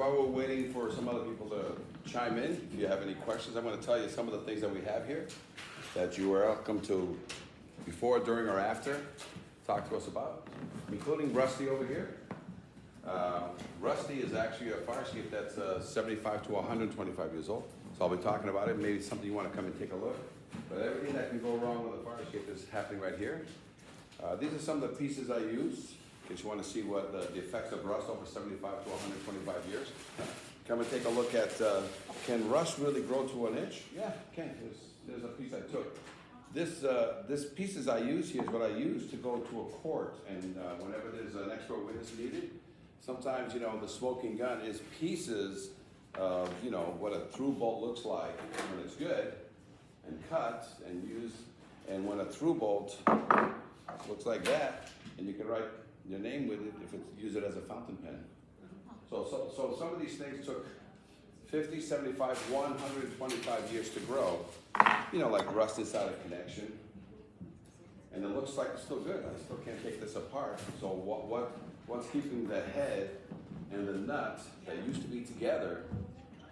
while we're waiting for some other people to chime in, if you have any questions, I'm going to tell you some of the things that we have here that you are welcome to, before, during, or after, talk to us about, including Rusty over here. Rusty is actually a fire escape that's 75 to 125 years old. So I'll be talking about it. Maybe something you want to come and take a look. But everything that can go wrong with a fire escape is happening right here. These are some of the pieces I use, in case you want to see what the effects of rust over 75 to 125 years. Come and take a look at, can rust really grow to an inch? Yeah, it can. There's a piece I took. This pieces I use here is what I use to go to a court, and whenever there's an expert witness needed, sometimes, you know, the smoking gun is pieces of, you know, what a through bolt looks like when it's good, and cut and use, and when a through bolt looks like that, and you can write your name with it if it's, use it as a fountain pen. So some of these things took 50, 75, 125 years to grow. You know, like rust inside a connection. And it looks like it's still good. I still can't take this apart. So what's keeping the head and the nut that used to be together?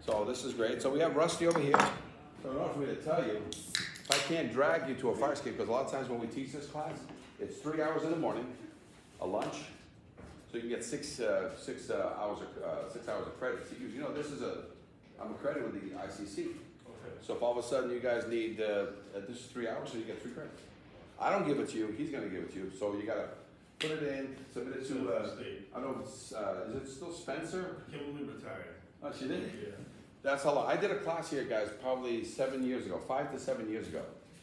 So this is great. So we have Rusty over here. So in order for me to tell you, if I can't drag you to a fire escape, because a lot of times when we teach this class, it's 3 hours in the morning, a lunch, so you can get six hours of credit. So you know, I'm accredited with the ICC. Okay. So if all of a sudden you guys need, this is 3 hours, so you get 3 credits. I don't give it to you, he's gonna give it to you. So you gotta put it in, submit it to, I don't know, is it still Spencer? Kimberly retired. Oh, she did? Yeah. That's how long. I did a class here, guys, probably 7 years ago, 5 to 7 years ago.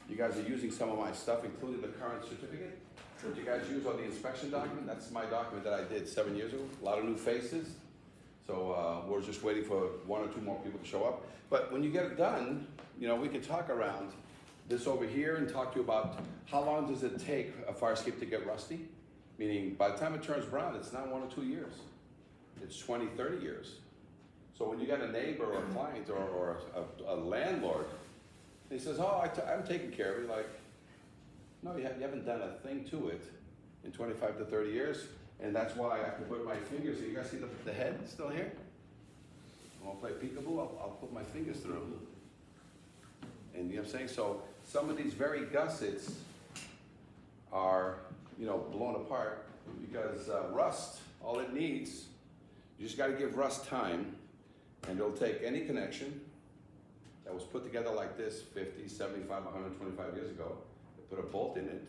You guys are using some of my stuff, including the current certificate that you guys use on the inspection document. That's my document that I did 7 years ago. A lot of new faces. So we're just waiting for 1 or 2 more people to show up. But when you get it done, you know, we can talk around this over here and talk to you about how long does it take a fire escape to get rusty? Meaning by the time it turns brown, it's not 1 or 2 years. It's 20, 30 years. So when you got a neighbor or a client or a landlord, he says, oh, I'm taking care of it. Like, no, you haven't done a thing to it in 25 to 30 years. And that's why I can put my fingers, so you guys see the head still here? I want to play peekaboo, I'll put my fingers through. And you know what I'm saying? So some of these very gussets are, you know, blown apart because rust, all it needs, you just got to give rust time, and it'll take any connection that was put together like this 50, 75, 125 years ago, they put a bolt in it.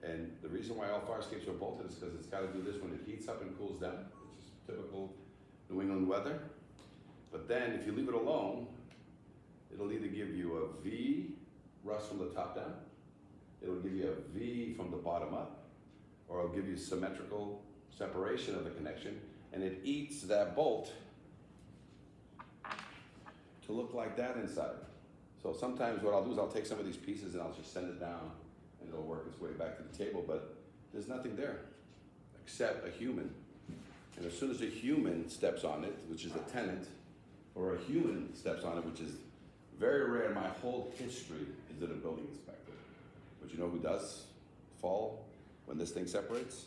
And the reason why all fire escapes are bolted is because it's got to do this when it heats up and cools down, which is typical New England weather. But then if you leave it alone, it'll either give you a V, rust from the top down, it'll give you a V from the bottom up, or it'll give you symmetrical separation of the connection, and it eats that bolt to look like that inside. So sometimes what I'll do is I'll take some of these pieces and I'll just send it down, and it'll work its way back to the table, but there's nothing there except a human. And as soon as a human steps on it, which is a tenant, or a human steps on it, which is very rare in my whole history, is it a building inspector. But you know who does fall when this thing separates?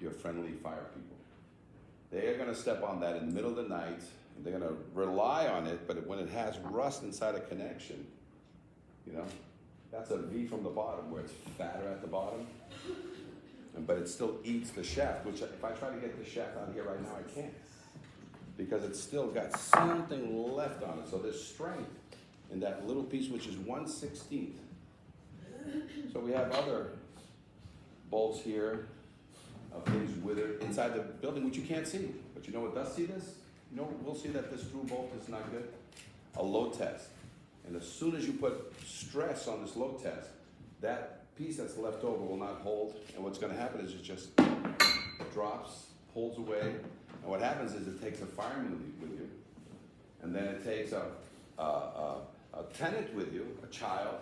Your friendly fire people. They are gonna step on that in the middle of the night, and they're gonna rely on it, but when it has rust inside a connection, you know, that's a V from the bottom, where it's fatter at the bottom, but it still eats the shaft, which if I try to get the shaft out of here right now, I can't. Because it's still got something left on it. So there's strength in that little piece, which is 1/16. So we have other bolts here of things withered inside the building, which you can't see. But you know what does see this? You know, we'll see that this through bolt is not good. A load test. And as soon as you put stress on this load test, that piece that's left over will not hold. And what's gonna happen is it just drops, pulls away. And what happens is it takes a fireman with you. And then it takes a tenant with you, a child,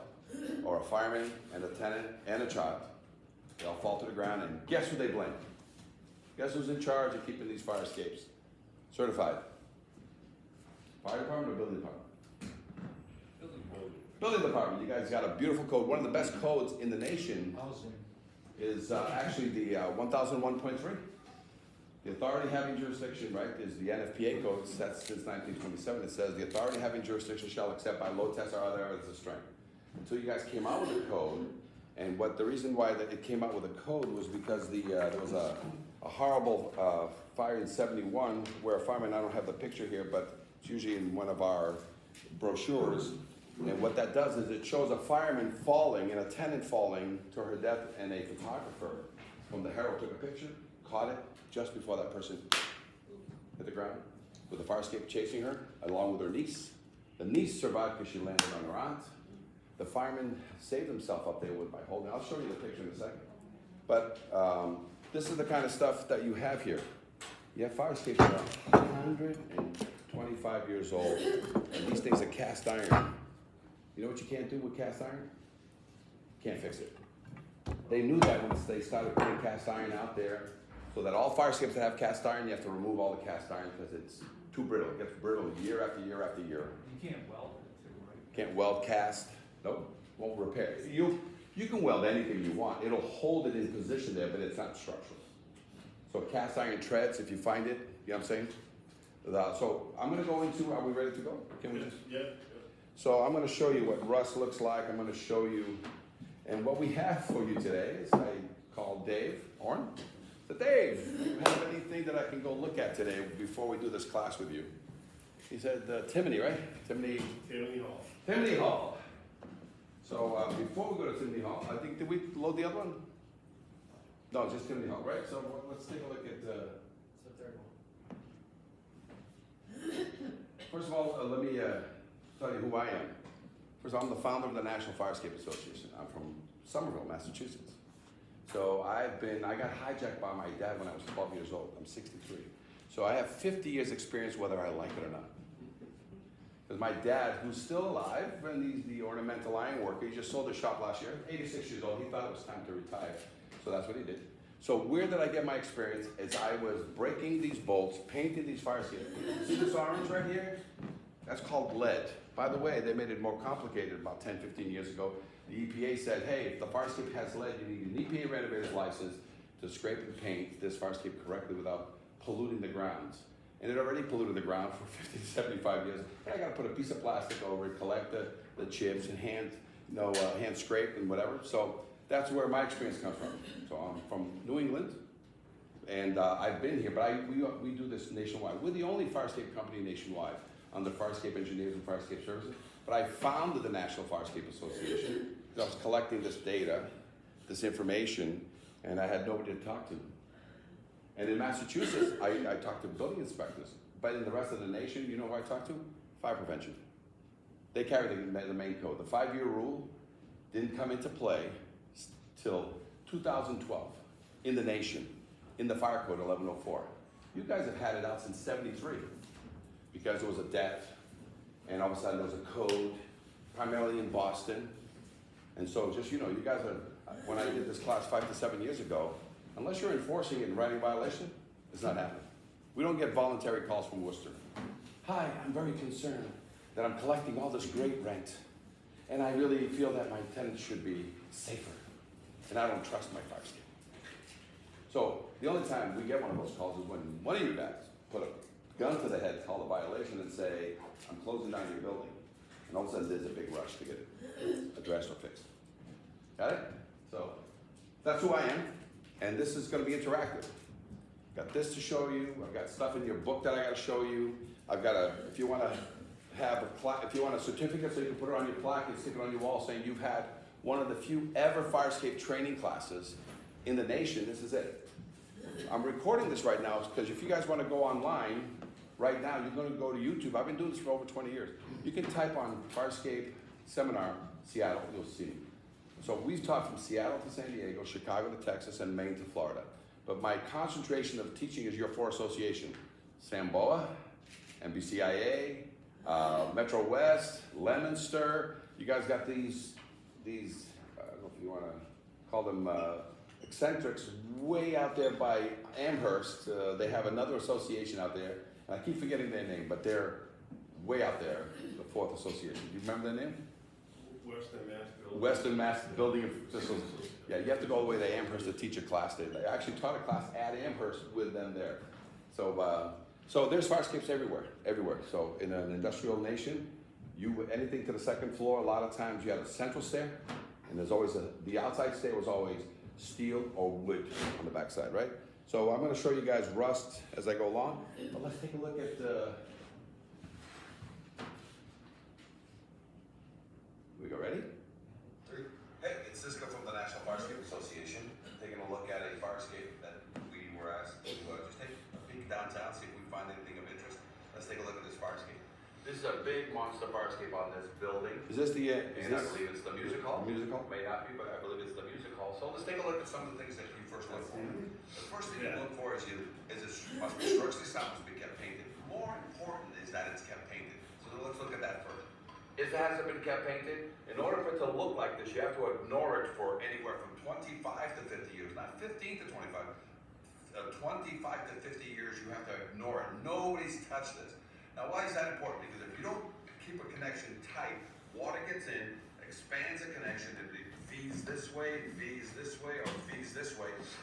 or a fireman and a tenant and a child. They all fall to the ground, and guess who they blame? Guess who's in charge of keeping these fire escapes certified? Fire department or building department? Building department. You guys got a beautiful code. One of the best codes in the nation is actually the 1001.3. The authority having jurisdiction, right, is the NFPA code set since 1927. It says the authority having jurisdiction shall accept by load tests or other evidence of strength. Until you guys came out with a code, and the reason why it came out with a code was because there was a horrible fire in '71 where a fireman, I don't have the picture here, but it's usually in one of our brochures. And what that does is it shows a fireman falling, an attendant falling to her death, and a photographer from the Herald took a picture, caught it just before that person hit the ground, with the fire escape chasing her, along with her niece. The niece survived because she landed on her aunt. The fireman saved himself up there by holding. I'll show you the picture in a second. But this is the kind of stuff that you have here. You have fire escapes that are 125 years old, and these things are cast iron. You know what you can't do with cast iron? Can't fix it. They knew that when they started putting cast iron out there, so that all fire escapes that have cast iron, you have to remove all the cast iron because it's too brittle. It gets brittle year after year after year. You can't weld it too, right? Can't weld cast. Nope, won't repair. You can weld anything you want. It'll hold it in position there, but it's not structural. So cast iron treads, if you find it, you know what I'm saying? So I'm gonna go into, are we ready to go? Can we just? Yeah. So I'm gonna show you what rust looks like. I'm gonna show you, and what we have for you today is I called Dave Horn. So Dave, do you have anything that I can go look at today before we do this class with you? He said Timony, right? Timony Hall. Timony Hall. So before we go to Timony Hall, I think, did we load the other one? No, just Timony Hall, right? So let's take a look at. It's the third one. First of all, let me tell you who I am. First of all, I'm the founder of the National Fire Escape Association. I'm from Somerville, Massachusetts. So I got hijacked by my dad when I was 12 years old. I'm 63. So I have 50 years experience whether I like it or not. Because my dad, who's still alive, and he's the ornamental iron worker, he just sold his shop last year, 86 years old, he thought it was time to retire. So that's what he did. So where did I get my experience? Is I was breaking these bolts, painting these fire escapes. See this orange right here? That's called lead. By the way, they made it more complicated about 10, 15 years ago. The EPA said, hey, if the fire escape has lead, you need an EPA renovator's license to scrape and paint this fire escape correctly without polluting the grounds. And it already polluted the ground for 50 to 75 years. And I got to put a piece of plastic over it, collect the chips, and hand scrape and whatever. So that's where my experience comes from. So I'm from New England, and I've been here, but we do this nationwide. We're the only fire escape company nationwide under Fire Escape Engineers and Fire Escape Services. But I founded the National Fire Escape Association because I was collecting this data, this information, and I had nobody to talk to. And in Massachusetts, I talked to building inspectors. But in the rest of the nation, you know who I talked to? Fire prevention. They carry the main code. The 5-year rule didn't come into play till 2012 in the nation, in the fire code 1104. You guys have had it out since '73 because there was a death, and all of a sudden there was a code, primarily in Boston. And so just, you know, you guys are, when I did this class 5 to 7 years ago, unless you're enforcing it and writing violation, it's not happening. We don't get voluntary calls from Worcester. Hi, I'm very concerned that I'm collecting all this great rent, and I really feel that my tenants should be safer, and I don't trust my fire escape. So the only time we get one of those calls is when one of you guys put a gun to the head, call a violation, and say, I'm closing down your building. And all of a sudden there's a big rush to get it addressed or fixed. Got it? So that's who I am, and this is going to be interactive. Got this to show you. I've got stuff in your book that I got to show you. I've got if you want to have if you want a certificate so you can put it on your plaque and stick it on your wall saying you've had one of the few ever fire escape training classes in the nation, this is it. I'm recording this right now because if you guys want to go online right now, you're going to go to YouTube. I've been doing this for over 20 years. You can type on Fire Escape Seminar Seattle, you'll see me. So we've taught from Seattle to San Diego, Chicago to Texas, and Maine to Florida. But my concentration of teaching is your 4 associations: Samboa, MBCIA, Metro West, Leominster. You guys got these I don't know if you want to call them eccentrics, way out there by Amherst. They have another association out there, and I keep forgetting their name, but they're way out there, the 4th association. Do you remember their name? Western Mass Building. Yeah, you have to go all the way to Amherst to teach a class there. I actually taught a class at Amherst with them there. So there's fire escapes everywhere. So in an industrial nation, anything to the second floor, a lot of times you have a central stair, and there's always the outside stair was always steel or wood on the backside, right? So I'm going to show you guys rust as I go along, but let's take a look at we go ready? Hey, it's Cisco from the National Fire Escape Association, taking a look at a fire escape that we were asked to just take a peek downtown, see if we find anything of interest. Let's take a look at this fire escape. This is a big monster fire escape on this building. Is this the, I believe it's the music hall. Music hall? May not be, but I believe it's the music hall. So let's take a look at some of the things that you first look for. The first thing you look for is it must be structurally sound, must be kept painted. More important is that it's kept painted. So let's look at that first. If it hasn't been kept painted, in order for it to look like this, you have to ignore it for Anywhere from 25 to 50 years, not 15 to 25. 25 to 50 years, you have to ignore it. Nobody's touched this. Now, why is that important? Because if you don't keep a connection tight, water gets in, expands the connection, and it feeds this way, or feeds this way,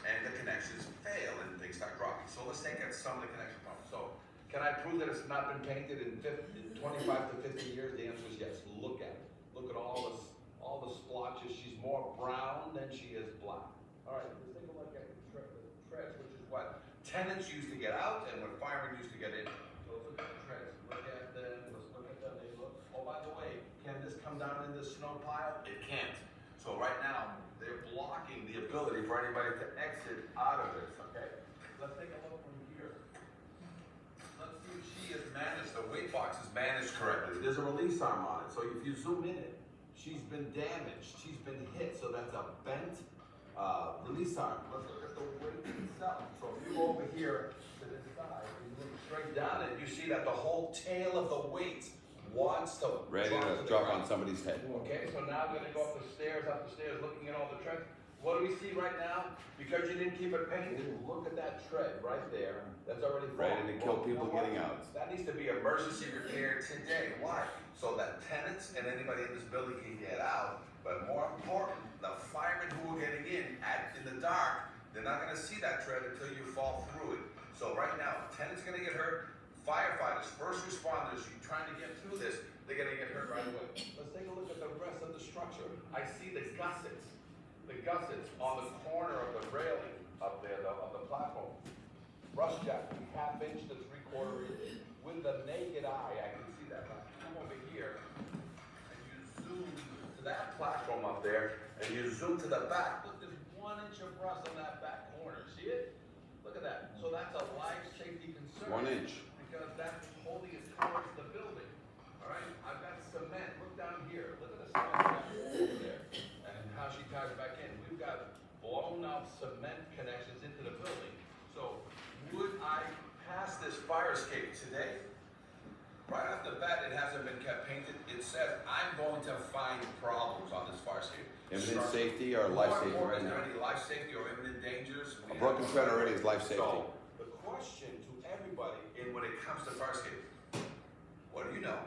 and the connections fail and things start dropping. So let's take out some of the connection problems. So, can I prove that it's not been painted in 25 to 50 years? The answer is yes. Look at it. Look at all the splotches. She's more brown than she is black. All right, let's take a look at the treads, which is what tenants used to get out and what firemen used to get in. So let's look at the treads. Look at them. Let's look at them. They look. Oh, by the way, can this come down in this snow pile? It can't. So right now, they're blocking the ability for anybody to exit out of this, okay? Let's take a look from here. Let's see if she has managed, the weight box is managed correctly. There's a release arm on it, so if you zoom in it, she's been damaged, she's been hit, so that's a bent release arm. Let's look at the weight itself. So if you go over here to this side, and you look straight down it, you see that the whole tail of the weight wants to drop on somebody's head. Okay, so now we're gonna go up the stairs, looking at all the treads. What do we see right now? Because you didn't keep it painted, look at that tread right there. That's already fallen. Ready to kill people getting out. That needs to be emergency repaired today. Why? So that tenants and anybody in this building can get out. But more important, the firemen who are getting in the dark, they're not gonna see that tread until you fall through it. So right now, tenants are gonna get hurt. Firefighters, first responders, you're trying to get through this, they're gonna get hurt right away. Let's take a look at the rest of the structure. I see the gussets on the corner of the railing up there, of the platform. Rust jack, ½ inch to 3/4 inch. With the naked eye, I can see that. Now come over here, and you zoom to that platform up there, and you zoom to the back. Look, there's 1 inch of rust on that back corner. See it? Look at that. So that's a life safety concern. 1 inch. Because that's holding it towards the building. All right, I've got cement. Look down here. Look at the cement over there, and how she ties it back in. We've got blown out cement connections into the building. So, would I pass this fire escape today? Right off the bat, it hasn't been kept painted. It says I'm going to find problems on this fire escape. Imminent safety or life safety More right important, is there now? any life safety or imminent dangers? A broken tread already is life safety. So, the question to everybody when it comes to fire escape, what do you know?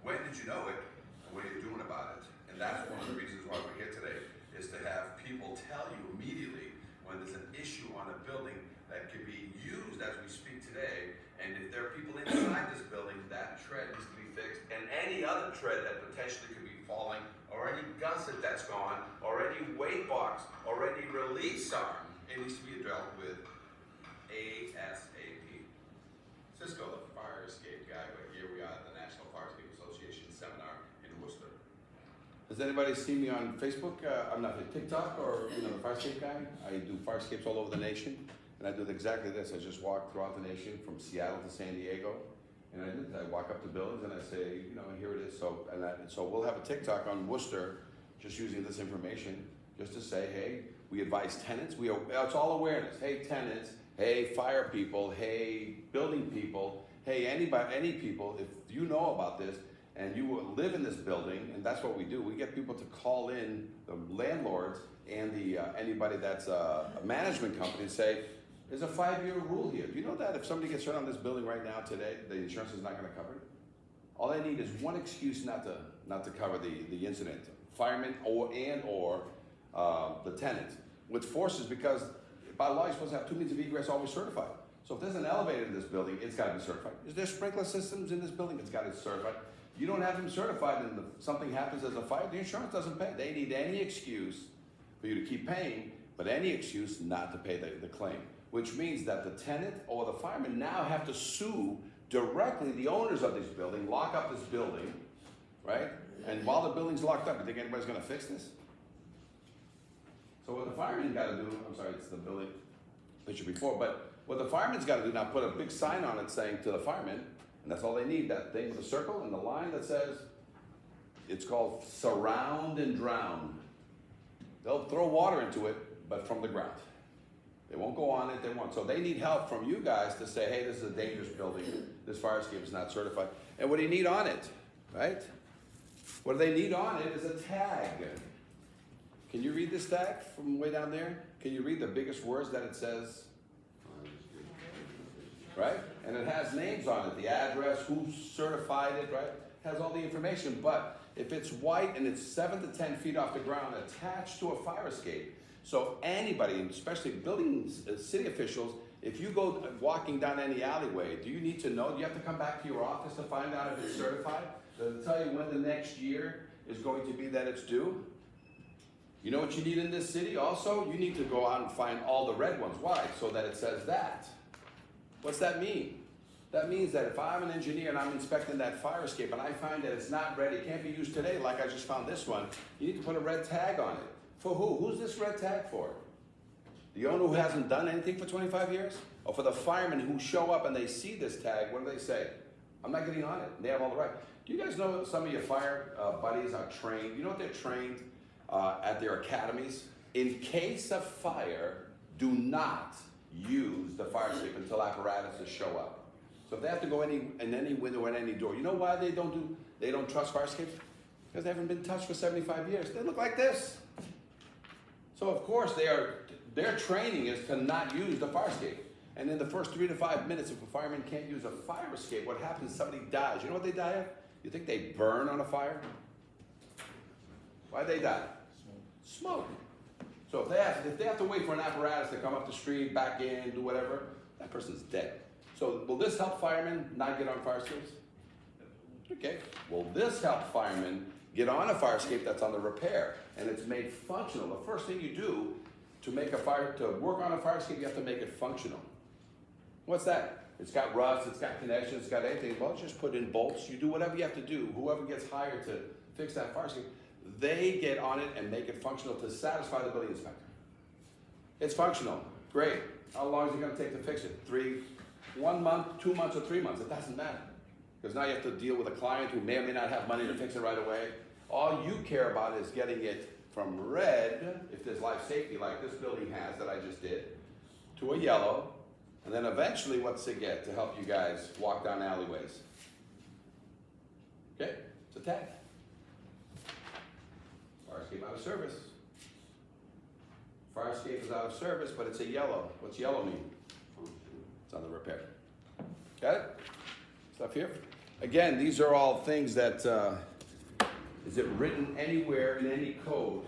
When did you know it? And what are you doing about it? And that's one of the reasons why we're here today, is to have people tell you immediately when there's an issue on a building that could be used as we speak today. And if there are people inside this building, that tread needs to be fixed. And any other tread that potentially could be falling, or any gusset that's gone, or any weight box, or any release arm, it needs to be dealt with ASAP. Cisco, the fire escape guy, but here we are at the National Fire Escape Association seminar in Worcester. Has anybody seen me on Facebook? I'm not TikTok or the fire escape guy. I do fire escapes all over the nation, and I do exactly this. I just walk throughout the nation from Seattle to San Diego, and I walk up to buildings and I say, here it is. So we'll have a TikTok on Worcester, just using this information, just to say, hey, we advise tenants. It's all awareness. Hey, tenants. Hey, fire people. Hey, building people. Hey, any people. If you know about this and you live in this building, and that's what we do. We get people to call in the landlords and anybody that's a management company and say, there's a 5-year rule here. Do you know that if somebody gets hurt on this building right now today, the insurance is not going to cover it? All they need is one excuse not to cover the incident. Firemen or the tenant. Which forces, because by law you're supposed to have 2 means of egress always certified. So if there's an elevator in this building, it's gotta be certified. Is there sprinkler systems in this building? It's gotta be certified. You don't have them certified and something happens as a fire, the insurance doesn't pay. They need any excuse for you to keep paying, but any excuse not to pay the claim. Which means that the tenant or the fireman now have to sue directly the owners of this building, lock up this building, right? And while the building's locked up, you think anybody's gonna fix this? So what the fireman gotta do, I'm sorry, it's the building picture before, but what the fireman's gotta do now, put a big sign on it saying to the fireman, and that's all they need, that thing with the circle and the line that says, it's called surround and drown. They'll throw water into it, but from the ground. They won't go on it, they won't. So they need help from you guys to say, hey, this is a dangerous building, this fire escape is not certified. And what do you need on it, right? What they need on it is a tag. Can you read this tag from way down there? Can you read the biggest words that it says? Right? And it has names on it, the address, who certified it, right? It has all the information, but if it's white and it's 7 to 10 feet off the ground attached to a fire escape, so anybody, especially buildings, city officials, if you go walking down any alleyway, do you need to know? Do you have to come back to your office to find out if it's certified? Does it tell you when the next year is going to be that it's due? You know what you need in this city also? You need to go out and find all the red ones. Why? So that it says that. What's that mean? That means that if I'm an engineer and I'm inspecting that fire escape and I find that it's not ready, it can't be used today like I just found this one, you need to put a red tag on it. For who? Who's this red tag for? The owner who hasn't done anything for 25 years? Or for the firemen who show up and they see this tag, what do they say? I'm not getting on it. They have all the right. Do you guys know some of your fire buddies are trained? You know what they're trained at their academies? In case of fire, do not use the fire escape until apparatuses show up. So if they have to go in any window and any door, you know why they don't trust fire escapes? Because they haven't been touched for 75 years. They look like this. So of course their training is to not use the fire escape. And in the first 3 to 5 minutes, if a fireman can't use a fire escape, what happens is somebody dies. You know what they die of? You think they burn on a fire? Why'd they die? Smoke. So if they have to wait for an apparatus to come up the street, back in, do whatever, that person's dead. So will this help firemen not get on fire escapes? Okay. Will this help firemen get on a fire escape that's under repair and it's made functional? The first thing you do to work on a fire escape, you have to make it functional. What's that? It's got rust, it's got connections, it's got anything. Well, just put in bolts. You do whatever you have to do. Whoever gets hired to fix that fire escape, they get on it and make it functional to satisfy the building inspector. It's functional. Great. How long is it going to take to fix it? 1 month, 2 months, or 3 months? It doesn't matter. Because now you have to deal with a client who may or may not have money to fix it right away. All you care about is getting it from red, if there's life safety like this building has that I just did, to a yellow, and then eventually what's it get to help you guys walk down alleyways? Okay, it's a tag. Fire escape out of service. Fire escape is out of service, but it's a yellow. What's yellow mean? It's under repair. Got it? Stuff here? Again, these are all things that, is it written anywhere in any code?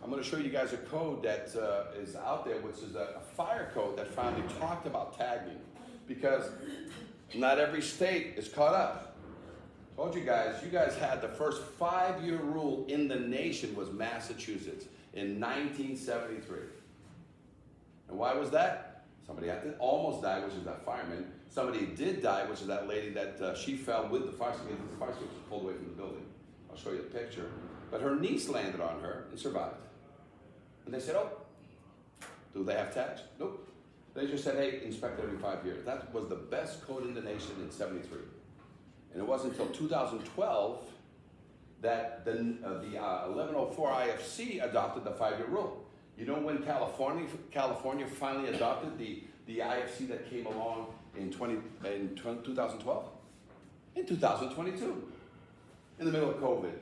I'm going to show you guys a code that is out there, which is a fire code that finally talked about tagging, because not every state is caught up. Told you guys had the first 5-year rule in the nation was Massachusetts in 1973. And why was that? Somebody had to almost die, which is that fireman. Somebody did die, which is that lady that she fell with the fire escape. The fire escape was pulled away from the building. I'll show you the picture. But her niece landed on her and survived. And they said, oh, do they have tags? Nope. They just said, hey, inspect every 5 years. That was the best code in the nation in 73. And it wasn't until 2012 that the 1104 IFC adopted the 5-year rule. You know when California finally adopted the IFC that came along in 2012? In 2022, in the middle of COVID.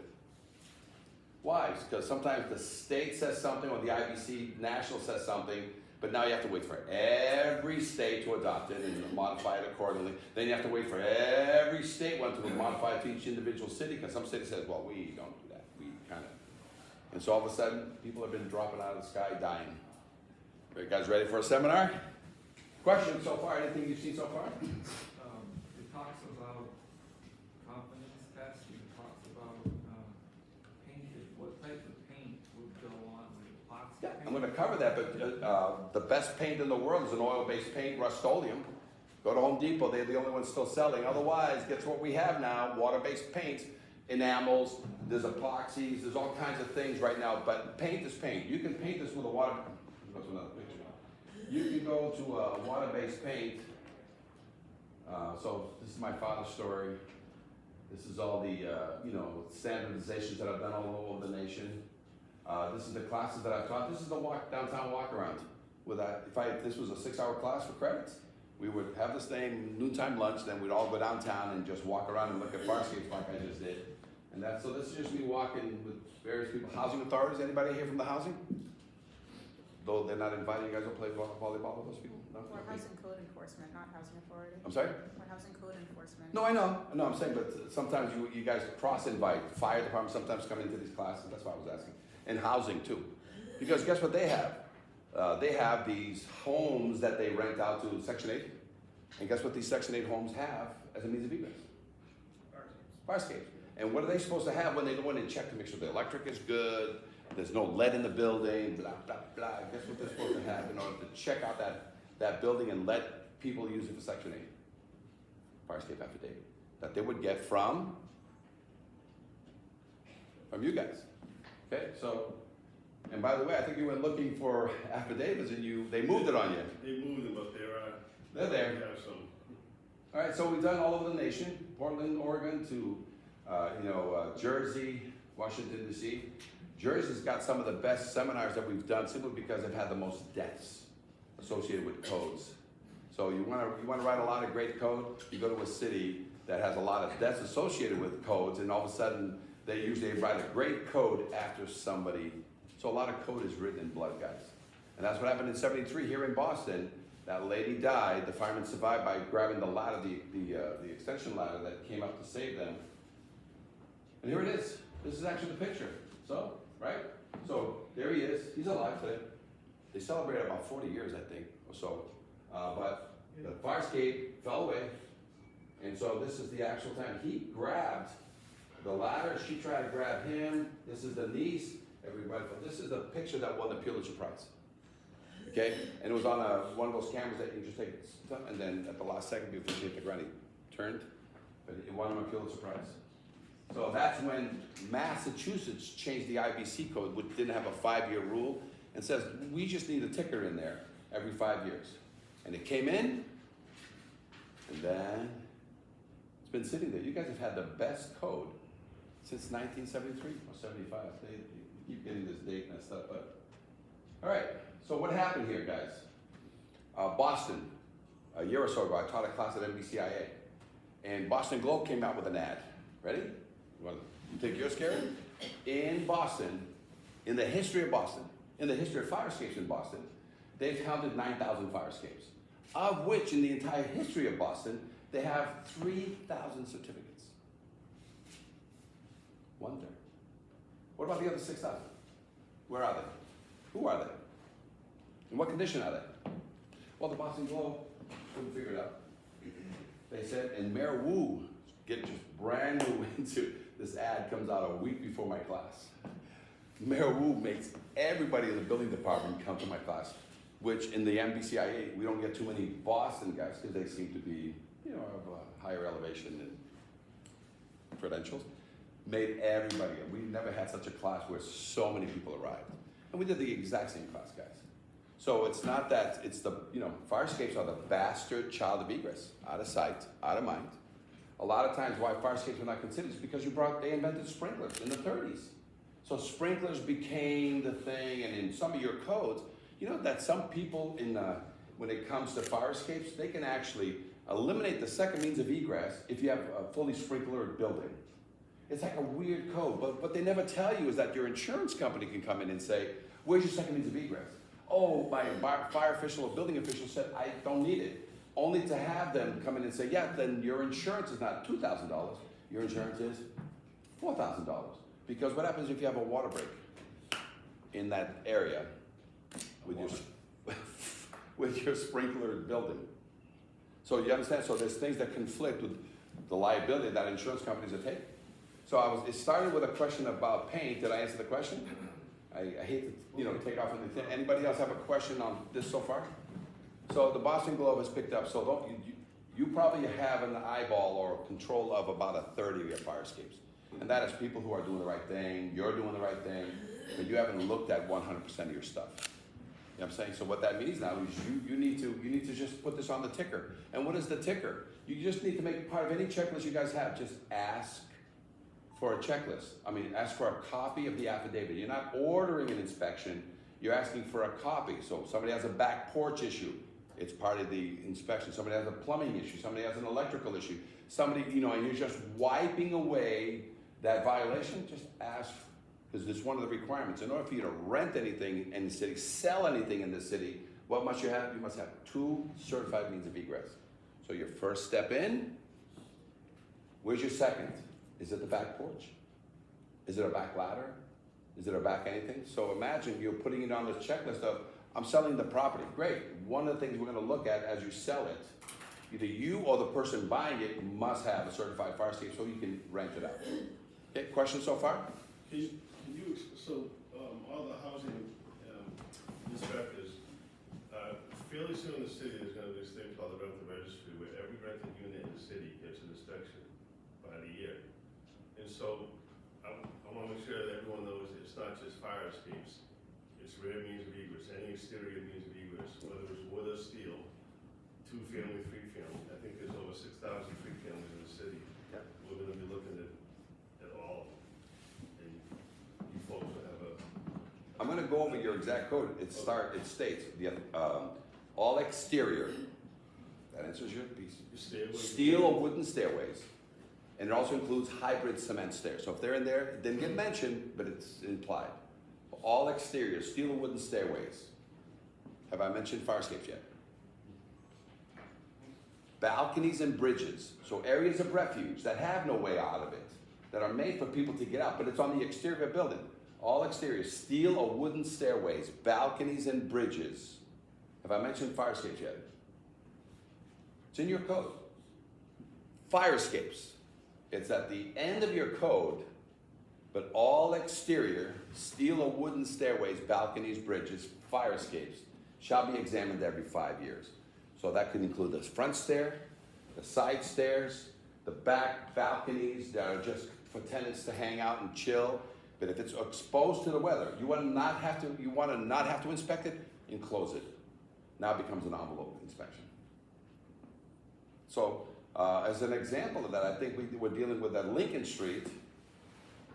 Why? Because sometimes the state says something or the IBC national says something, but now you have to wait for every state to adopt it and modify it accordingly. Then you have to wait for every state one to modify it to each individual city, because some city says, well, we don't do that. We kind of. And so all of a sudden, people have been dropping out of the sky dying. Are you guys ready for a seminar? Questions so far? Anything you've seen so far? It talks about confidence test, it talks about, painted, what type of paint would go on with epoxy Yeah, paint? I'm gonna cover that, but the best paint in the world is an oil-based paint, Rust-Oleum. Go to Home Depot, they're the only ones still selling. Otherwise, guess what we have now? Water-based paints, enamels, there's epoxies, there's all kinds of things right now, but paint is paint. You can paint this with a water, go to another picture. You can go to a water-based paint. So this is my father's story. This is all the, standardizations that I've done all over the nation. This is the classes that I've taught. This is the downtown walk around. If this was a 6-hour class for credits, we would have the same noontime lunch, then we'd all go downtown and just walk around and look at farscapes like I just did. And so this is just me walking with various people. Housing authorities, anybody here from the housing? Though they're not inviting you guys to play volleyball with those people? No? We're housing code enforcement, not housing authority. I'm sorry? We're housing code enforcement. No, I know. No, I'm saying, but sometimes you guys cross-invite. Fire department sometimes come into these classes. That's why I was asking. And housing too. Because guess what they have? They have these homes that they rent out to Section 8. And guess what these Section 8 homes have as a means of egress? Farscapes. And what are they supposed to have when they go in and check to make sure the electric is good, there's no lead in the building, blah, blah, blah. Guess what they're supposed to have in order to check out that building and let people use it for Section 8? Farscape affidavit. That they would get from you guys. Okay, so, and by the way, I think you were looking for affidavits and they moved it on you. They moved them, but They're there. we have some. All right, so we've done all over the nation, Portland, Oregon to, Jersey, Washington D.C. Jersey's got some of the best seminars that we've done simply because they've had the most deaths associated with codes. So you want to write a lot of great code, you go to a city that has a lot of deaths associated with codes, and all of a sudden they usually write a great code after somebody. So a lot of code is written in blood, guys. And that's what happened in '73 here in Boston. That lady died. The firemen survived by grabbing the ladder, the extension ladder that came up to save them. And here it is. This is actually the picture. So, right? So there he is. He's alive today. They celebrated about 40 years, I think, or so. But the farscape fell away. And so this is the actual time. He grabbed the ladder. She tried to grab him. This is the niece. Everybody. This is the picture that won the Pulitzer Prize. Okay, and it was on one of those cameras that you just take stuff, and then at the last second before she hit the ground, he turned, but it won him a Pulitzer Prize. So that's when Massachusetts changed the IBC code, which didn't have a 5-year rule, and says we just need a ticker in there every 5 years. And it came in, and then it's been sitting there. You guys have had the best code since 1973 or 75. They keep getting this date messed up, but all right. So what happened here, guys? Boston, a year or so ago, I taught a class at NBCIA, and Boston Globe came out with an ad. Ready? You think you're scared? In Boston, in the history of Boston, in the history of farscapes in Boston, they've counted 9,000 farscapes, of which in the entire history of Boston, they have 3,000 certificates. 1/3. What about the other 6,000? Where are they? Who are they? In what condition are they? Well, the Boston Globe couldn't figure it out. They said, and Mayor Wu, get just brand new into this ad, comes out a week before my class. Mayor Wu makes everybody in the building department come to my class, which in the MBCIA, we don't get too many Boston guys because they seem to be, of a higher elevation and credentials. Made everybody, we never had such a class where so many people arrived. And we did the exact same class, guys. So it's not that, it's the, farscapes are the bastard child of egress. Out of sight, out of mind. A lot of times why farscapes are not considered is because they invented sprinklers in the 30s. So sprinklers became the thing, and in some of your codes, that some people when it comes to farscapes, they can actually eliminate the second means of egress if you have a fully sprinklered building. It's like a weird code, but what they never tell you is that your insurance company can come in and say, where's your second means of egress? Oh, my fire official or building official said I don't need it. Only to have them come in and say, yeah, then your insurance is not $2,000. Your insurance is $4,000. Because what happens if you have a water break in that area with with your sprinkler building. So you understand, so there's things that conflict with the liability that insurance companies are taking. So it started with a question about paint. Did I answer the question? I hate to, take off on the thing. Anybody else have a question on this so far? So the Boston Globe has picked up, so you probably have an eyeball or control of about a third of your fire escapes. And that is people who are doing the right thing, you're doing the right thing, but you haven't looked at 100% of your stuff. You know what I'm saying? So what that means now is you need to just put this on the ticker. And what is the ticker? You just need to make part of any checklist you guys have. Just ask for a checklist. Ask for a copy of the affidavit. You're not ordering an inspection, you're asking for a copy. So if somebody has a back porch issue, it's part of the inspection. Somebody has a plumbing issue, somebody has an electrical issue, somebody, and you're just wiping away that violation, just ask, because it's one of the requirements. In order for you to rent anything in the city, sell anything in the city, what must you have? You must have 2 certified means of egress. So your first step in, where's your second? Is it the back porch? Is it a back ladder? Is it a back anything? So imagine you're putting it on this checklist of, I'm selling the property. Great. One of the things we're going to look at as you sell it, either you or the person buying it must have a certified fire escape so you can rent it out. Okay, questions so far? All the housing inspectors, fairly soon the city is going to do this thing called the rental registry, where every rented unit in the city gets an inspection by the year. And so I want to make sure that everyone knows it's not just fire escapes, it's rear means of egress, any exterior means of egress, whether it's wood or steel, 2-family, 3-family. I think there's over 6,000 3-families in the city. Yeah. We're going to be looking at all of them. And you folks will have a. I'm going to go over your exact code. It states all exterior. That answers your piece. Steel or wooden stairways, and it also includes hybrid cement stairs. So if they're in there, it didn't get mentioned, but it's implied. All exterior, steel or wooden stairways. Have I mentioned fire escapes yet? Balconies and bridges, so areas of refuge that have no way out of it, that are made for people to get out, but it's on the exterior of a building. All exterior, steel or wooden stairways, balconies and bridges. Have I mentioned fire escapes yet? It's in your code. Fire escapes. It's at the end of your code, but all exterior, steel or wooden stairways, balconies, bridges, fire escapes shall be examined every 5 years. So that could include the front stair, the side stairs, the back balconies that are just for tenants to hang out and chill. But if it's exposed to the weather, you want to not have to inspect it, enclose it. Now it becomes an envelope inspection. So as an example of that, I think we're dealing with that Lincoln Street,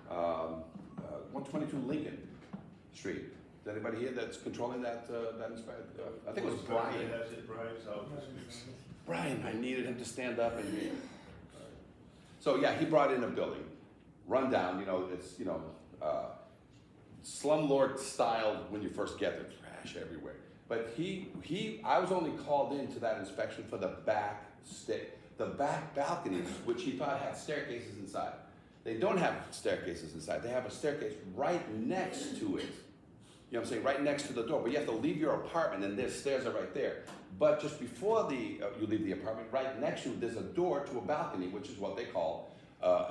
122 Lincoln Street. Is anybody here that's controlling that inspection? I think it was Brian. Brian, I needed him to stand up and read. So yeah, he brought in a building, rundown, it's, slumlord style when you first get there, trash everywhere. But I was only called into that inspection for the back balconies, which he thought had staircases inside. They don't have staircases inside. They have a staircase right next to it. You know what I'm saying? Right next to the door. But you have to leave your apartment and their stairs are right there. But just before you leave the apartment, right next to it, there's a door to a balcony, which is what they call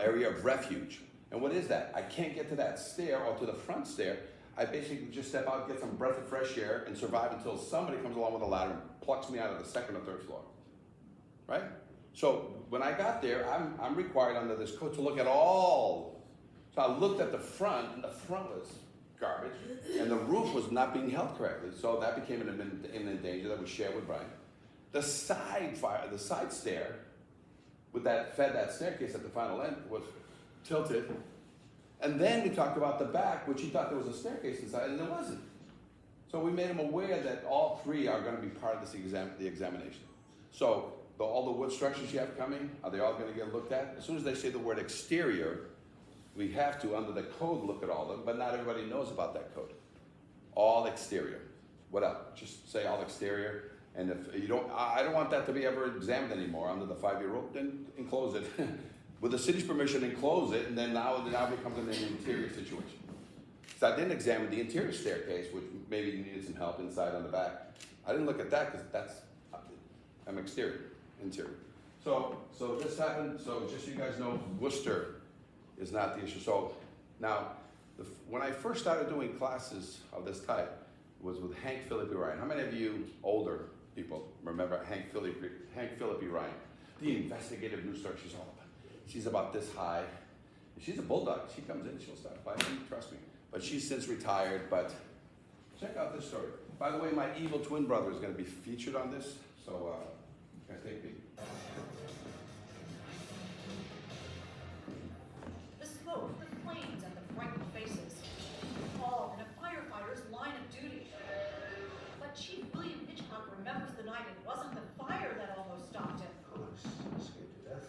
area of refuge. And what is that? I can't get to that stair or to the front stair. I basically just step out, get some breath of fresh air, and survive until somebody comes along with a ladder and plucks me out of the second or third floor. Right? So when I got there, I'm required under this code to look at all. So I looked at the front, and the front was garbage, and the roof was not being held correctly. So that became an imminent danger that we shared with Brian. The side stair, fed that staircase at the final end, was tilted. And then we talked about the back, which he thought there was a staircase inside, and there wasn't. So we made him aware that all 3 are going to be part of the examination. So all the wood structures you have coming, are they all going to get looked at? As soon as they say the word exterior, we have to, under the code, look at all of them, but not everybody knows about that code. All exterior. What else? Just say all exterior. And if you don't, I don't want that to be ever examined anymore under the 5-year rule, then enclose it. With the city's permission, enclose it, and then now becomes an interior situation. So I didn't examine the interior staircase, which maybe you needed some help inside on the back. I didn't look at that because that's, I'm exterior, interior. So this happened, so just so you guys know, Worcester is not the issue. So now, when I first started doing classes of this type, was with Hank Philippi Ryan. How many of you older people remember Hank Philippi Ryan? The investigative news story she's all about. She's about this high. She's a bulldog. She comes in, she'll start fighting, trust me. But she's since retired, but check out this story. By the way, my evil twin brother is gonna be featured on this, so guys take me. The smoke, the flames, and the frightened faces, all in a firefighter's line of duty. But Chief William Hitchcock remembers the night it wasn't the fire that almost stopped him, Oh, escaped to death.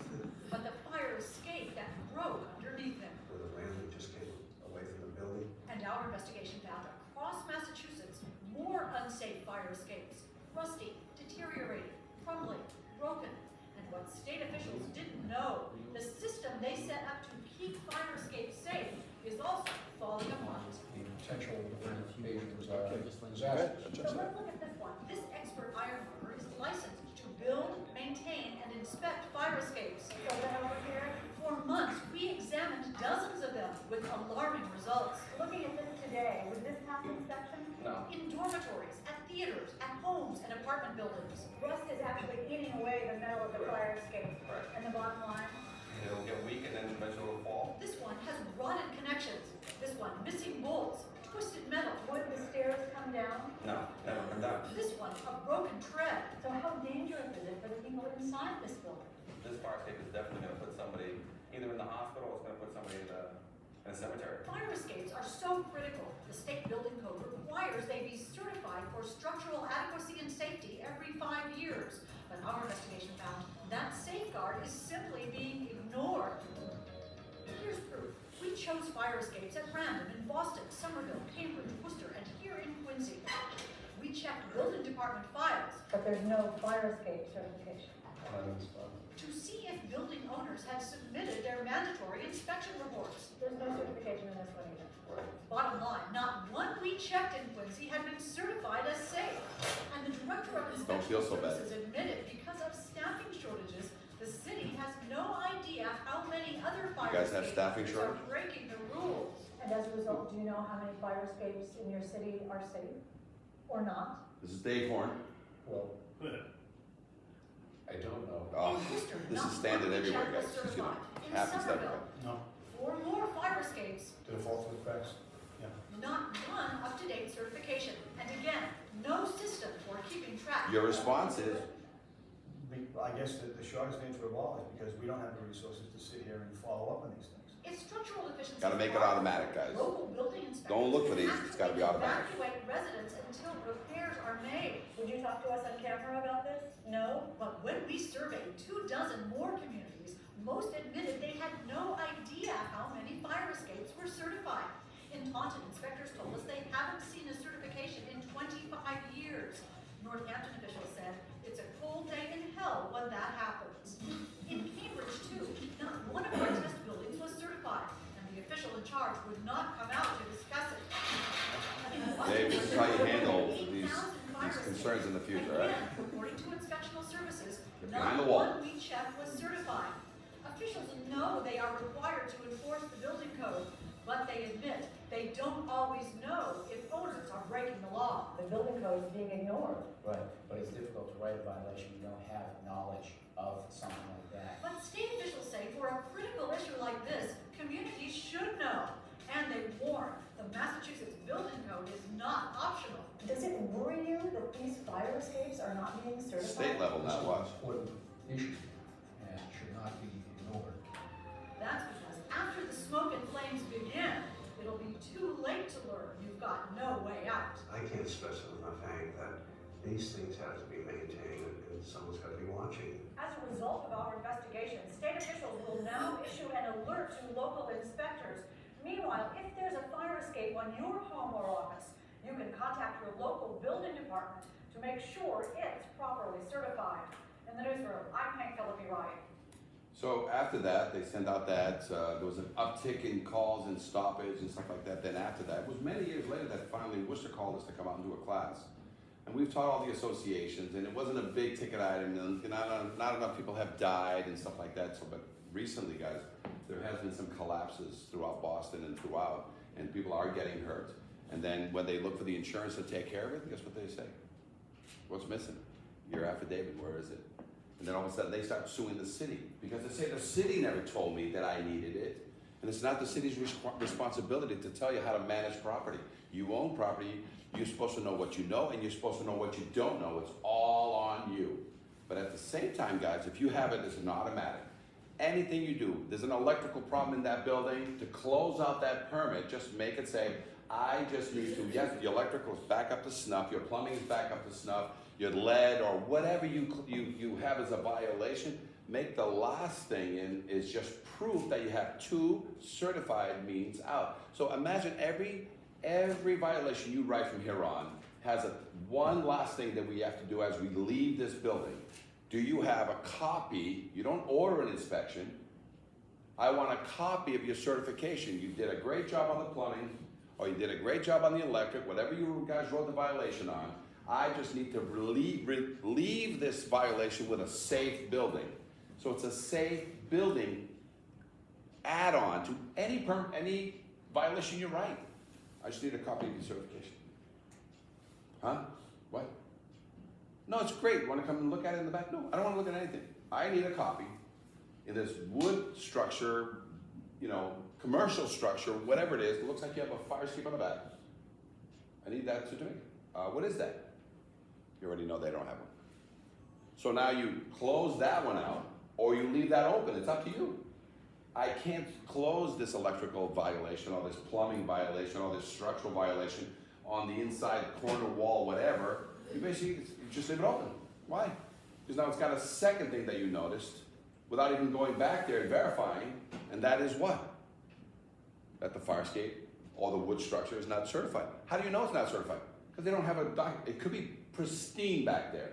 but the fire escape that broke underneath him. Where the landing just came away from the building. And our investigation found across Massachusetts more unsafe fire escapes, rusty, deteriorating, crumbling, broken. And what state officials didn't know, the system they set up to keep fire escapes safe is also falling apart. The potential ramifications are Okay. disastrous. So let's look at this one. This expert ironworker is licensed to build, maintain, and inspect fire escapes. So then over here, for months, we examined dozens of them with alarming results. Looking at this today, would this pass inspection? No. In dormitories, at theaters, at homes, and apartment buildings. Rust is actually eating away the metal of the fire escape. Correct. And the bottom line? It'll get weak and then eventually it'll fall. This one has rotted connections. This one missing bolts, twisted metal. Would the stairs come down? No, never come down. This one, a broken tread. So how dangerous is it for the people inside this building? This fire escape is definitely gonna put somebody either in the hospital or it's gonna put somebody in a cemetery. Fire escapes are so critical. The state building code requires they be certified for structural adequacy and safety every 5 years. But our investigation found that safeguard is simply being ignored. Here's proof. We chose fire escapes at random in Boston, Somerville, Cambridge, Worcester, and here in Quincy. We checked building department files. But there's no fire escape certification. To see if building owners had submitted their mandatory inspection reports. There's no certification in this one either. Bottom line, not one we checked in Quincy had been certified as safe. And the director of Don't feel inspection so bad. services admitted because of staffing shortages, the city has no idea how many other fire guys have escape staffing owners shortage? are breaking the rules. And as a result, do you know how many fire escapes in your city are safe or not? This is Dave Horn. Well, I don't know. Oh, In Worcester, this not is standard one everywhere, check was guys. Just, you know, certified. In happens to Somerville, everybody. No, 4 more fire escapes, to the fault of the facts, yeah. not one up-to-date certification. And again, no system for keeping track. Your response is, I guess the shortest answer of all is because we don't have the resources to sit here and follow up on these things. If structural deficiencies. Gotta make it are automatic, guys. Local building inspectors. Don't look for these, have it's gotta be to automatic. Evacuate residents until repairs are made. Would you talk to us on camera about this? No, but when we surveyed 24 more communities, most admitted they had no idea how many fire escapes were certified. In Taunton, inspectors told us they haven't seen a certification in 25 years. Northampton officials said it's a cold day in hell when that happens. In Cambridge, too, not one of our test buildings was certified, and the official in charge would not come out to discuss it. In Dave, this is how you handle these 8,000 fire concerns in the escapes. future, right? Again, according to inspectional services, Get behind not the wall. one we checked was certified. Officials know they are required to enforce the building code, but they admit they don't always know if owners are breaking the law. The building code is being ignored. Right, but it's difficult to write a violation, you don't have knowledge of something like that. But state officials say for a critical issue like this, communities should know. And they warn, the Massachusetts building code is not optional. Does it worry you that these fire escapes are not being certified? state level now, watch. Important issue, and should not be ignored. That's because after the smoke and flames begin, it'll be too late to learn you've got no way out. I can't stress enough, Hank, that these things have to be maintained and someone's got to be watching. As a result of our investigation, state officials will now issue an alert to local inspectors. Meanwhile, if there's a fire escape on your home or office, you can contact your local building department to make sure it's properly certified. In the newsroom, I'm Hank Philippi Ryan. So after that, they send out that, there was an uptick in calls and stoppage and stuff like that. Then after that, it was many years later that finally Worcester called us to come out and do a class. And we've taught all the associations, and it wasn't a big ticket item, and not enough people have died and stuff like that. So, but recently, guys, there has been some collapses throughout Boston and throughout, and people are getting hurt. And then when they look for the insurance to take care of it, guess what they say? What's missing? Your affidavit, where is it? And then all of a sudden they start suing the city because they say the city never told me that I needed it. And it's not the city's responsibility to tell you how to manage property. You own property, you're supposed to know what you know, and you're supposed to know what you don't know. It's all on you. But at the same time, guys, if you have it as an automatic, anything you do, there's an electrical problem in that building, to close out that permit, just make it say, I just need to, yes, the electrical is back up to snuff, your plumbing is back up to snuff, your lead or whatever you have as a violation, make the last thing in is just proof that you have 2 certified means out. So imagine every violation you write from here on has one last thing that we have to do as we leave this building. Do you have a copy? You don't order an inspection. I want a copy of your certification. You did a great job on the plumbing, or you did a great job on the electric, whatever you guys wrote the violation on. I just need to leave this violation with a safe building. So it's a safe building add-on to any violation you write. I just need a copy of your certification. Huh? What? No, it's great. Want to come and look at it in the back? No, I don't want to look at anything. I need a copy in this wood structure, commercial structure, whatever it is. It looks like you have a fire escape on the back. I need that certificate. What is that? You already know they don't have one. So now you close that one out, or you leave that open. It's up to you. I can't close this electrical violation, or this plumbing violation, or this structural violation on the inside corner wall, whatever. You basically just leave it open. Why? Because now it's got a second thing that you noticed without even going back there and verifying, and that is what? That the fire escape or the wood structure is not certified. How do you know it's not certified? Because they don't have a document. It could be pristine back there.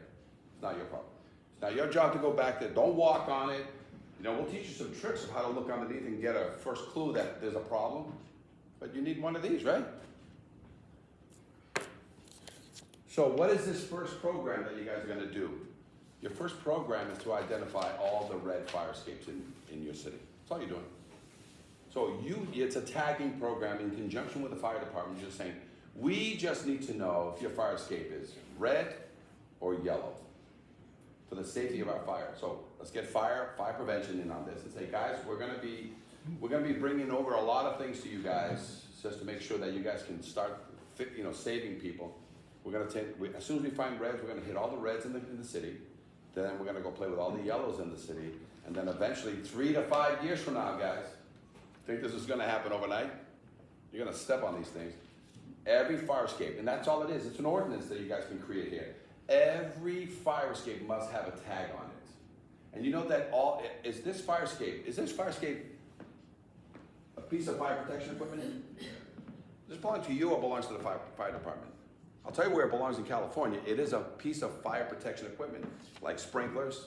It's not your problem. It's not your job to go back there. Don't walk on it. We'll teach you some tricks of how to look underneath and get a first clue that there's a problem. But you need one of these, right? So what is this first program that you guys are going to do? Your first program is to identify all the red fire escapes in your city. That's all you're doing. So it's a tagging program in conjunction with the fire department. You're just saying, we just need to know if your fire escape is red or yellow for the safety of our fire. So let's get fire prevention in on this and say, guys, we're gonna be bringing over a lot of things to you guys just to make sure that you guys can start, saving people. We're gonna as soon as we find reds, we're gonna hit all the reds in the city. Then we're gonna go play with all the yellows in the city. And then eventually, 3 to 5 years from now, guys, think this is gonna happen overnight? You're gonna step on these things. Every fire escape, and that's all it is. It's an ordinance that you guys can create here. Every fire escape must have a tag on it. And you know that is this fire escape a piece of fire protection equipment? Does this belong to you or belongs to the fire department? I'll tell you where it belongs in California. It is a piece of fire protection equipment, like sprinklers,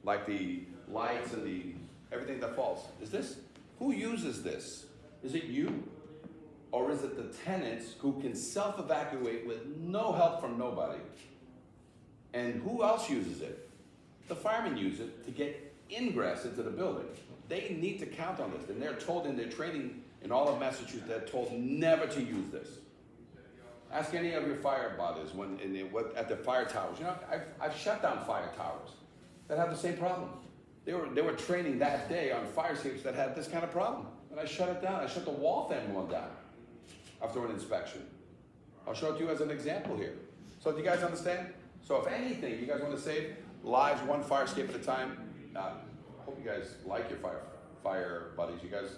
like the lights and everything that falls. Who uses this? Is it you? Or is it the tenants who can self-evacuate with no help from nobody? And who else uses it? The firemen use it to get ingress into the building. They need to count on this. And they're told in their training in all of Massachusetts, they're told never to use this. Ask any of your fire buddies at the fire towers. I've shut down fire towers that have the same problem. They were training that day on fire escapes that had this kind of problem. And I shut it down. I shut the wall fan one down after an inspection. I'll show it to you as an example here. So do you guys understand? So if anything, you guys want to save lives one fire escape at a time, hope you guys like your fire buddies. You guys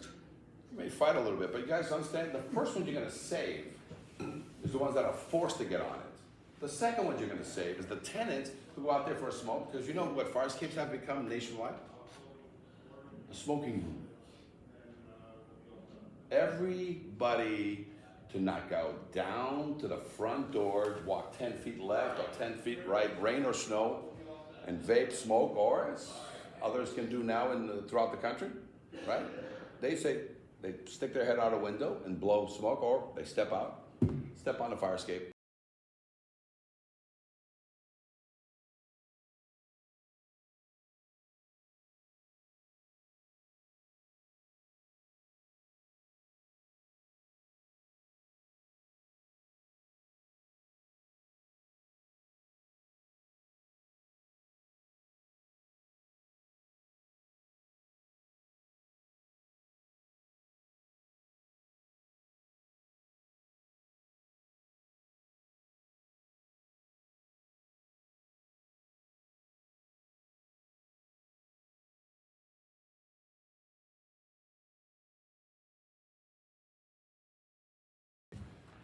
may fight a little bit, but you guys understand the first one you're going to save is the ones that are forced to get on it. The second one you're going to save is the tenants who go out there for a smoke, because you know what fire escapes have become nationwide? A smoking room. Everybody to not go down to the front door, walk 10 feet left or 10 feet right, rain or snow, and vape, smoke, or as others can do now throughout the country, right? They stick their head out a window and blow smoke, or they step on the fire escape,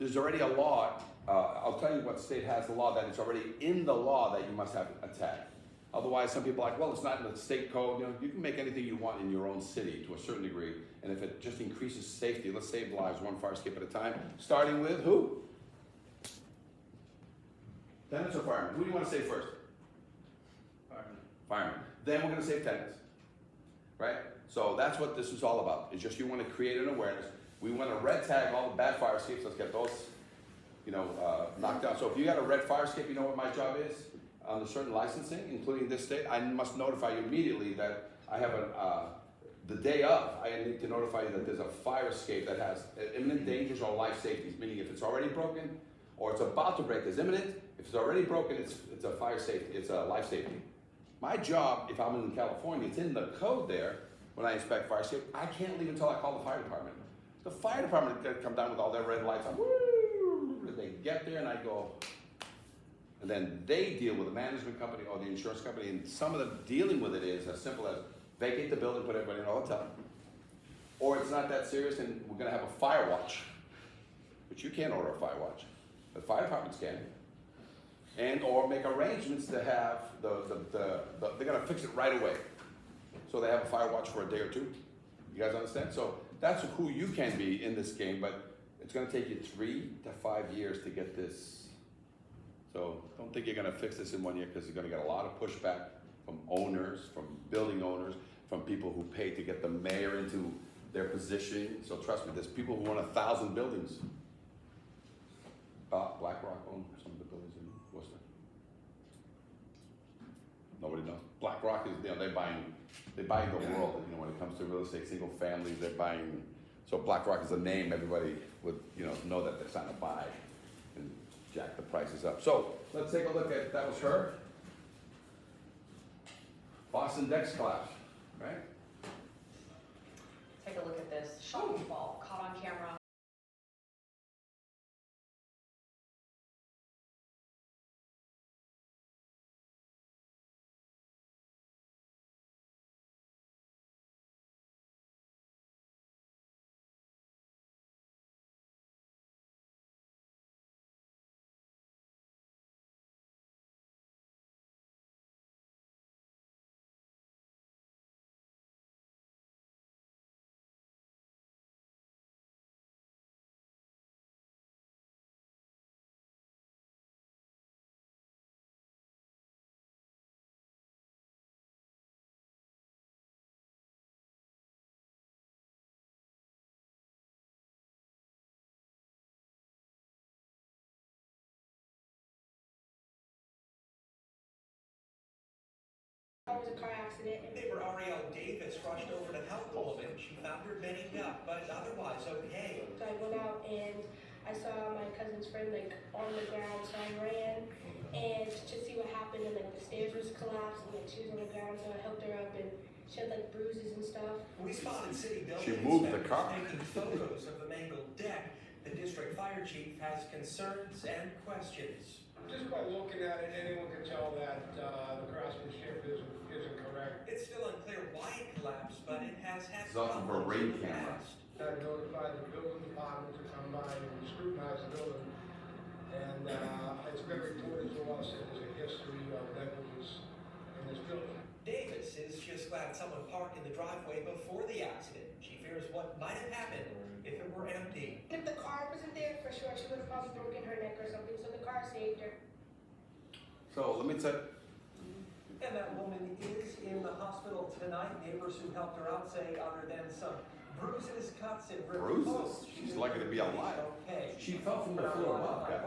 there's already a law, I'll tell you what state has the law, that it's already in the law that you must have a tag. Otherwise, some people are like, well, it's not in the state code. You know, you can make anything you want in your own city to a certain degree, and if it just increases safety, let's save lives one fire escape at a time, starting with who? Tenants or firemen? Who do you want to save first? Firemen. Then we're going to save tenants, right? So that's what this is all about. It's just you want to create an awareness. We want to red tag all the bad fire escapes. Let's get those, knocked down. So if you got a red fire escape, you know what my job is on a certain licensing, including this state. I must notify you immediately that I have the day of. I need to notify you that there's a fire escape that has imminent dangers or life safeties. Meaning, if it's already broken or it's about to break, is imminent. If it's already broken, it's a fire safety. It's a life safety. My job, if I'm in California, it's in the code there. When I inspect fire escape, I can't leave until I call the fire department. The fire department is going to come down with all their red lights on. Woo! They get there and I go, and then they deal with the management company or the insurance company, and some of the dealing with it is as simple as vacate the building, put everybody in a hotel. Or it's not that serious and we're going to have a fire watch, but you can't order a fire watch. The fire departments can. And or make arrangements to have they're going to fix it right away. So they have a fire watch for a day or two. You guys understand? So that's who you can be in this game, but it's going to take you 3 to 5 years to get this. So don't think you're going to fix this in 1 year, because you're going to get a lot of pushback from owners, from building owners, from people who pay to get the mayor into their position. So trust me, there's people who own 1,000 buildings. BlackRock owns some of the buildings in Worcester. Nobody knows. BlackRock is, they're buying the world. When it comes to real estate, single families, they're buying. So BlackRock is a name everybody would, know that they're trying to buy and jack the prices up. So let's take a look at, that was her. Boston Dex collapse, right? Take a look at this shocking fall caught on camera. It was a car accident. Neighbor Ariel Davis rushed over to help the woman. She found her bending up, but otherwise okay. So I went out and I saw my cousin's friend on the ground, so I ran and to see what happened, and the stairs was collapsed and she was on the ground, so I helped her up, and she had bruises and stuff. We spotted city building She moved the car. taking photos of the mangled deck. The district fire chief has concerns and questions. Just by looking at it, anyone can tell that the craftsmanship isn't correct. It's still unclear why it collapsed, but it has had It's off of a rain camera. I notified the building department to come by and scrutinize the building. And it's been reported to us that there's a history of negligence in this building. Davis is just glad someone parked in the driveway before the accident. She fears what might have happened if it were empty. If the car wasn't there, for sure, she would have probably broken her neck or something, so the car saved her. So let me tell. And that woman is in the hospital tonight. Neighbors who helped her out say other than some bruises, cuts, and ripped clothes, She's lucky to be alive. Okay. She fell from the floor above, guys.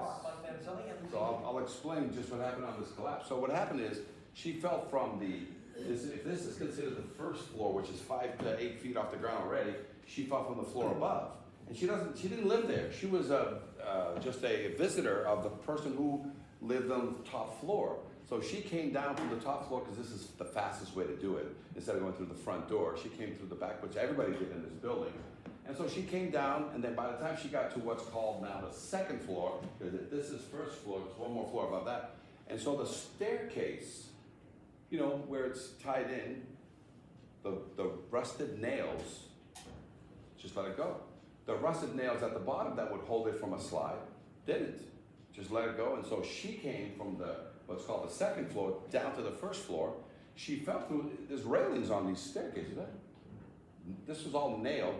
So I'll explain just what happened on this collapse. So what happened is she fell from if this is considered the first floor, which is 5 to 8 feet off the ground already, she fell from the floor above. And she didn't live there. She was just a visitor of the person who lived on the top floor. So she came down from the top floor, because this is the fastest way to do it. Instead of going through the front door, she came through the back, which everybody did in this building. And so she came down, and then by the time she got to what's called now the second floor, because this is first floor, there's one more floor above that. And so the staircase, where it's tied in, the rusted nails, just let it go. The rusted nails at the bottom that would hold it from a slide didn't. Just let it go. And so she came from what's called the second floor down to the first floor. She fell through, there's railings on these staircases. Right? This was all nailed,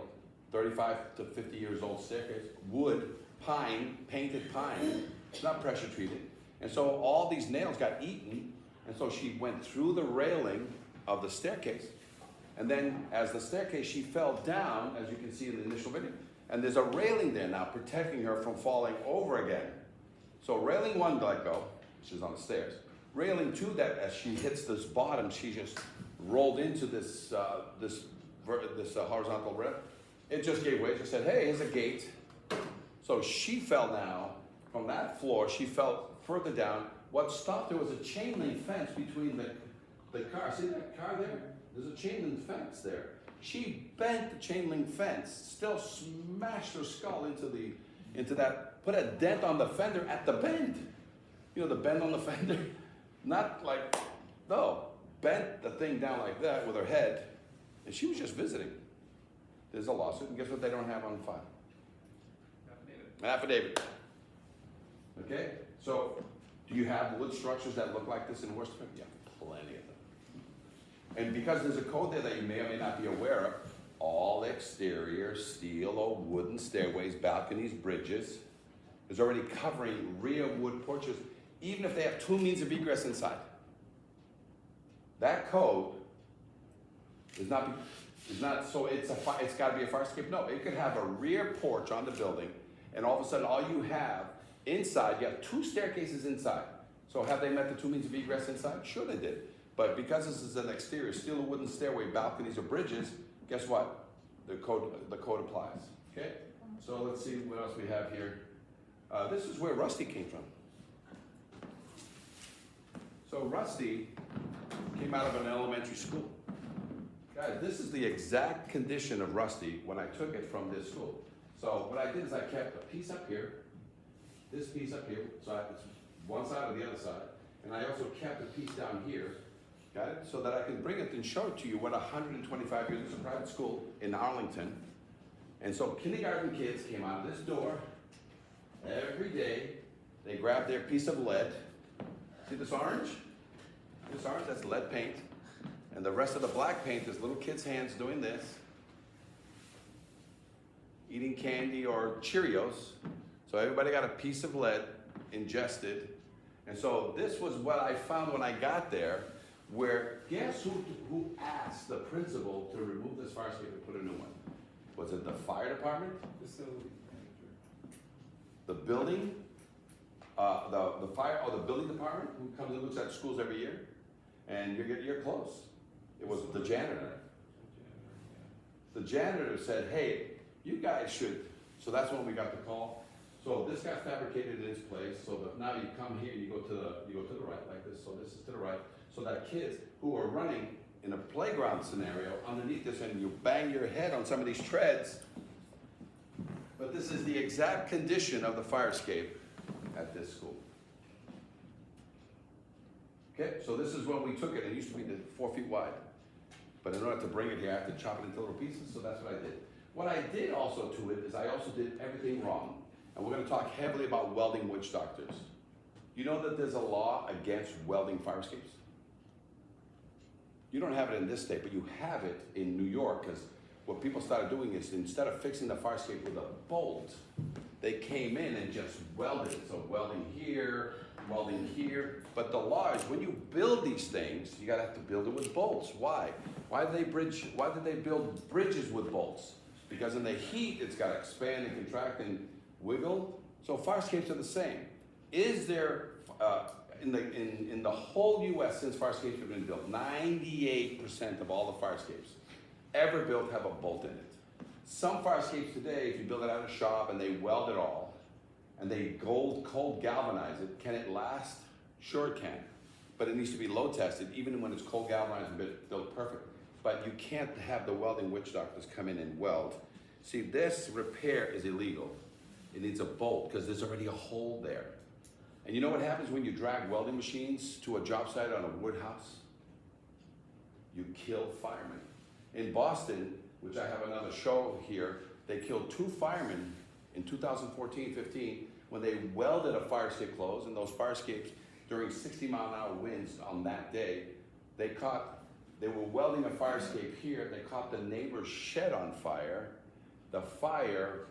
35 to 50 years old staircase, wood, pine, painted pine. It's not pressure treated. And so all these nails got eaten. And so she went through the railing of the staircase. And then as the staircase, she fell down, as you can see in the initial video. And there's a railing there now protecting her from falling over again. So railing 1 let go, she's on the stairs. Railing 2, that as she hits this bottom, she just rolled into this horizontal rail. It just gave way. It just said, hey, here's a gate. So she fell now from that floor. She fell further down. What stopped her was a chain link fence between the car. See that car there? There's a chain link fence there. She bent the chain link fence, still smashed her skull into that, put a dent on the fender at the bend. You know, the bend on the fender? Not like, no, bent the thing down like that with her head, and she was just visiting. There's a lawsuit, and guess what they don't have on file? An affidavit. Okay? So, do you have wood structures that look like this in Worcester? Yeah, plenty of them. And because there's a code there that you may or may not be aware of, all exterior steel or wooden stairways, balconies, bridges, is already covering rear wood porches, even if they have 2 means of egress inside. That code is not so it's got to be a fire escape. No, it could have a rear porch on the building, and all of a sudden, all you have inside, you have 2 staircases inside. So have they met the 2 means of egress inside? Sure they did. But because this is an exterior steel or wooden stairway, balconies or bridges, guess what? The code applies. Okay? So let's see what else we have here. This is where Rusty came from. So Rusty came out of an elementary school. Guys, this is the exact condition of Rusty when I took it from this school. So what I did is I kept a piece up here, this piece up here, so it's one side or the other side, and I also kept a piece down here, got it? So that I can bring it and show it to you what 125 years, it's a private school in Arlington. And so kindergarten kids came out of this door every day. They grabbed their piece of lead. See this orange? This orange, that's lead paint. And the rest of the black paint is little kids' hands doing this, eating candy or Cheerios. So everybody got a piece of lead ingested. And so this was what I found when I got there, where guess who asked the principal to remove this fire escape and put a new one? Was it the fire department? Facility manager. The building? The fire, or the building department who comes and looks at schools every year? And you're close. It was the janitor. The janitor said, hey, you guys should, so that's when we got the call. So this got fabricated in its place, so that now you come here, you go to the right like this, so this is to the right, so that kids who are running in a playground scenario underneath this and you bang your head on some of these treads. But this is the exact condition of the fire escape at this school. Okay, so this is when we took it. It used to be 4 feet wide. But in order to bring it here, I have to chop it into little pieces, so that's what I did. What I did also to it is I also did everything wrong. And we're going to talk heavily about welding witch doctors. You know that there's a law against welding fire escapes? You don't have it in this state, but you have it in New York, because what people started doing is instead of fixing the fire escape with a bolt, they came in and just welded it. So welding here. But the law is when you build these things, you gotta have to build it with bolts. Why? Why did they build bridges with bolts? Because in the heat, it's gotta expand and contract and wiggle. So fire escapes are the same. Is there, in the whole US since fire escapes have been built, 98% of all the fire escapes ever built have a bolt in it. Some fire escapes today, if you build it out of a shop and they weld it all, and they cold galvanize it, can it last? Sure it can, but it needs to be load tested, even when it's cold galvanized and built perfect. But you can't have the welding witch doctors come in and weld. See, this repair is illegal. It needs a bolt, because there's already a hole there. And you know what happens when you drag welding machines to a job site on a wood house? You kill firemen. In Boston, which I have another show here, They killed 2 firemen in 2014-15 when they welded a fire escape closed, and those fire escapes during 60-mile-an-hour winds on that day, they were welding a fire escape here, they caught the neighbor's shed on fire. The fire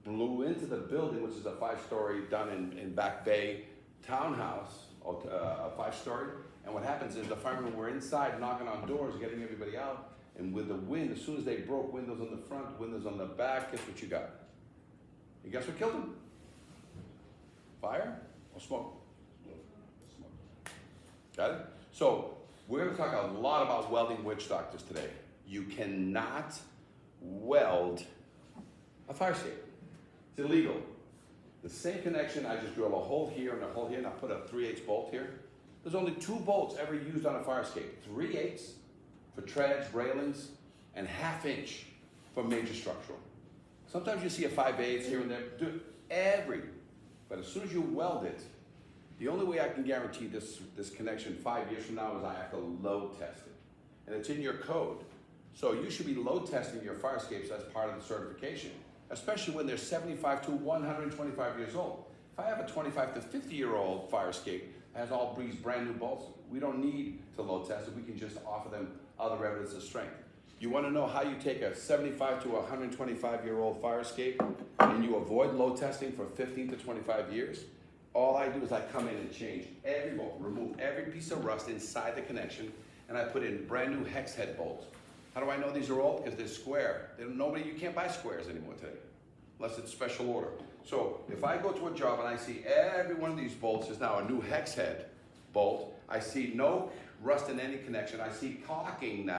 blew into the building, which is a 5-story done in Back Bay townhouse, a 5-story. And what happens is the firemen were inside knocking on doors, getting everybody out. And with the wind, as soon as they broke windows on the front, windows on the back, guess what you got? You guess what killed them? Fire or smoke? Smoke. Got it? So we're going to talk a lot about welding witch doctors today. You cannot weld a fire escape. It's illegal. The same connection, I just drill a hole here and a hole here, and I put a 3/8 bolt here. There's only 2 bolts ever used on a fire escape. 3/8 for treads, railings, and 1/2 inch for major structural. Sometimes you see a 5/8 here and there. But as soon as you weld it, the only way I can guarantee this connection 5 years from now is I have to load test it. And it's in your code. So you should be load testing your fire escapes as part of the certification, especially when they're 75 to 125 years old. If I have a 25 to 50-year-old fire escape that has all these brand new bolts, we don't need to load test it. We can just offer them other evidence of strength. You want to know how you take a 75 to 125-year-old fire escape and you avoid load testing for 15 to 25 years? All I do is I come in and change every bolt, remove every piece of rust inside the connection, and I put in brand new hex head bolts. How do I know these are old? Because they're square. You can't buy squares anymore today, unless it's special order. So if I go to a job and I see every one of these bolts is now a new hex head bolt, I see no rust in any connection, I see caulking now.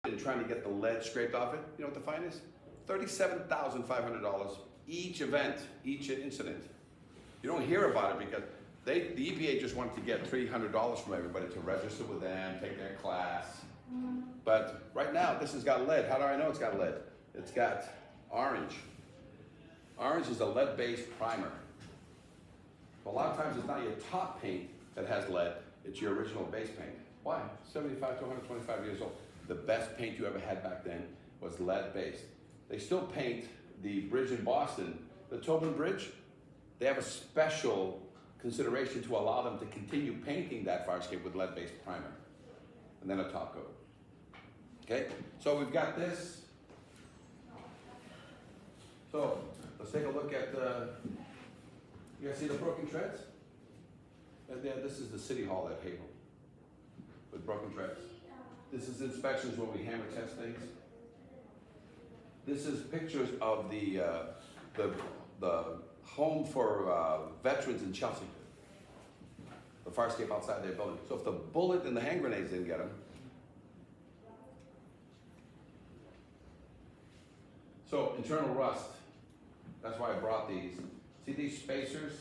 And trying to get the lead scraped off it, you know what the fine is? $37,500 each event, each incident. You don't hear about it because the EPA just wanted to get $300 from everybody to register with them, take their class. But right now, this has got lead. How do I know it's got lead? It's got orange. Orange is a lead-based primer. A lot of times it's not your top paint that has lead, it's your original base paint. Why? 75 to 125 years old. The best paint you ever had back then was lead-based. They still paint the bridge in Boston, the Tobin Bridge. They have a special consideration to allow them to continue painting that fire escape with lead-based primer, and then a top coat. Okay, so we've got this. So let's take a look at you guys see the broken treads? And yeah, this is the City Hall at Havel with broken treads. This is inspections when we hammer test things. This is pictures of the home for veterans in Chelsea. The fire escape outside their building. So if the bullet and the hand grenades didn't get them. So internal rust. That's why I brought these. See these spacers?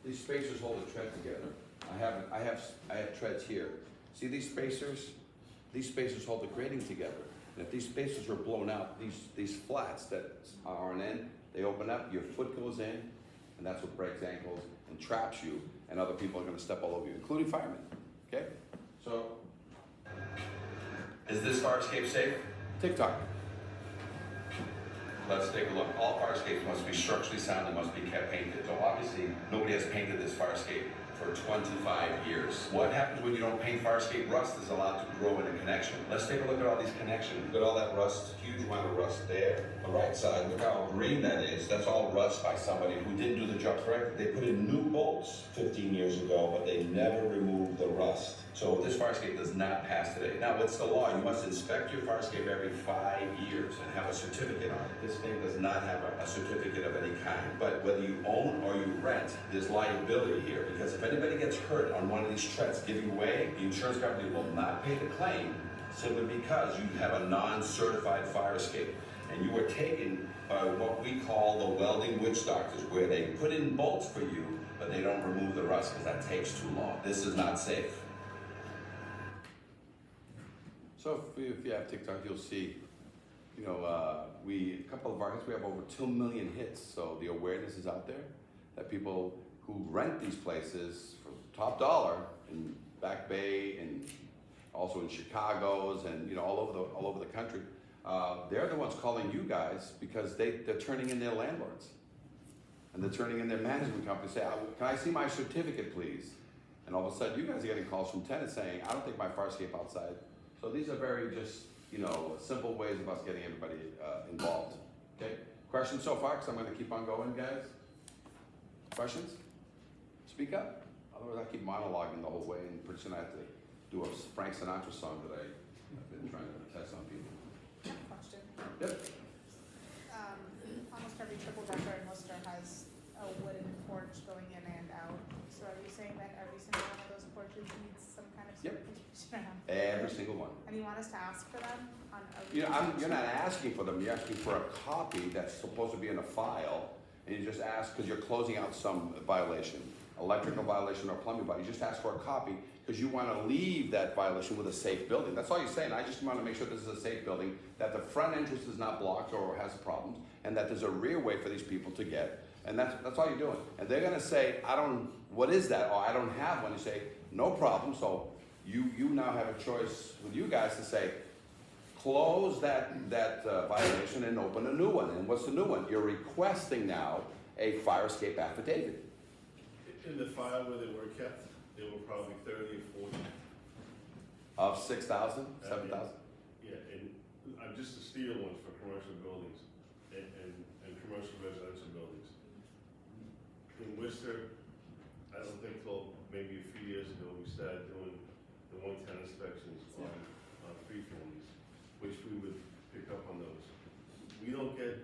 These spacers hold the tread together. I have treads here. See these spacers? These spacers hold the grating together. And if these spacers are blown out, these flats that are on an end, they open up, your foot goes in, and that's what breaks ankles and traps you, and other people are gonna step all over you, including firemen, okay? So. Is this fire escape safe? TikTok. Let's take a look. All fire escapes must be structurally sound and must be kept painted. So obviously, nobody has painted this fire escape for 25 years. What happens when you don't paint fire escape? Rust is allowed to grow in a connection. Let's take a look at all these connections. Look at all that rust, huge amount of rust there. The right side, look how green that is. That's all rust by somebody who didn't do the job correctly. They put in new bolts 15 years ago, but they never removed the rust. So this fire escape does not pass today. Now, what's the law? You must inspect your fire escape every 5 years and have a certificate on it. This thing does not have a certificate of any kind. But whether you own or you rent, there's liability here, because if anybody gets hurt on one of these treads giving way, the insurance company will not pay the claim simply because you have a non-certified fire escape. And you are taken by what we call the welding witch doctors, where they put in bolts for you, but they don't remove the rust because that takes too long. This is not safe. So if you have TikTok, you'll see, you know, a couple of our hits, we have over 2 million hits. So the awareness is out there that people who rent these places for top dollar in Back Bay and also in Chicago's and, you know, all over the country, they're the ones calling you guys because they're turning in their landlords. And they're turning in their management company, say, can I see my certificate, please? And all of a sudden, you guys are getting calls from tenants saying, I don't think my fire escape outside. So these are very just, you know, simple ways of us getting everybody involved. Okay, questions so far? Because I'm going to keep on going, guys. Questions? Speak up. Otherwise, I keep monologuing the whole way, and pretty soon I have to do a Frank Sinatra song that I've been trying to test on people. I have a question. Yep. Almost every triple decker in Worcester has a wooden porch going in and out. So are you saying that every single one of those porches needs some kind of Yep. certification? Every single one. And you want us to ask for them on a You know, you're not asking for them, you're asking for a copy that's supposed to be in a file, and you just ask because you're closing out some violation, electrical violation or plumbing violation. You just ask for a copy because you want to leave that violation with a safe building. That's all you're saying. I just want to make sure this is a safe building, that the front entrance is not blocked or has problems, and that there's a rear way for these people to get. And that's all you're doing. And they're going to say, what is that? Or I don't have one. You say, no problem. So you now have a choice with you guys to say, close that violation and open a new one. And what's the new one? You're requesting now a fire escape affidavit. In the file where they were kept, they were probably 30 or 40. Of 6,000, 7,000? Yeah, and I'm just the steel ones for commercial buildings and commercial residential buildings. In Worcester, I don't think till maybe a few years ago, we started doing the 110 inspections on 3 families, which we would pick up on those. We don't get,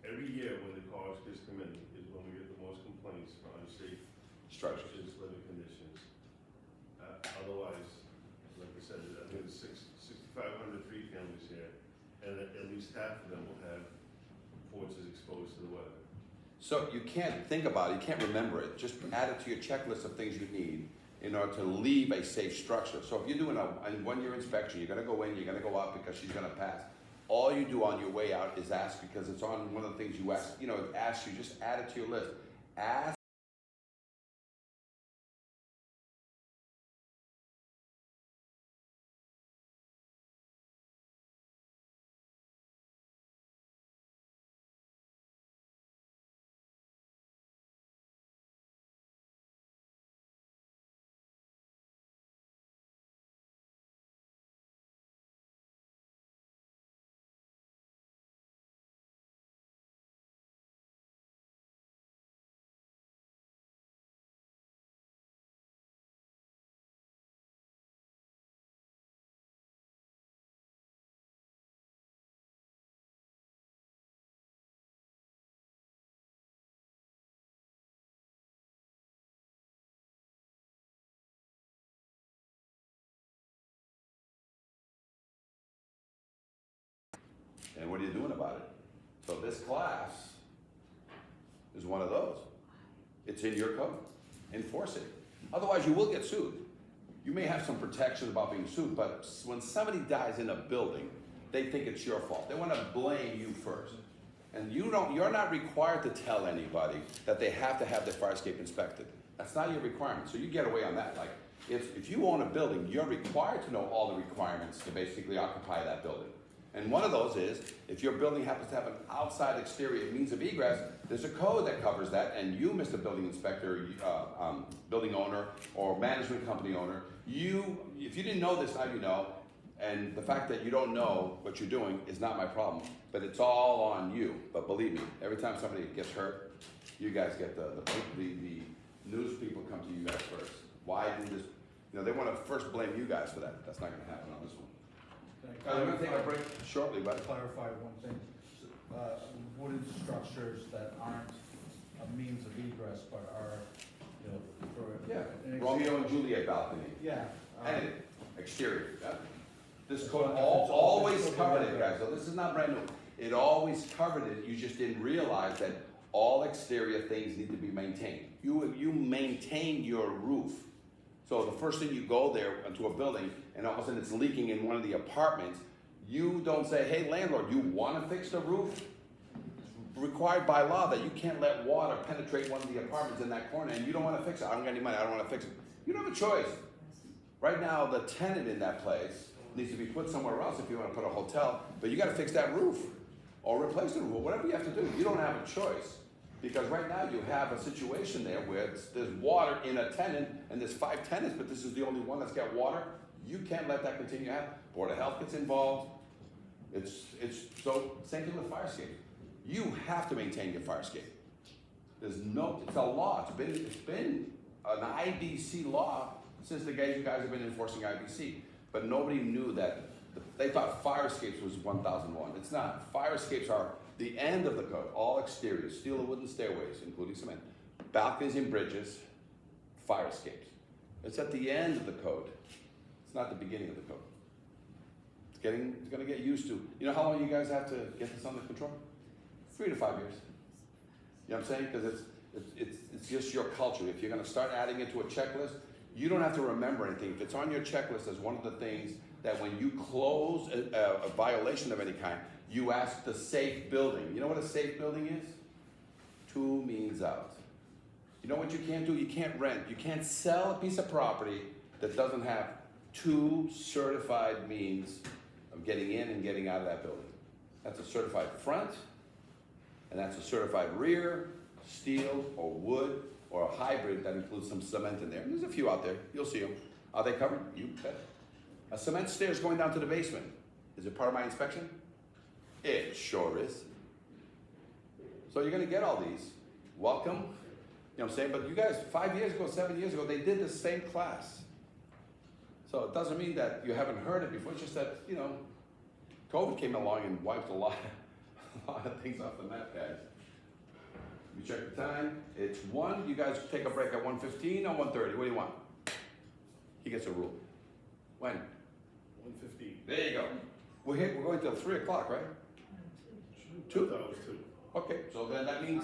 every year when the cars just come in, is when we get the most complaints for unsafe structures, living conditions. Otherwise, like I said, I think there's 6,500 3 families here, and at least half of them will have porches exposed to the weather. So you can't think about it, you can't remember it. Just add it to your checklist of things you need in order to leave a safe structure. So if you're doing a 1-year inspection, you're gonna go in, you're gonna go out because she's gonna pass. All you do on your way out is ask, because it's on one of the things you ask, you know, it asks you, just add it to your list. Ask. And what are you doing about it? So this class is one of those. It's in your code. Enforce it. Otherwise, you will get sued. You may have some protection about being sued, but when somebody dies in a building, they think it's your fault. They want to blame you first. And you're not required to tell anybody that they have to have their fire escape inspected. That's not your requirement. So you get away on that. Like, if you own a building, you're required to know all the requirements to basically occupy that building. And one of those is, if your building happens to have an outside exterior means of egress, there's a code that covers that, and you, Mr. Building Inspector, building owner, or management company owner, if you didn't know this, now you know, and the fact that you don't know what you're doing is not my problem, but it's all on you. But believe me, every time somebody gets hurt, you guys get the news people come to you guys first. Why did this, they want to first blame you guys for that. That's not going to happen on this one. I'm going to take a break shortly, but clarify one thing. Wooden structures that aren't a means of egress but are, built for. Yeah, an Romeo and Juliet balcony. Yeah. And exterior, yeah. This It's code all- always it's covered it, all- guys, so this is not brand new. It always covered it, you just didn't realize that all exterior things need to be maintained. You maintain your roof. So the first thing you go there into a building and all of a sudden it's leaking in one of the apartments, you don't say, hey landlord, you wanna fix the roof? Required by law that you can't let water penetrate one of the apartments in that corner and you don't wanna fix it. I don't got any money, I don't wanna fix it. You don't have a choice. Right now, the tenant in that place needs to be put somewhere else if you wanna put a hotel, but you gotta fix that roof or replace the roof or whatever you have to do. You don't have a choice. Because right now you have a situation there where there's water in a tenant and there's 5 tenants, but this is the only one that's got water. You can't let that continue to happen. Board of Health gets involved. So same thing with fire escape. You have to maintain your fire escape. It's a law. It's been an IBC law since you guys have been enforcing IBC. But nobody knew that. They thought fire escapes was 1001. It's not. Fire escapes are the end of the code. All exteriors, steel and wooden stairways, including cement, balconies and bridges, fire escapes. It's at the end of the code. It's not the beginning of the code. It's gonna get used to. You know how long you guys have to get this under control? 3 to 5 years. You know what I'm saying? Because it's just your culture. If you're gonna start adding it to a checklist, you don't have to remember anything. If it's on your checklist as one of the things that when you close a violation of any kind, you ask the safe building. You know what a safe building is? 2 means out. You know what you can't do? You can't rent. You can't sell a piece of property that doesn't have 2 certified means of getting in and getting out of that building. That's a certified front, and that's a certified rear, steel or wood, or a hybrid that includes some cement in there. And there's a few out there. You'll see them. Are they covered? You bet. A cement stairs going down to the basement. Is it part of my inspection? It sure is. So you're gonna get all these. Welcome. You know what I'm saying? But you guys, 5 years ago, 7 years ago, they did the same class. So it doesn't mean that you haven't heard it before. It's just that, you know, COVID came along and wiped a lot of things off the map, guys. You check the time. It's 1. You guys take a break at 1:15 or 1:30. What do you want? He gets a rule. When? 1:15. There you go. We're going till 3 o'clock, right? 2? I thought it was 2. Okay, so then that means,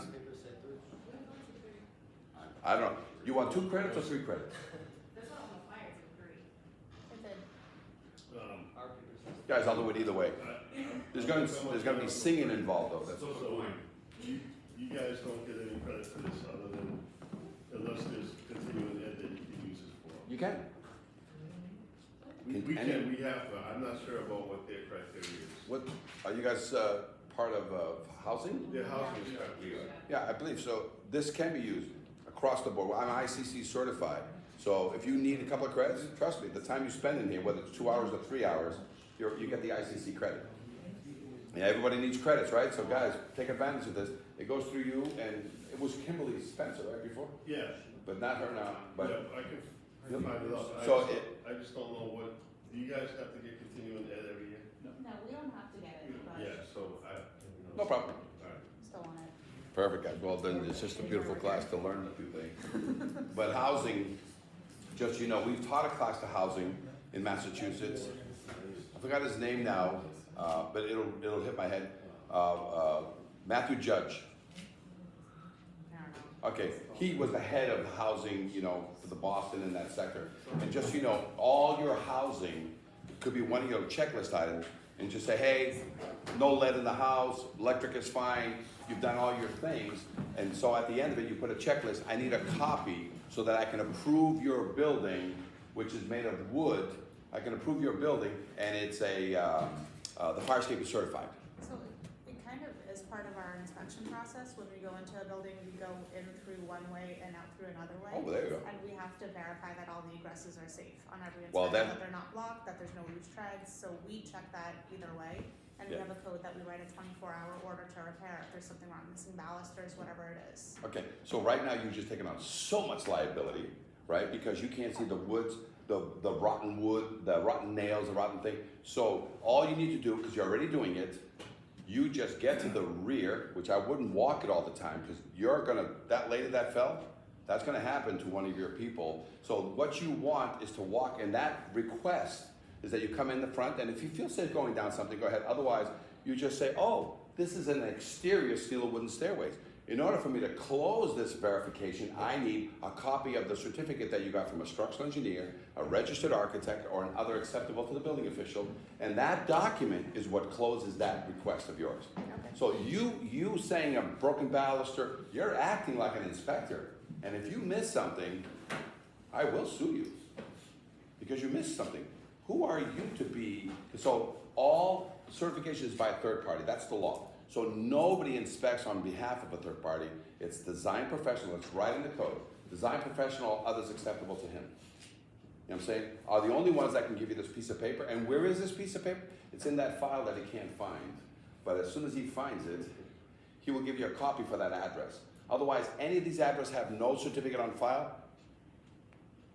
I don't know. You want 2 credits or 3 credits? That's not on the flyer, it's 3. It did. Guys, I'll do it either way. There's gonna be singing involved though. That's So you guys don't get any credit for this other than, unless there's continuing ed that you can use this for. You can. We have to. I'm not sure about what their criteria is. What, are you guys part of housing? Their housing is criteria. Yeah, I believe so. This can be used across the board. I'm ICC certified. So if you need a couple of credits, trust me, the time you spend in here, whether it's 2 hours or 3 hours, you get the ICC credit. Yeah, everybody needs credits, right? So guys, take advantage of this. It goes through you, and it was Kimberly Spencer, right, before? Yeah. But not her now, but. Yeah, I can find it out. So I just don't know what, do you guys have to get continuing ed every year? No, we don't have to get it, but Yeah, so No problem. All right. still want it. Perfect, guys. Well, then it's just a beautiful class to learn a few things. But housing, just, you know, we've taught a class to housing in Massachusetts. I forgot his name now, but it'll hit my head. Matthew Judge. Okay, he was the head of housing, you know, for the Boston in that sector. And just, you know, all your housing could be one of your checklist items, and just say, hey, no lead in the house, electric is fine, you've done all your things. And so at the end of it, you put a checklist. I need a copy so that I can approve your building, which is made of wood. I can approve your building, and it's the fire escape is certified. So it kind of is part of our inspection process. When we go into a building, we go in through one way and out through another way. Oh, there you go. And we have to verify that all the egresses are safe on every Well, inspection, that- that they're not blocked, that there's no loose treads. So we check that either way. And we Yeah. have a code that we write a 24-hour order to repair if there's something wrong, missing balusters, whatever it is. Okay, so right now you're just taking on so much liability, right? Because you can't see the woods, the rotten wood, the rotten nails, the rotten thing. So all you need to do, because you're already doing it, you just get to the rear, which I wouldn't walk it all the time, because you're gonna, that lady that fell, That's gonna happen to one of your people. So what you want is to walk, and that request is that you come in the front, and if you feel safe going down something, go ahead. Otherwise, you just say, oh, this is an exterior steel or wooden stairways. In order for me to close this verification, I need a copy of the certificate that you got from a structural engineer, a registered architect, or another acceptable to the building official, and that document is what closes that request of yours. So you saying a broken baluster, you're acting like an inspector, and if you miss something, I will sue you because you missed something. Who are you to be? So all certification is by a third party. That's the law. So nobody inspects on behalf of a third party. It's design professional. It's right in the code. Design professional, others acceptable to him. You know what I'm saying? Are the only ones that can give you this piece of paper. And where is this piece of paper? It's in that file that he can't find. But as soon as he finds it, he will give you a copy for that address. Otherwise, any of these addresses have no certificate on file.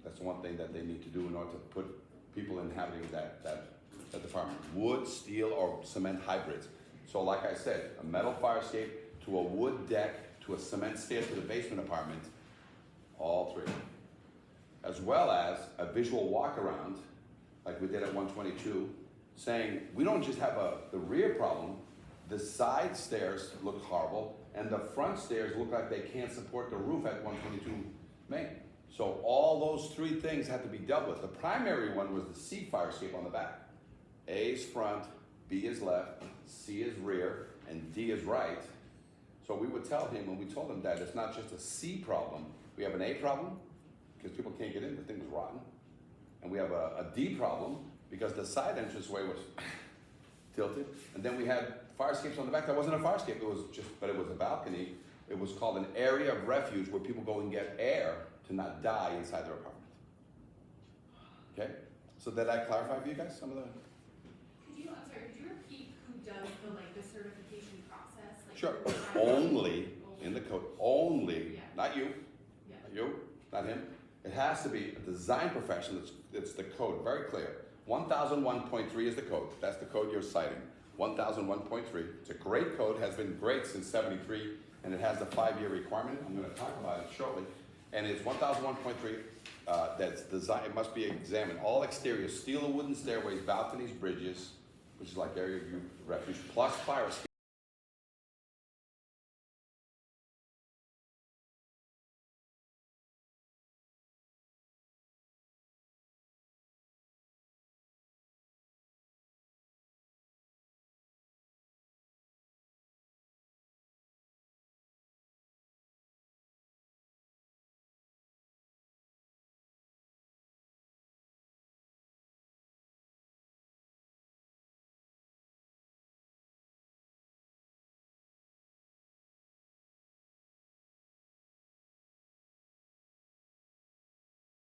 That's one thing that they need to do in order to put people inhabiting that department. Wood, steel, or cement hybrids. So like I said, a metal fire escape to a wood deck to a cement stair to the basement apartment, all three. As well as a visual walk around, like we did at 122, saying we don't just have the rear problem, the side stairs look horrible, and the front stairs look like they can't support the roof at 122 Main. So all those three things had to be dealt with. The primary one was the C fire escape on the back. A is front, B is left, C is rear, and D is right. So we would tell him, when we told him that it's not just a C problem, we have an A problem, because people can't get in, the thing was rotten. And we have a D problem, because the side entranceway was tilted. And then we had fire escapes on the back. That wasn't a fire escape, but it was a balcony. It was called an area of refuge where people go and get air to not die inside their apartment. Okay? So did I clarify for you guys some of the? Could you repeat who does the certification process? Sure. Only in the code. Only, not you. Not you, not him. It has to be a design professional. It's the code, very clear. 1001.3 is the code. That's the code you're citing. 1001.3. It's a great code, has been great since '73, and it has the 5-year requirement. I'm going to talk about it shortly. And it's 1001.3 that's designed, it must be examined. All exterior steel or wooden stairways, balconies, bridges, which is like area of refuge, plus fire escape.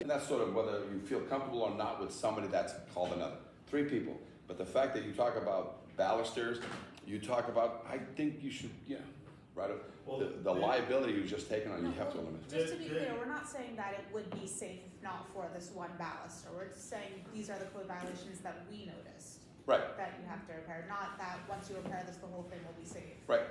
And that's sort of whether you feel comfortable or not with somebody that's called another. 3 people. But the fact that you talk about balusters, you talk about, I think you should, right? Well, the liability you've just taken on, you have to eliminate. Just to be clear, we're not saying that it would be safe if not for this one baluster. We're just saying these are the code violations that we noticed. Right. That you have to repair, not that once you repair this, the whole thing will be safe. Right.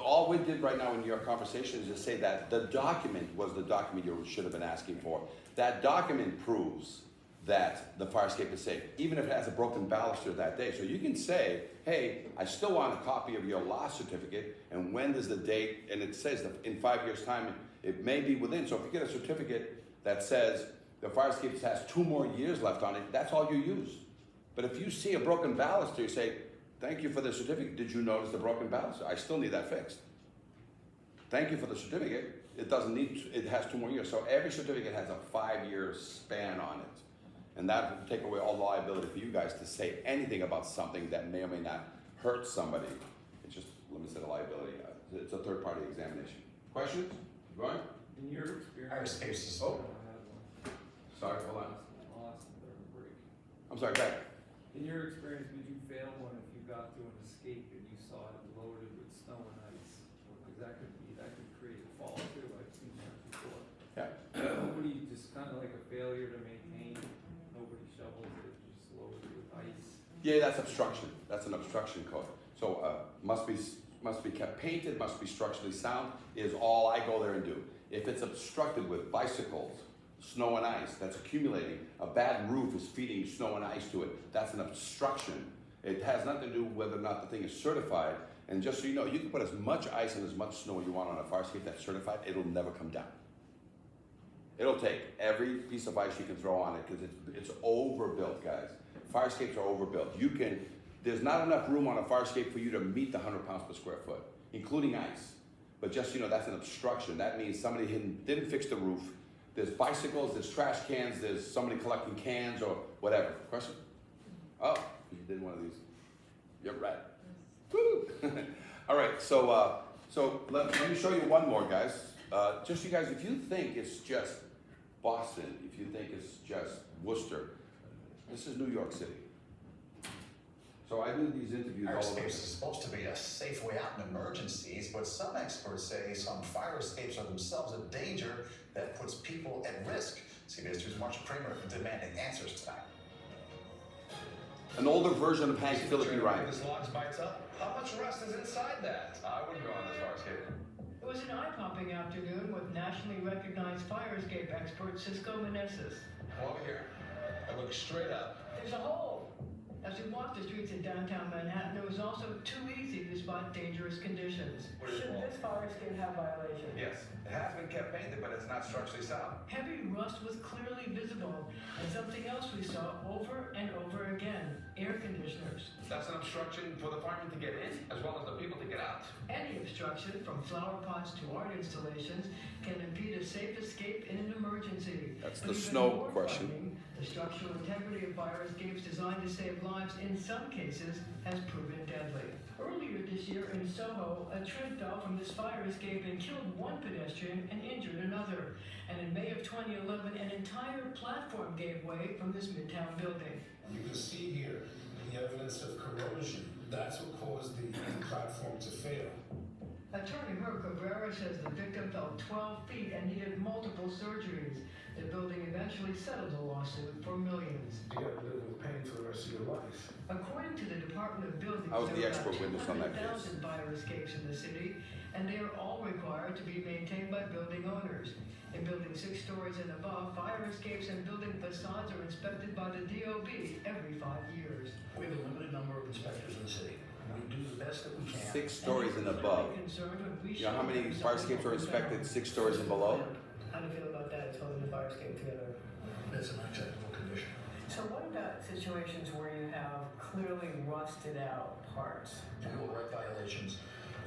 All we did right now in your conversation is just say that the document was the document you should have been asking for. That document proves that the fire escape is safe, even if it has a broken baluster that day. So you can say, hey, I still want a copy of your loss certificate, and when does the date, and it says that in 5 years' time, it may be within. So if you get a certificate that says the fire escape has 2 more years left on it, that's all you use. But if you see a broken baluster, you say, thank you for the certificate. Did you notice the broken baluster? I still need that fixed. Thank you for the certificate. It doesn't need, it has 2 more years. So every certificate has a 5-year span on it. And that will take away all liability for you guys to say anything about something that may or may not hurt somebody. It's just, let me say the liability. It's a third-party examination. Questions? Go on. In your experience. Fire escapes. Oh. Sorry, hold on. Lost in the break. I'm sorry, back. In your experience, would you fail one if you got to an escape and you saw it loaded with snow and ice? Because that could create a fall too. I've seen that before. Yeah. Nobody, just kind of like a failure to maintain. Nobody shovels it, just loaded with ice. Yeah, that's obstruction. That's an obstruction code. So must be must be kept painted, must be structurally sound, is all I go there and do. If it's obstructed with bicycles, snow and ice, that's accumulating, a bad roof is feeding snow and ice to it, that's an obstruction. It has nothing to do with whether or not the thing is certified. And just so you know, you can put as much ice and as much snow you want on a fire escape that's certified, it'll never come down. It'll take every piece of ice you can throw on it because it's overbuilt, guys. Fire escapes are overbuilt. There's not enough room on a fire escape for you to meet the 100 pounds per square foot, including ice. But just so you know, that's an obstruction. That means somebody didn't fix the roof. There's bicycles, there's trash cans, there's somebody collecting cans or whatever. Question? Oh, you did one of these. You're right. Woo! All right, so let me show you one more, guys. Just you guys, if you think it's just Boston, if you think it's just Worcester, this is New York City. So I do these interviews all Fire over. escapes is supposed to be a safe way out in emergencies, but some experts say some fire escapes are themselves a danger that puts people at risk. CBS 2's Marcia Kramer demanding answers tonight. An older version of Hank Phillippe Ryan. This logs bites up. How much rust is inside that? I wouldn't go on this fire escape. It was an eye-popping afternoon with nationally recognized fire escape expert Cisco Meneses. Over here. I look straight up. There's a hole. As we walked the streets in downtown Manhattan, it was also too easy to spot dangerous conditions. Should this fire escape have violations? Yes. It has been kept painted, but it's not structurally sound. Heavy rust was clearly visible, and something else we saw over and over again, air conditioners. That's an obstruction for the firemen to get in, as well as the people to get out. Any obstruction, from flower pots to art installations, can impede a safe escape in an emergency. That's But the even snow more question. frightening, the structural integrity of fire escapes designed to save lives in some cases has proven deadly. Earlier this year in Soho, a tread fell from this fire escape and killed one pedestrian and injured another. And in May of 2011, an entire platform gave way from this Midtown building. You can see here the evidence of corrosion. That's what caused the platform to fail. Attorney Herb Cabrera says the victim fell 12 feet and needed multiple surgeries. The building eventually settled the lawsuit for millions. You gotta live with pain for the rest of your life. According to the Department of Buildings, I was the there are expert about witness on that case. 200,000 fire escapes in the city, and they are all required to be maintained by building owners. In buildings 6 stories and above, fire escapes and building facades are inspected by the DOB every 5 years. We have a limited number of inspectors in the city. We do the best that we can. 6 stories and above. You know how many fire escapes are inspected 6 stories and below? How do you feel about that? It's holding the fire escape together. It's an unacceptable condition. So what about situations where you have clearly rusted out parts? We will write violations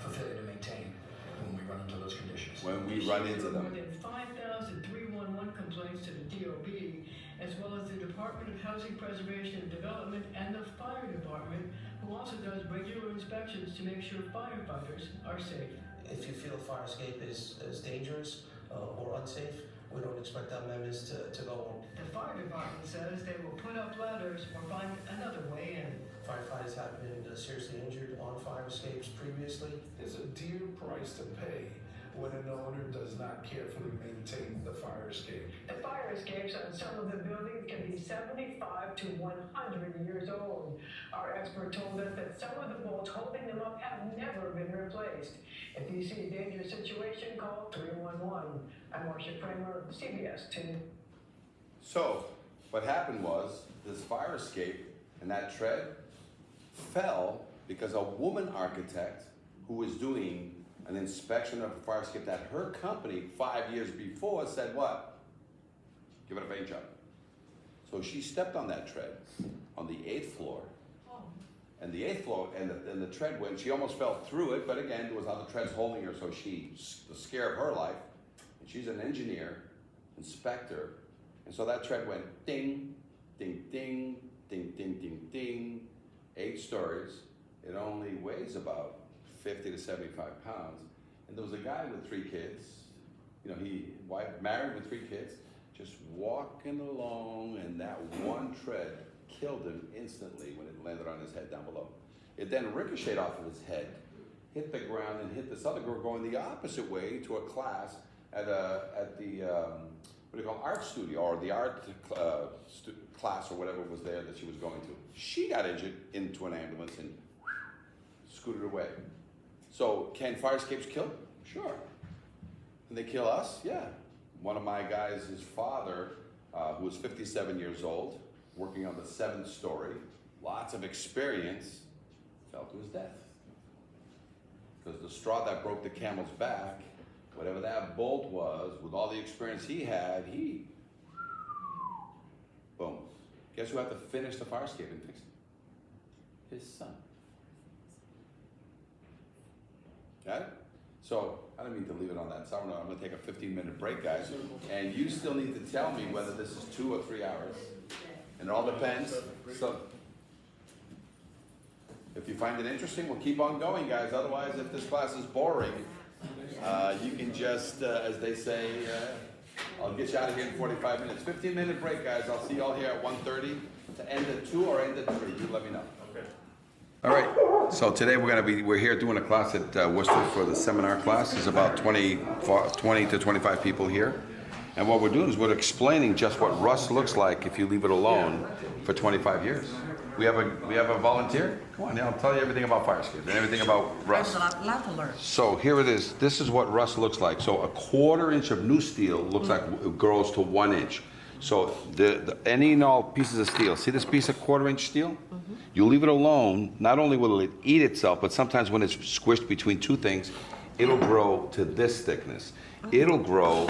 for failure to maintain when we run into those conditions. When we run into them. More than 5,000 311 complaints to the DOB, as well as the Department of Housing Preservation and Development and the Fire Department, who also does regular inspections to make sure firefighters are safe. If you feel a fire escape is dangerous or unsafe, we don't expect our members to go on. The fire department says they will put up ladders or find another way in. Firefighters have been seriously injured on fire escapes previously. There's a dear price to pay when an owner does not carefully maintain the fire escape. The fire escapes on some of the buildings can be 75 to 100 years old. Our expert told us that some of the bolts holding them up have never been replaced. If you see a dangerous situation, call 311. I'm Marcia Kramer, CBS 2. So, what happened was, this fire escape and that tread fell because a woman architect who was doing an inspection of a fire escape that her company 5 years before said what? Give it a paint job. So she stepped on that tread on the 8th floor. And the 8th floor, and the tread went, she almost fell through it, but again, there was other treads holding her, so the scare of her life, and she's an engineer, inspector, and so that tread went ding, ding, ding, ding, ding, ding, ding, 8 stories. It only weighs about 50 to 75 pounds. And there was a guy with 3 kids, you know, married with 3 kids, just walking along, and that one tread killed him instantly when it landed on his head down below. It then ricocheted off of his head, hit the ground, and hit this other girl going the opposite way to a class at the what do you call art studio, or the art class or whatever was there that she was going to. She got injured into an ambulance and scooted away. So can fire escapes kill? Sure. Can they kill us? Yeah. One of my guys, his father, who was 57 years old, working on the 7th story, lots of experience, fell to his death. Because the straw that broke the camel's back, whatever that bolt was, with all the experience he had, boom. Guess who had to finish the fire escape and fix it? His son. Got it? So, I don't mean to leave it on that. So I'm gonna take a 15-minute break, guys. And you still need to tell me whether this is 2 or 3 hours. And it all depends. So, if you find it interesting, we'll keep on going, guys. Otherwise, if this class is boring, you can just, as they say, I'll get you out of here in 45 minutes. 15-minute break, guys. I'll see you all here at 1:30 to end at 2 or end at 3. You let me know. Okay. All right. So today we're here doing a class at Worcester for the seminar class. There's about 20 to 25 people here. And what we're doing is we're explaining just what rust looks like if you leave it alone for 25 years. We have a volunteer. Come on, I'll tell you everything about fire escapes and everything about rust. There's a lot to learn. So here it is. This is what rust looks like. So a 1/4 inch of new steel looks like it grows to 1 inch. So any and all pieces of steel. See this piece of 1/4 inch steel? You leave it alone. Not only will it eat itself, but sometimes when it's squished between 2 things, it'll grow to this thickness. It'll grow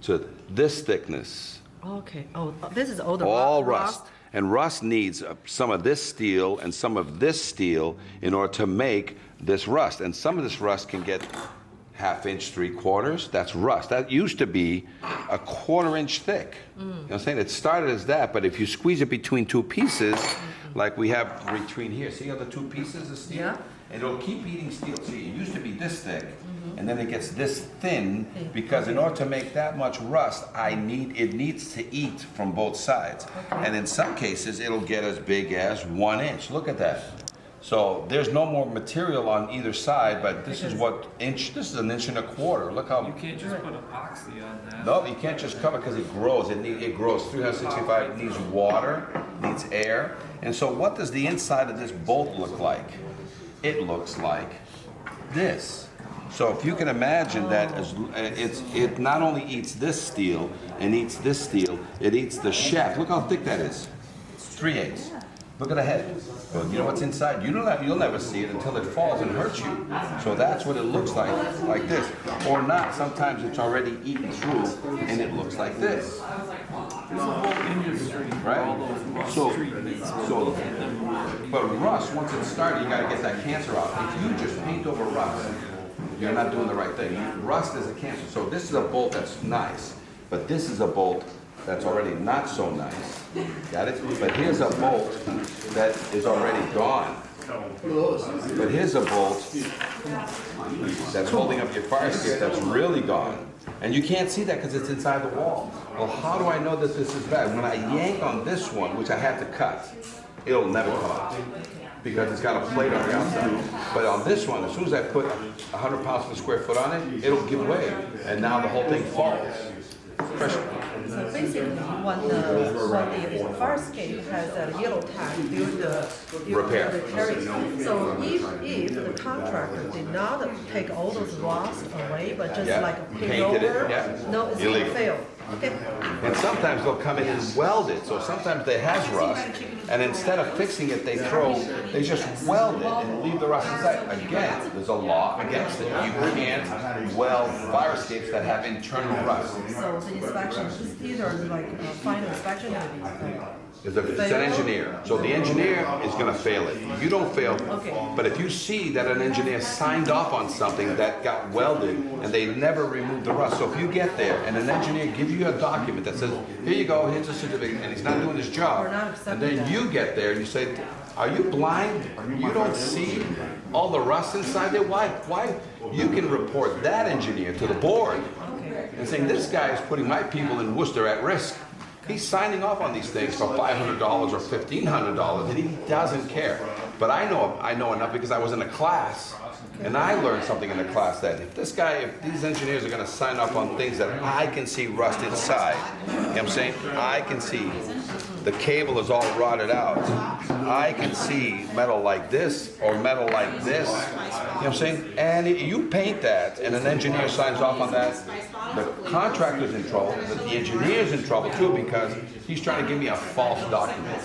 to this thickness. Okay. Oh, this is all the all rust. And rust needs some of this steel and some of this steel in order to make this rust. And some of this rust can get 1/2 inch, 3/4. That's rust. That used to be a 1/4 inch thick. You know what I'm saying? It started as that, but if you squeeze it between 2 pieces, like we have between here, see how the 2 pieces of steel? Yeah. And it'll keep eating steel. See, it used to be this thick, and then it gets this thin, because in order to make that much rust, it needs to eat from both sides. And in some cases, it'll get as big as 1 inch. Look at that. So there's no more material on either side, but this is what inch, this is 1 1/4 inches. Look how. You can't just put epoxy on that. No, you can't just cover because it grows. It grows 365, it needs water, needs air. And so what does the inside of this bolt look like? It looks like this. So if you can imagine that it not only eats this steel and eats this steel, it eats the shaft. Look how thick that is. 3/8. Look at the head. Well, you know what's inside? You'll never see it until it falls and hurts you. So that's what it looks like this. Or not. Sometimes it's already eaten through and it looks like this. There's a whole industry for all those rust treatments. But rust, once it's started, you got to get that cancer out. If you just paint over rust, you're not doing the right thing. Rust is a cancer. So this is a bolt that's nice, but this is a bolt that's already not so nice. Got it? But here's a bolt that is already gone. But here's a bolt that's holding up your fire escape that's really gone. And you can't see that because it's inside the wall. Well, how do I know that this is bad? When I yank on this one, which I had to cut, it'll never come out because it's got a plate on the outside. But on this one, as soon as I put 100 pounds per square foot on it, it'll give way. And now the whole thing falls. Pressure. So basically, when the fire escape has a yellow tag during the repairing, so if the contractor did not take all those rust away, but just like paint over, no, it's going to fail. Okay. And sometimes they'll come in and weld it. So sometimes they has rust, and instead of fixing it, they just weld it and leave the rust inside. Again, there's a law against it. You can't weld fire escapes that have internal rust. So the inspection is either like final inspection or It's an engineer. So the engineer is going to fail it. You don't fail. But if you see that an engineer signed off on something that got welded and they never removed the rust. So if you get there and an engineer gives you a document that says, here you go, here's a certificate, and he's not doing his job, and then you get there and you say, are you blind? You don't see all the rust inside there? Why? You can report that engineer to the board and saying, this guy is putting my people in Worcester at risk. He's signing off on these things for $500 or $1,500, and he doesn't care. But I know enough because I was in a class, and I learned something in the class that if these engineers are gonna sign up on things that I can see rust inside, you know what I'm saying? I can see the cable is all rotted out. I can see metal like this or metal like this, you know what I'm saying? And you paint that, and an engineer signs off on that, the contractor's in trouble, the engineer's in trouble too, because he's trying to give me a false document.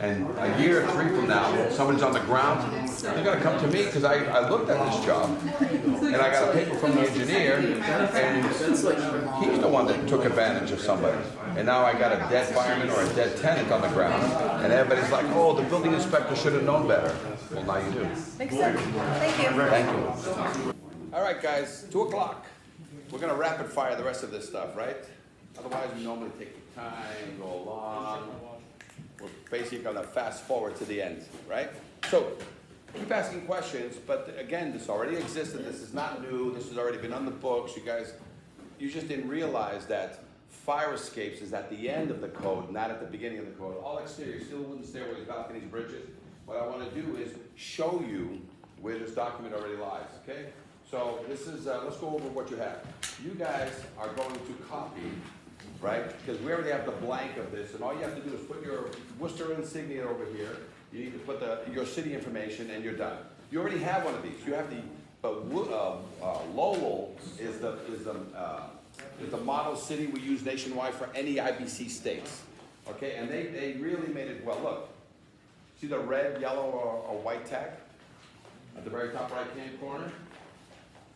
And a year or 3 from now, somebody's on the ground, they're gonna come to me, because I looked at this job, and I got a paper from the engineer, and he's the one that took advantage of somebody. And now I got a dead fireman or a dead tenant on the ground, and everybody's like, oh, the building inspector should have known better. Well, now you do. Makes sense. Thank you. Thank you. All right, guys, 2 o'clock. We're gonna rapid fire the rest of this stuff, right? Otherwise, we normally take the time, go along. We're basically gonna fast forward to the end, right? So, keep asking questions, but again, this already existed, this is not new, this has already been on the books, you just didn't realize that fire escapes is at the end of the code, not at the beginning of the code. All exterior, steel wooden stairways, balconies, bridges. What I wanna do is show you where this document already lies, okay? So this is, let's go over what you have. You guys are going to copy, right? Because we already have the blank of this, and all you have to do is put your Worcester insignia over here. You need to put your city information, and you're done. You already have one of these. You have the, but Lowell is the model city we use nationwide for any IBC states. Okay, and they really made it well. Look, see the red, yellow, or white tag at the very top right-hand corner?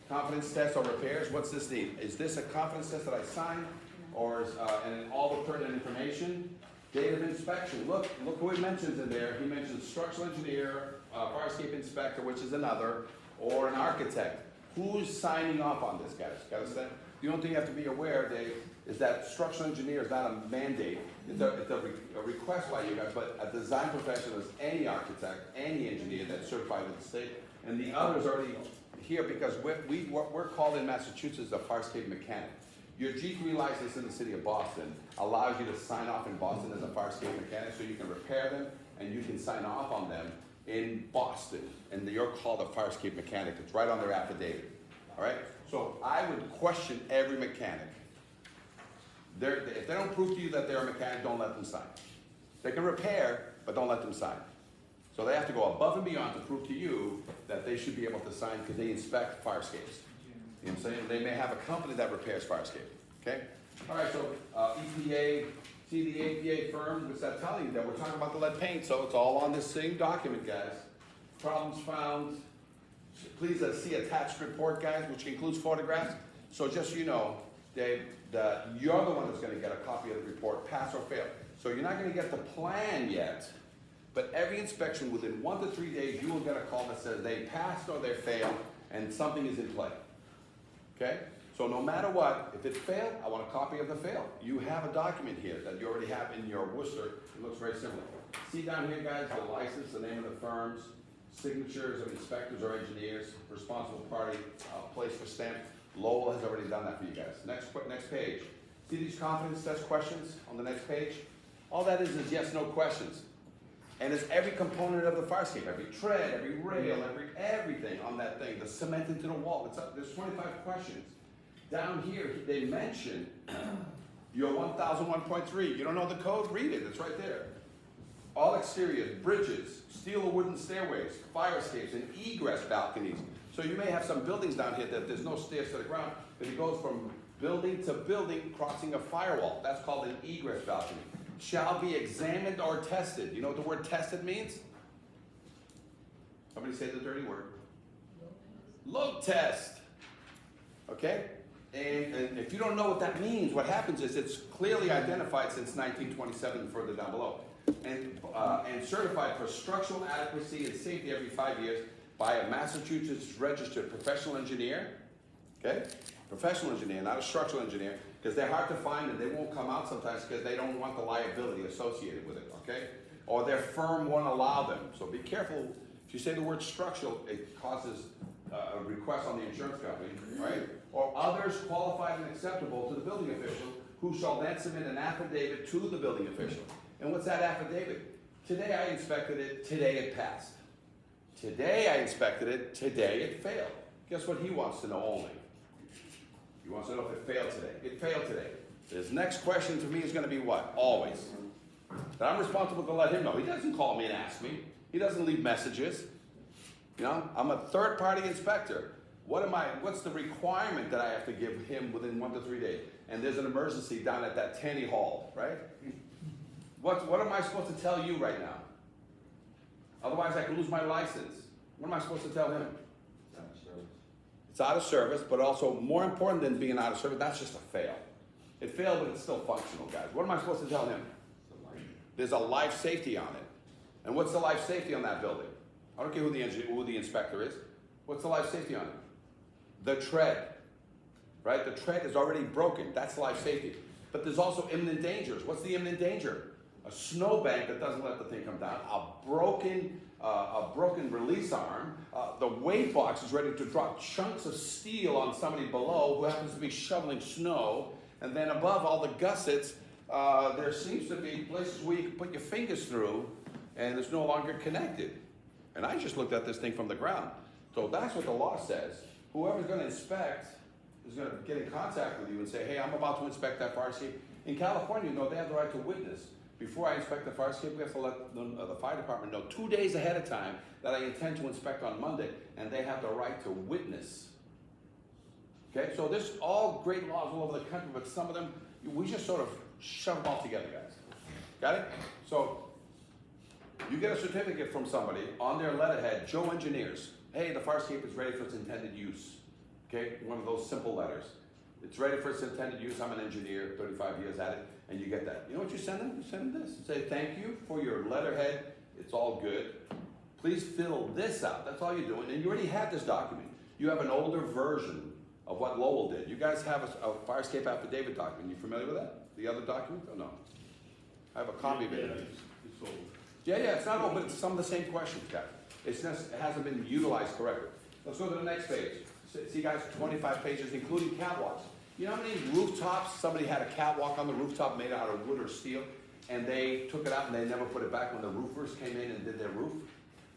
Confidence test or repairs. What's this need? Is this a confidence test that I signed? Or and all the pertinent information, date of inspection. Look who he mentions in there. He mentions structural engineer, fire escape inspector, which is another, or an architect. Who's signing off on this, guys? Got to say. The only thing you have to be aware, Dave, is that structural engineer is not a mandate. It's a request by you guys, but a design professional is any architect, any engineer that's certified with the state, and the others already here because what we're called in Massachusetts a fire escape mechanic. Your G3 license in the city of Boston allows you to sign off in Boston as a fire escape mechanic, so you can repair them and you can sign off on them in Boston. And you're called a fire escape mechanic. It's right on their affidavit. All right? So I would question every mechanic. If they don't prove to you that they're a mechanic, don't let them sign. They can repair, but don't let them sign. So they have to go above and beyond to prove to you that they should be able to sign because they inspect fire escapes. You know what I'm saying? They may have a company that repairs fire escape, okay? All right, so EPA, see the EPA firm, what's that telling you? That we're talking about the lead paint, so it's all on this same document, guys. Problems found. Please see attached report, guys, which includes photographs. So just so you know, Dave, that you're the one that's gonna get a copy of the report, pass or fail. So you're not gonna get the plan yet, but every inspection within 1 to 3 days, you will get a call that says they passed or they failed and something is in play. Okay? So no matter what, if it failed, I want a copy of the fail. You have a document here that you already have in your Worcester. It looks very similar. See down here, guys, the license, the name of the firms, signatures of inspectors or engineers, responsible party, place for stamp. Lowell has already done that for you guys. Next page. See these confidence test questions on the next page? All that is yes, no questions. And it's every component of the fire escape, every tread, every rail, everything on that thing, the cement into the wall. There's 25 questions. Down here, they mention your 1001.3. You don't know the code? Read it. It's right there. All exteriors, bridges, steel or wooden stairways, fire escapes, and egress balconies. So you may have some buildings down here that there's no stairs to the ground, but it goes from building to building, crossing a firewall. That's called an egress balcony. Shall be examined or tested. You know what the word tested means? Somebody say the dirty word. Load test. Okay? And if you don't know what that means, what happens is it's clearly identified since 1927 further down below. And certified for structural adequacy and safety every 5 years by a Massachusetts registered professional engineer. Okay? Professional engineer, not a structural engineer, because they're hard to find and they won't come out sometimes because they don't want the liability associated with it, okay? Or their firm won't allow them. So be careful. If you say the word structural, it causes a request on the insurance company, right? Or others qualified and acceptable to the building official, who shall then submit an affidavit to the building official. And what's that affidavit? Today I inspected it, today it passed. Today I inspected it, today it failed. Guess what he wants to know only? He wants to know if it failed today. It failed today. His next question to me is gonna be what? Always. That I'm responsible to let him know. He doesn't call me and ask me. He doesn't leave messages. You know, I'm a third-party inspector. What's the requirement that I have to give him within 1 to 3 days? And there's an emergency down at that Tanny Hall, right? What am I supposed to tell you right now? Otherwise I could lose my license. What am I supposed to tell him? It's out of service, but also more important than being out of service, that's just a fail. It failed, but it's still functional, guys. What am I supposed to tell him? There's a life safety on it. And what's the life safety on that building? I don't care who the inspector is. What's the life safety on it? The tread, right? The tread is already broken. That's life safety. But there's also imminent dangers. What's the imminent danger? A snowbank that doesn't let the thing come down, a broken release arm, the weight box is ready to drop chunks of steel on somebody below who happens to be shoveling snow, and then above all the gussets, there seems to be places where you can put your fingers through and it's no longer connected. And I just looked at this thing from the ground. So that's what the law says. Whoever's gonna inspect is gonna get in contact with you and say, hey, I'm about to inspect that fire escape. In California, you know, they have the right to witness. Before I inspect the fire escape, we have to let the fire department know 2 days ahead of time that I intend to inspect on Monday, and they have the right to witness. Okay, so there's all great laws all over the country, but some of them, we just sort of shove them all together, guys. Got it? So, you get a certificate from somebody on their letterhead, Joe Engineers. Hey, the fire escape is ready for its intended use. Okay, one of those simple letters. It's ready for its intended use. I'm an engineer, 35 years at it, and you get that. You know what you send them? You send them this. You say, thank you for your letterhead. It's all good. Please fill this out. That's all you're doing. And you already have this document. You have an older version of what Lowell did. You guys have a fire escape affidavit document. You familiar with that? The other document? Oh, no. I have a copy of it. It's old. Yeah, it's not old, but it's some of the same questions, guys. It's just, it hasn't been utilized correctly. Let's go to the next page. See, guys, 25 pages, including catwalks. You know how many rooftops, somebody had a catwalk on the rooftop made out of wood or steel, and they took it out and they never put it back when the roofers came in and did their roof?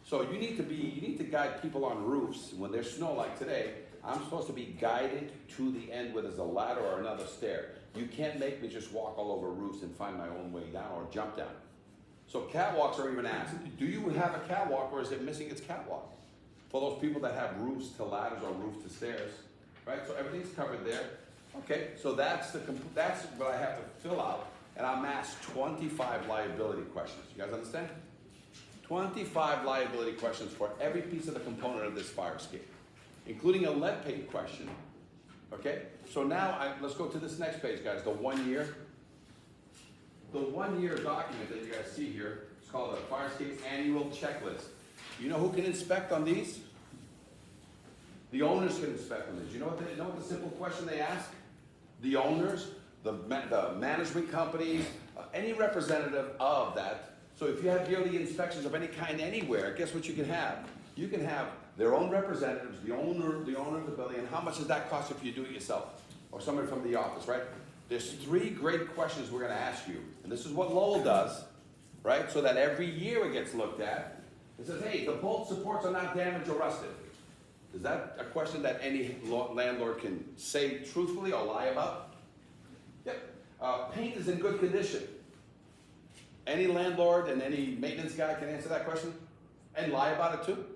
So you need to guide people on roofs. When there's snow like today, I'm supposed to be guided to the end where there's a ladder or another stair. You can't make me just walk all over roofs and find my own way down or jump down. So catwalks are even asked, do you have a catwalk or is it missing its catwalk? For those people that have roofs to ladders or roofs to stairs, right? So everything's covered there. Okay, so that's what I have to fill out, and I'm asked 25 liability questions. You guys understand? 25 liability questions for every piece of the component of this fire escape, including a lead paint question. Okay, so now let's go to this next page, guys, the 1 year. The 1 year document that you guys see here is called the Fire Escape Annual Checklist. You know who can inspect on these? The owners can inspect on these. You know what the simple question they ask? The owners, the management companies, any representative of that. So if you have yearly inspections of any kind anywhere, guess what you can have? You can have their own representatives, the owner of the building, and how much does that cost if you do it yourself? Or somebody from the office, right? There's 3 great questions we're gonna ask you. And this is what Lowell does, right? So that every year it gets looked at. It says, hey, the bolt supports are not damaged or rusted. Is that a question that any landlord can say truthfully or lie about? Yep. Paint is in good condition. Any landlord and any maintenance guy can answer that question and lie about it too,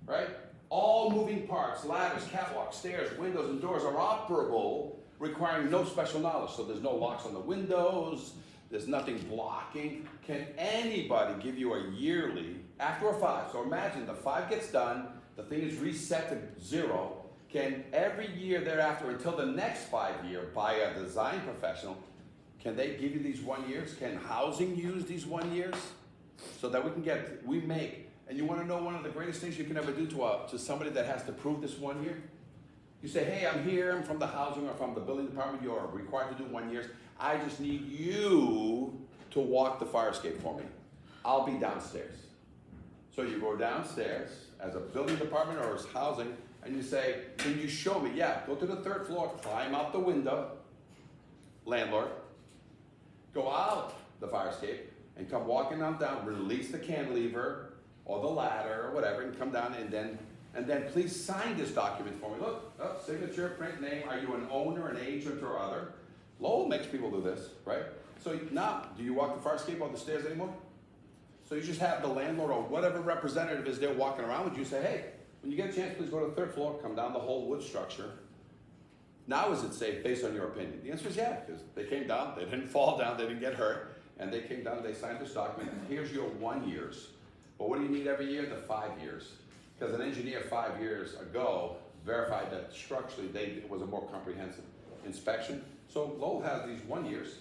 right? All moving parts, ladders, catwalks, stairs, windows, and doors are operable, requiring no special knowledge. So there's no locks on the windows, there's nothing blocking. Can anybody give you a yearly, after a 5, so imagine the 5 gets done, the thing is reset to 0, can every year thereafter until the next 5 year by a design professional, can they give you these 1 years? Can housing use these 1 years? So that we make, and you wanna know one of the greatest things you can ever do to somebody that has to prove this 1 year? You say, hey, I'm here, I'm from the housing or from the building department, you're required to do 1 year. I just need you to walk the fire escape for me. I'll be downstairs. So you go downstairs as a building department or as housing, and you say, can you show me? Yeah, go to the 3rd floor, climb out the window, landlord, go out the fire escape, and come walking on down, release the cantilever, or the ladder, or whatever, and come down and then please sign this document for me. Look, oh, signature, print name, are you an owner, an agent, or other? Lowell makes people do this, right? So now, do you walk the fire escape on the stairs anymore? So you just have the landlord or whatever representative is there walking around with you say, hey, when you get a chance, please go to the 3rd floor, come down the whole wood structure. Now is it safe based on your opinion? The answer is yeah, because they came down, they didn't fall down, they didn't get hurt, and they came down, they signed this document. Here's your 1 years. But what do you need every year? The 5 years. Because an engineer 5 years ago verified that structurally it was a more comprehensive inspection. So Lowell has these 1 years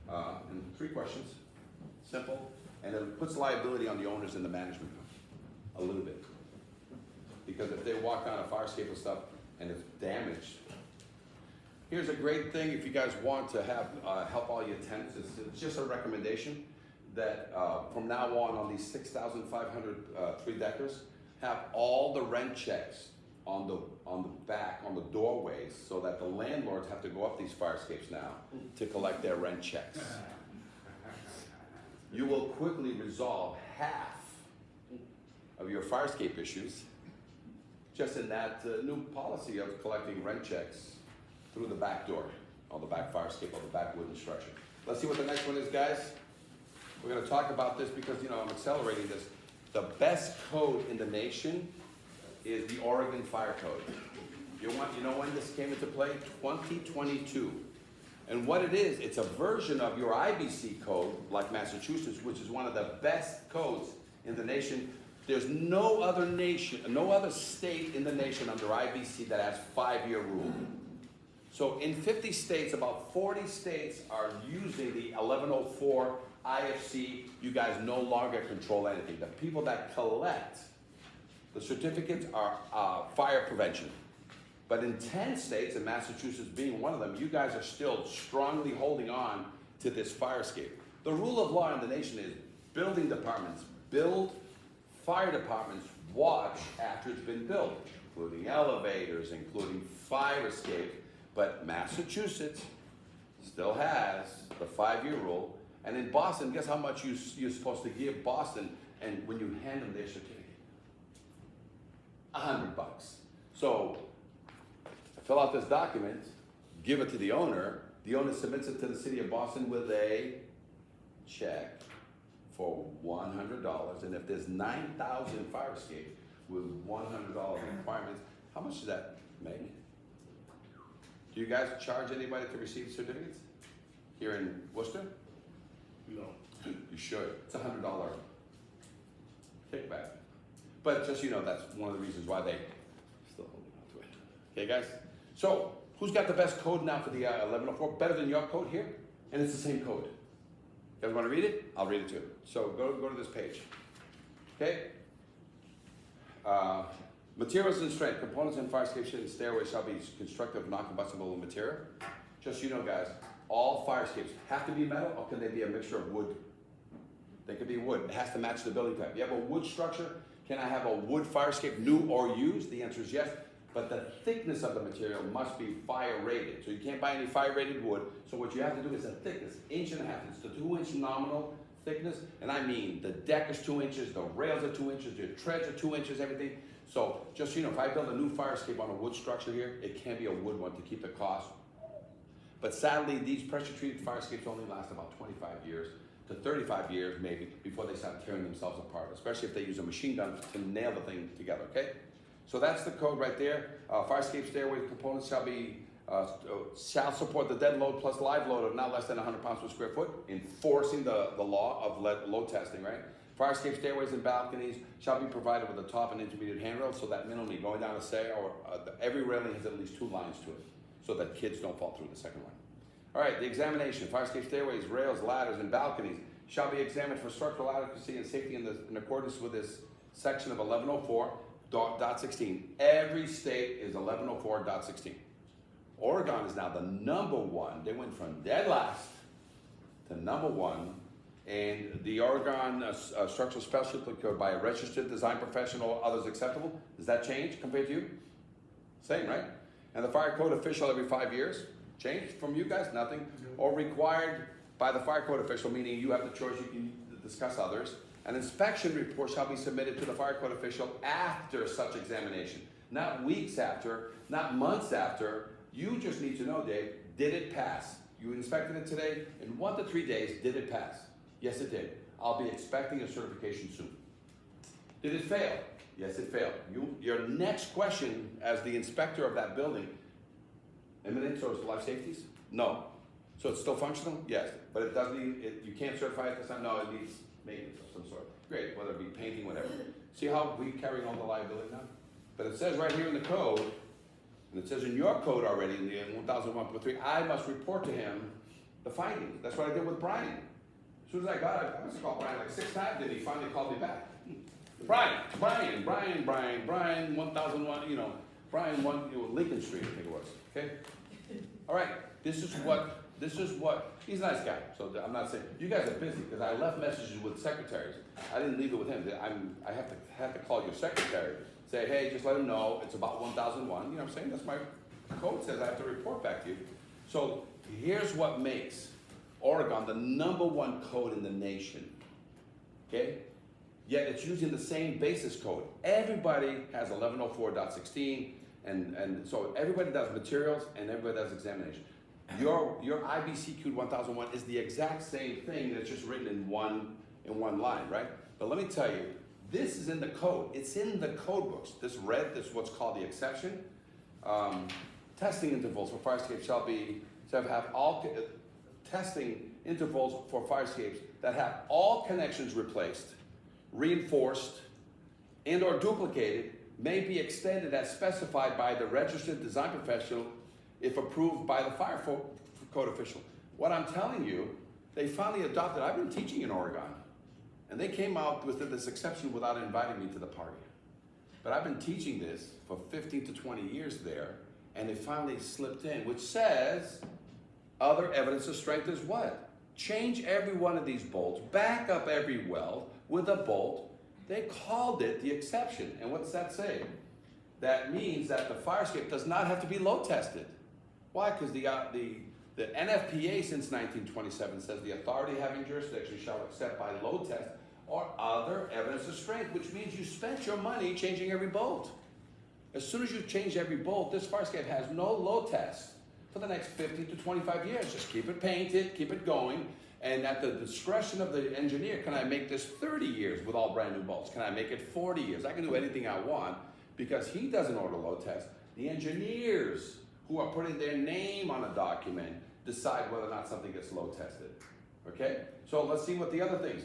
and 3 questions, simple, and it puts liability on the owners and the management a little bit. Because if they walk down a fire escape and stuff and it's damaged, here's a great thing if you guys want to have help all your tenants. It's just a recommendation that from now on these 6,500 3-deckers, have all the rent checks on the back, on the doorways, so that the landlords have to go up these fire escapes now to collect their rent checks. You will quickly resolve half of your fire escape issues just in that new policy of collecting rent checks through the back door, on the back fire escape, on the back wooden structure. Let's see what the next one is, guys. We're going to talk about this because, I'm accelerating this. The best code in the nation is the Oregon Fire Code. You know when this came into play? 2022. And what it is, it's a version of your IBC code, like Massachusetts, which is one of the best codes in the nation. There's no other state in the nation under IBC that has 5-year rule. So in 50 states, about 40 states are using the 1104 IFC. You guys no longer control anything. The people that collect the certificates are fire prevention. But in 10 states, and Massachusetts being one of them, you guys are still strongly holding on to this fire escape. The rule of law in the nation is building departments build, fire departments watch after it's been built, including elevators, including fire escape. But Massachusetts still has the 5-year rule. And in Boston, guess how much you're supposed to give Boston and when you hand them their certificate? $100. So fill out this document, give it to the owner submits it to the city of Boston with a check for $100. And if there's 9,000 fire escapes with $100 requirements, how much does that make? Do you guys charge anybody to receive certificates here in Worcester? No. You should. It's a $100 kickback. But just that's one of the reasons why they still holding on to it. Okay, guys? So, who's got the best code now for the 1104? Better than your code here? And it's the same code. You guys want to read it? I'll read it too. So, go to this page. Okay? Materials and strength. Components in fire escape and stairways shall be constructed of non-combustible material. Just so you know, guys, all fire escapes have to be metal, or can they be a mixture of wood? They could be wood. It has to match the building type. You have a wood structure. Can I have a wood fire escape, new or used? The answer is yes. But the thickness of the material must be fire rated. So you can't buy any fire rated wood. So what you have to do is a thickness, 1.5 inches. It's the 2-inch nominal thickness. And I mean, the deck is 2 inches, the rails are 2 inches, the treads are 2 inches, everything. So just so you know, if I build a new fire escape on a wood structure here, it can be a wood one to keep the cost. But sadly, these pressure treated fire escapes only last about 25 years to 35 years maybe before they start tearing themselves apart, especially if they use a machine gun to nail the thing together, okay? So that's the code right there. Fire escape stairway components shall support the dead load plus live load of not less than 100 pounds per square foot, enforcing the law of load testing, right? Fire escape stairways and balconies shall be provided with a top and intermediate handrail so that minimally going down a stair or every railing has at least 2 lines to it so that kids don't fall through the second line. All right, the examination. Fire escape stairways, rails, ladders, and balconies shall be examined for structural adequacy and safety in accordance with this section of 1104.16. Every state is 1104.16. Oregon is now the #1. They went from dead last to #1. And the Oregon Structural Specialty Code by a registered design professional, others acceptable. Does that change compared to you? Same, right? And the fire code official every 5 years. Changed from you guys? Nothing. Or required by the fire code official, meaning you have the choice, you can discuss others. An inspection report shall be submitted to the fire code official after such examination. Not weeks after, not months after. You just need to know, Dave, did it pass? You inspected it today, in 1 to 3 days, did it pass? Yes, it did. I'll be expecting a certification soon. Did it fail? Yes, it failed. Your next question as the inspector of that building, imminent, so it's life safeties? No. So it's still functional? Yes. But it doesn't need, you can't certify it this time? No, it needs maintenance of some sort. Great, whether it be painting, whatever. See how we carry all the liability now? But it says right here in the code, and it says in your code already, in the 1001.3, I must report to him the findings. That's what I did with Brian. As soon as I got it, I must have called Brian like 6 times, then he finally called me back. Brian, 1001, Brian 1, Lincoln Street, I think it was, okay? All right, this is what, he's a nice guy, so I'm not saying, you guys are busy, because I left messages with secretaries. I didn't leave it with him. I have to call your secretary, say, hey, just let him know, it's about 1001, you know what I'm saying? That's my code says I have to report back to you. So here's what makes Oregon the #1 code in the nation, okay? Yet it's using the same basis code. Everybody has 1104.16, and so everybody does materials and everybody does examination. Your IBC code 1001 is the exact same thing that's just written in one line, right? But let me tell you, this is in the code. It's in the code books. This red, this is what's called the exception. Testing intervals for fire escapes shall have all testing intervals for fire escapes that have all connections replaced, reinforced, and or duplicated may be extended as specified by the registered design professional if approved by the fire code official. What I'm telling you, they finally adopted, I've been teaching in Oregon, and they came out with this exception without inviting me to the party. But I've been teaching this for 15 to 20 years there, and it finally slipped in, which says other evidence of strength is what? Change every one of these bolts, back up every weld with a bolt. They called it the exception. And what's that say? That means that the fire escape does not have to be load tested. Why? Because the NFPA since 1927 says the authority having jurisdiction shall accept by load test or other evidence of strength, which means you spent your money changing every bolt. As soon as you change every bolt, this fire escape has no load test for the next 50 to 25 years. Just keep it painted, keep it going, and at the discretion of the engineer, can I make this 30 years with all brand new bolts? Can I make it 40 years? I can do anything I want because he doesn't order load test. The engineers who are putting their name on a document decide whether or not something gets load tested, okay? So let's see what the other things.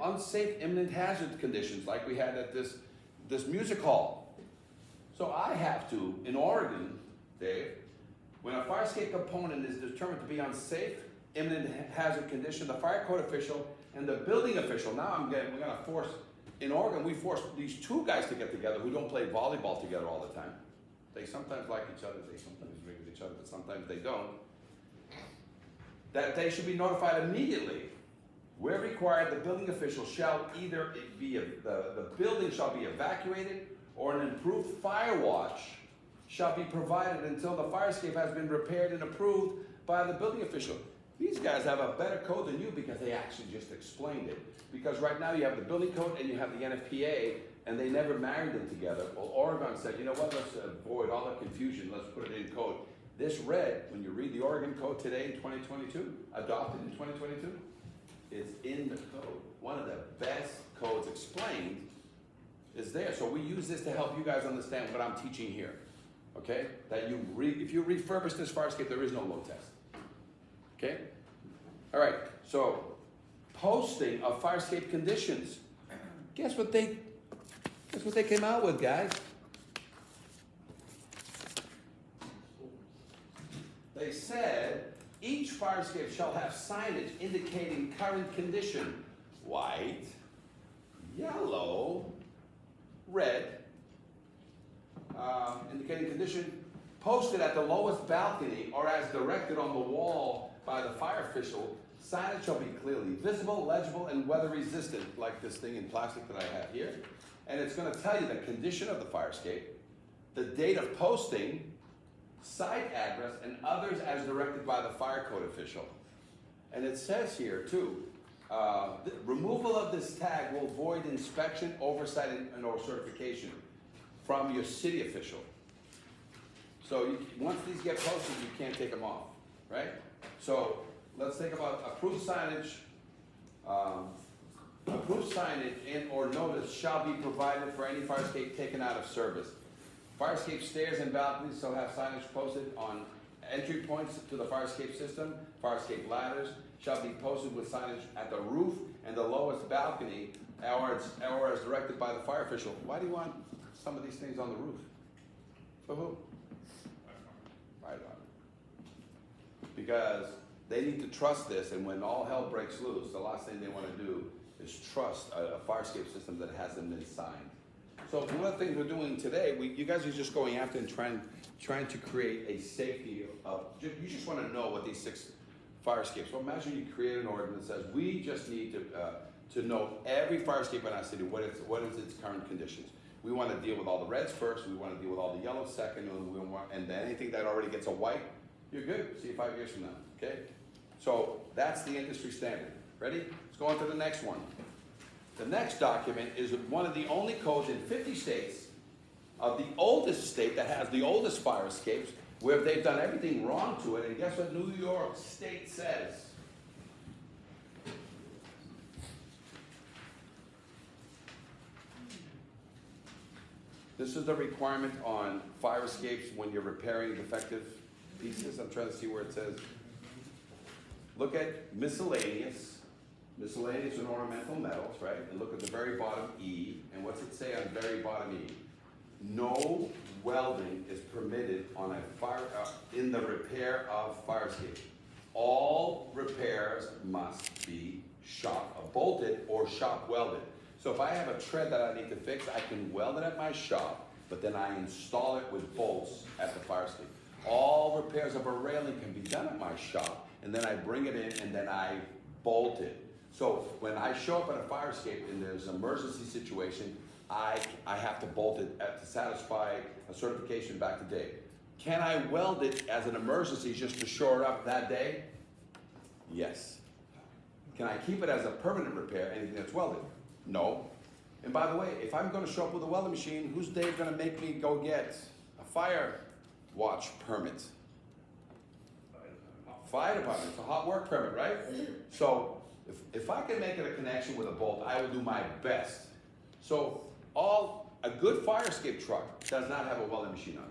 Unsafe imminent hazard conditions like we had at this music hall. So I have to, in Oregon, Dave, when a fire escape component is determined to be unsafe, imminent hazard condition, the fire code official and the building official, now we're gonna force, in Oregon, we force these two guys to get together who don't play volleyball together all the time. They sometimes like each other, they sometimes agree with each other, but sometimes they don't. That they should be notified immediately. Where required, the building official shall either the building shall be evacuated or an improved fire watch shall be provided until the fire escape has been repaired and approved by the building official. These guys have a better code than you because they actually just explained it. Because right now you have the building code and you have the NFPA, and they never married them together. Well, Oregon said, you know what, let's avoid all the confusion, let's put it in code. This red, when you read the Oregon code today in 2022, adopted in 2022, it's in the code. One of the best codes explained is there. So we use this to help you guys understand what I'm teaching here. Okay? That if you refurbish this fire escape, there is no load test. Okay? All right, so posting of fire escape conditions. Guess what they came out with, guys? They said each fire escape shall have signage indicating current condition. White, yellow, red, indicating condition, posted at the lowest balcony or as directed on the wall by the fire official. Signage shall be clearly visible, legible, and weather resistant, like this thing in plastic that I have here. And it's going to tell you the condition of the fire escape, the date of posting, site address, and others as directed by the fire code official. And it says here too, Removal of this tag will void inspection, oversight, and or certification from your city official. So once these get posted, you can't take them off, right? So let's think about approved signage. Approved signage and or notice shall be provided for any fire escape taken out of service. Fire escape stairs and balconies shall have signage posted on entry points to the fire escape system. Fire escape ladders shall be posted with signage at the roof and the lowest balcony, or as directed by the fire official. Why do you want some of these things on the roof? For who? Fire department. Because they need to trust this, and when all hell breaks loose, the last thing they want to do is trust a fire escape system that hasn't been signed. So one of the things we're doing today, you guys are just going after and trying to create a safety of, you just want to know what these 6 fire escapes. Well, imagine you create an ordinance that says we just need to know every fire escape in our city, what is its current conditions. We want to deal with all the reds first, we want to deal with all the yellows second, and then anything that already gets a white, you're good. See you 5 years from now, okay? So that's the industry standard. Ready? Let's go on to the next one. The next document is one of the only codes in 50 states of the oldest state that has the oldest fire escapes, where they've done everything wrong to it, and guess what New York State says? This is the requirement on fire escapes when you're repairing defective pieces. I'm trying to see where it says. Look at miscellaneous and ornamental metals, right? And look at the very bottom E, and what's it say on the very bottom E? No welding is permitted on a fire in the repair of fire escape. All repairs must be shop bolted or shop welded. So if I have a tread that I need to fix, I can weld it at my shop, but then I install it with bolts at the fire escape. All repairs of a railing can be done at my shop, and then I bring it in and then I bolt it. So when I show up at a fire escape and there's an emergency situation, I have to bolt it to satisfy a certification back to date. Can I weld it as an emergency just to shore it up that day? Yes. Can I keep it as a permanent repair, anything that's welded? No. And by the way, if I'm gonna show up with a welding machine, who's Dave gonna make me go get a fire watch permit? Fire department, it's a hot work permit, right? So if I can make it a connection with a bolt, I will do my best. So a good fire escape truck does not have a welding machine on it.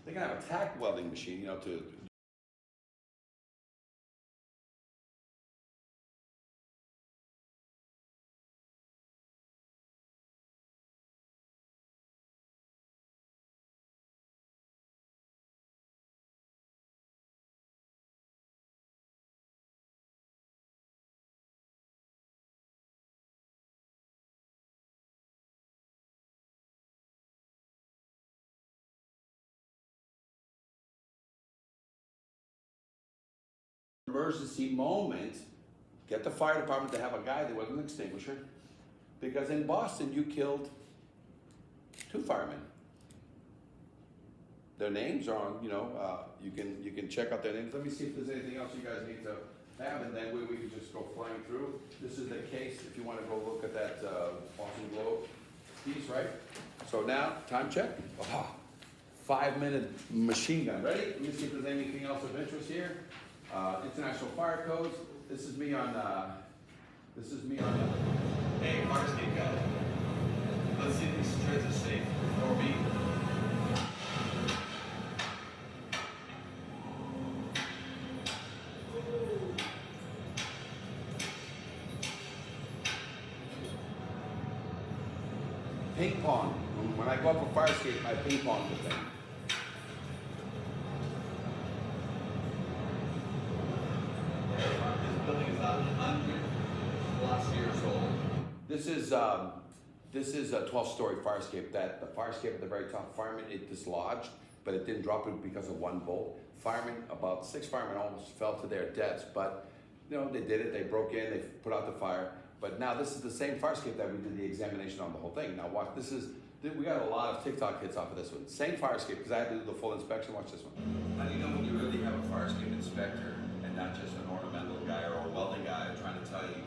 They can have a tack welding machine, you know, to emergency moment, get the fire department to have a guy that was an extinguisher, because in Boston you killed 2 firemen. Their names are on, you can check out their names. Let me see if there's anything else you guys need to have, and then we can just go flying through. This is the case if you want to go look at that Boston Globe piece, right? So now, time check. 5-minute machine gun. Ready? Let me see if there's anything else of interest here. International fire codes. This is me on. Hey, fire escape guy. Let's see if these treads are safe. Or me. Ping pong. When I go up for fire escape, I ping pong the thing. This building is 100+ years old. This is a 12-story fire escape. That the fire escape at the very top, fireman, it dislodged, but it didn't drop it because of one bolt. About 6 firemen almost fell to their deaths, but they did it. They broke in, they put out the fire. But now this is the same fire escape that we did the examination on the whole thing. Now watch, we got a lot of TikTok hits off of this one. Same fire escape, because I had to do the full inspection. Watch this one. How do you know when you really have a fire escape inspector and not just an ornamental guy or a welding guy trying to tell you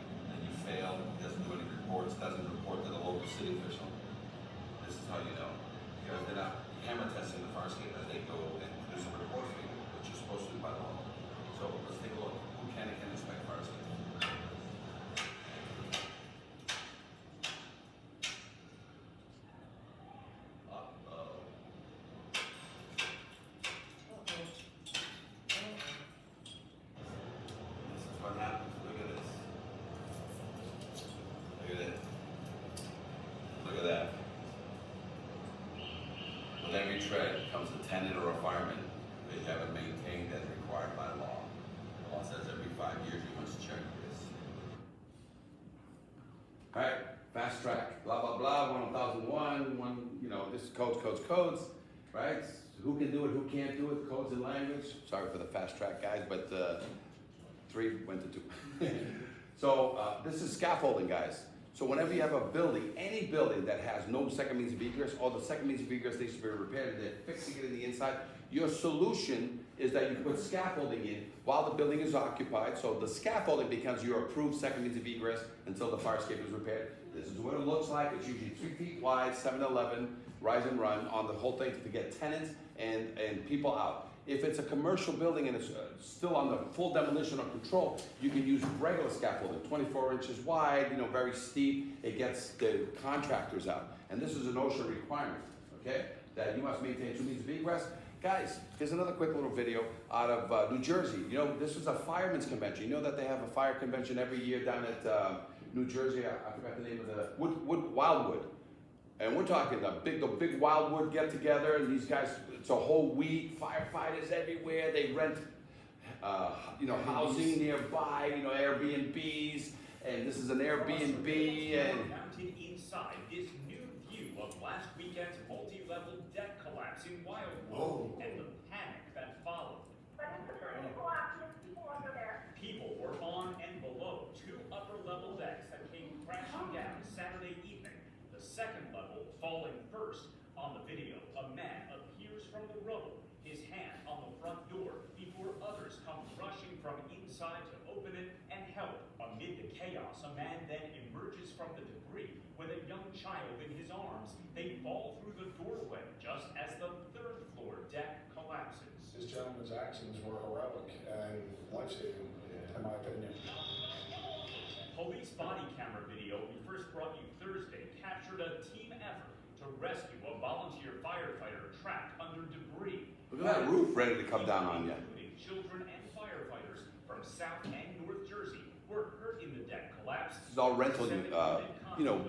retread becomes a tenant or a fireman, they haven't maintained as required by law. The law says every 5 years you must check this. All right, fast track, blah, blah, blah, 1001, you know, this is codes, right? Who can do it, who can't do it, codes and language. Sorry for the fast track, guys, but 3 went to 2. So this is scaffolding, guys. So whenever you have a building, any building that has no second means of egress, or the second means of egress needs to be repaired and they're fixing it in the inside, your solution is that you put scaffolding in while the building is occupied. So the scaffolding becomes your approved second means of egress until the fire escape is repaired. This is what it looks like. It's usually 3 feet wide, 7-11, rise and run on the whole thing to get tenants and people out. If it's a commercial building and it's still under full demolition or control, you can use regular scaffolding, 24 inches wide, you know, very steep. It gets the contractors out. And this is an OSHA requirement, okay? That you must maintain 2 means of egress. Guys, here's another quick little video out of New Jersey. You know, this was a fireman's convention. You know that they have a fire convention every year down at New Jersey. I forgot the name of the, Wildwood. And we're talking the big Wildwood get together, and these guys, it's a whole week, firefighters everywhere, they rent, you know, housing nearby, you know, Airbnbs, and this is an Airbnb, and... Mounted inside this new view of last weekend's multi-level deck collapse in Wildwood, and the panic that followed. People were on and below 2 upper-level decks that came crashing down Saturday evening. The second level falling first. On the video, a man appears from the rubble, his hand on the front door, before others come rushing from inside to open it and help. Amid the chaos, a man then emerges from the debris with a young child in his arms. They fall through the doorway just as the 3rd floor deck collapses. This gentleman's actions were heroic and life-saving, in my opinion. Police body camera video we first brought you Thursday captured a team effort to rescue a volunteer firefighter trapped under debris. Look at that roof ready to come down on you. Including children and firefighters from South and North Jersey were hurt in the deck collapse. This is all rental, you know,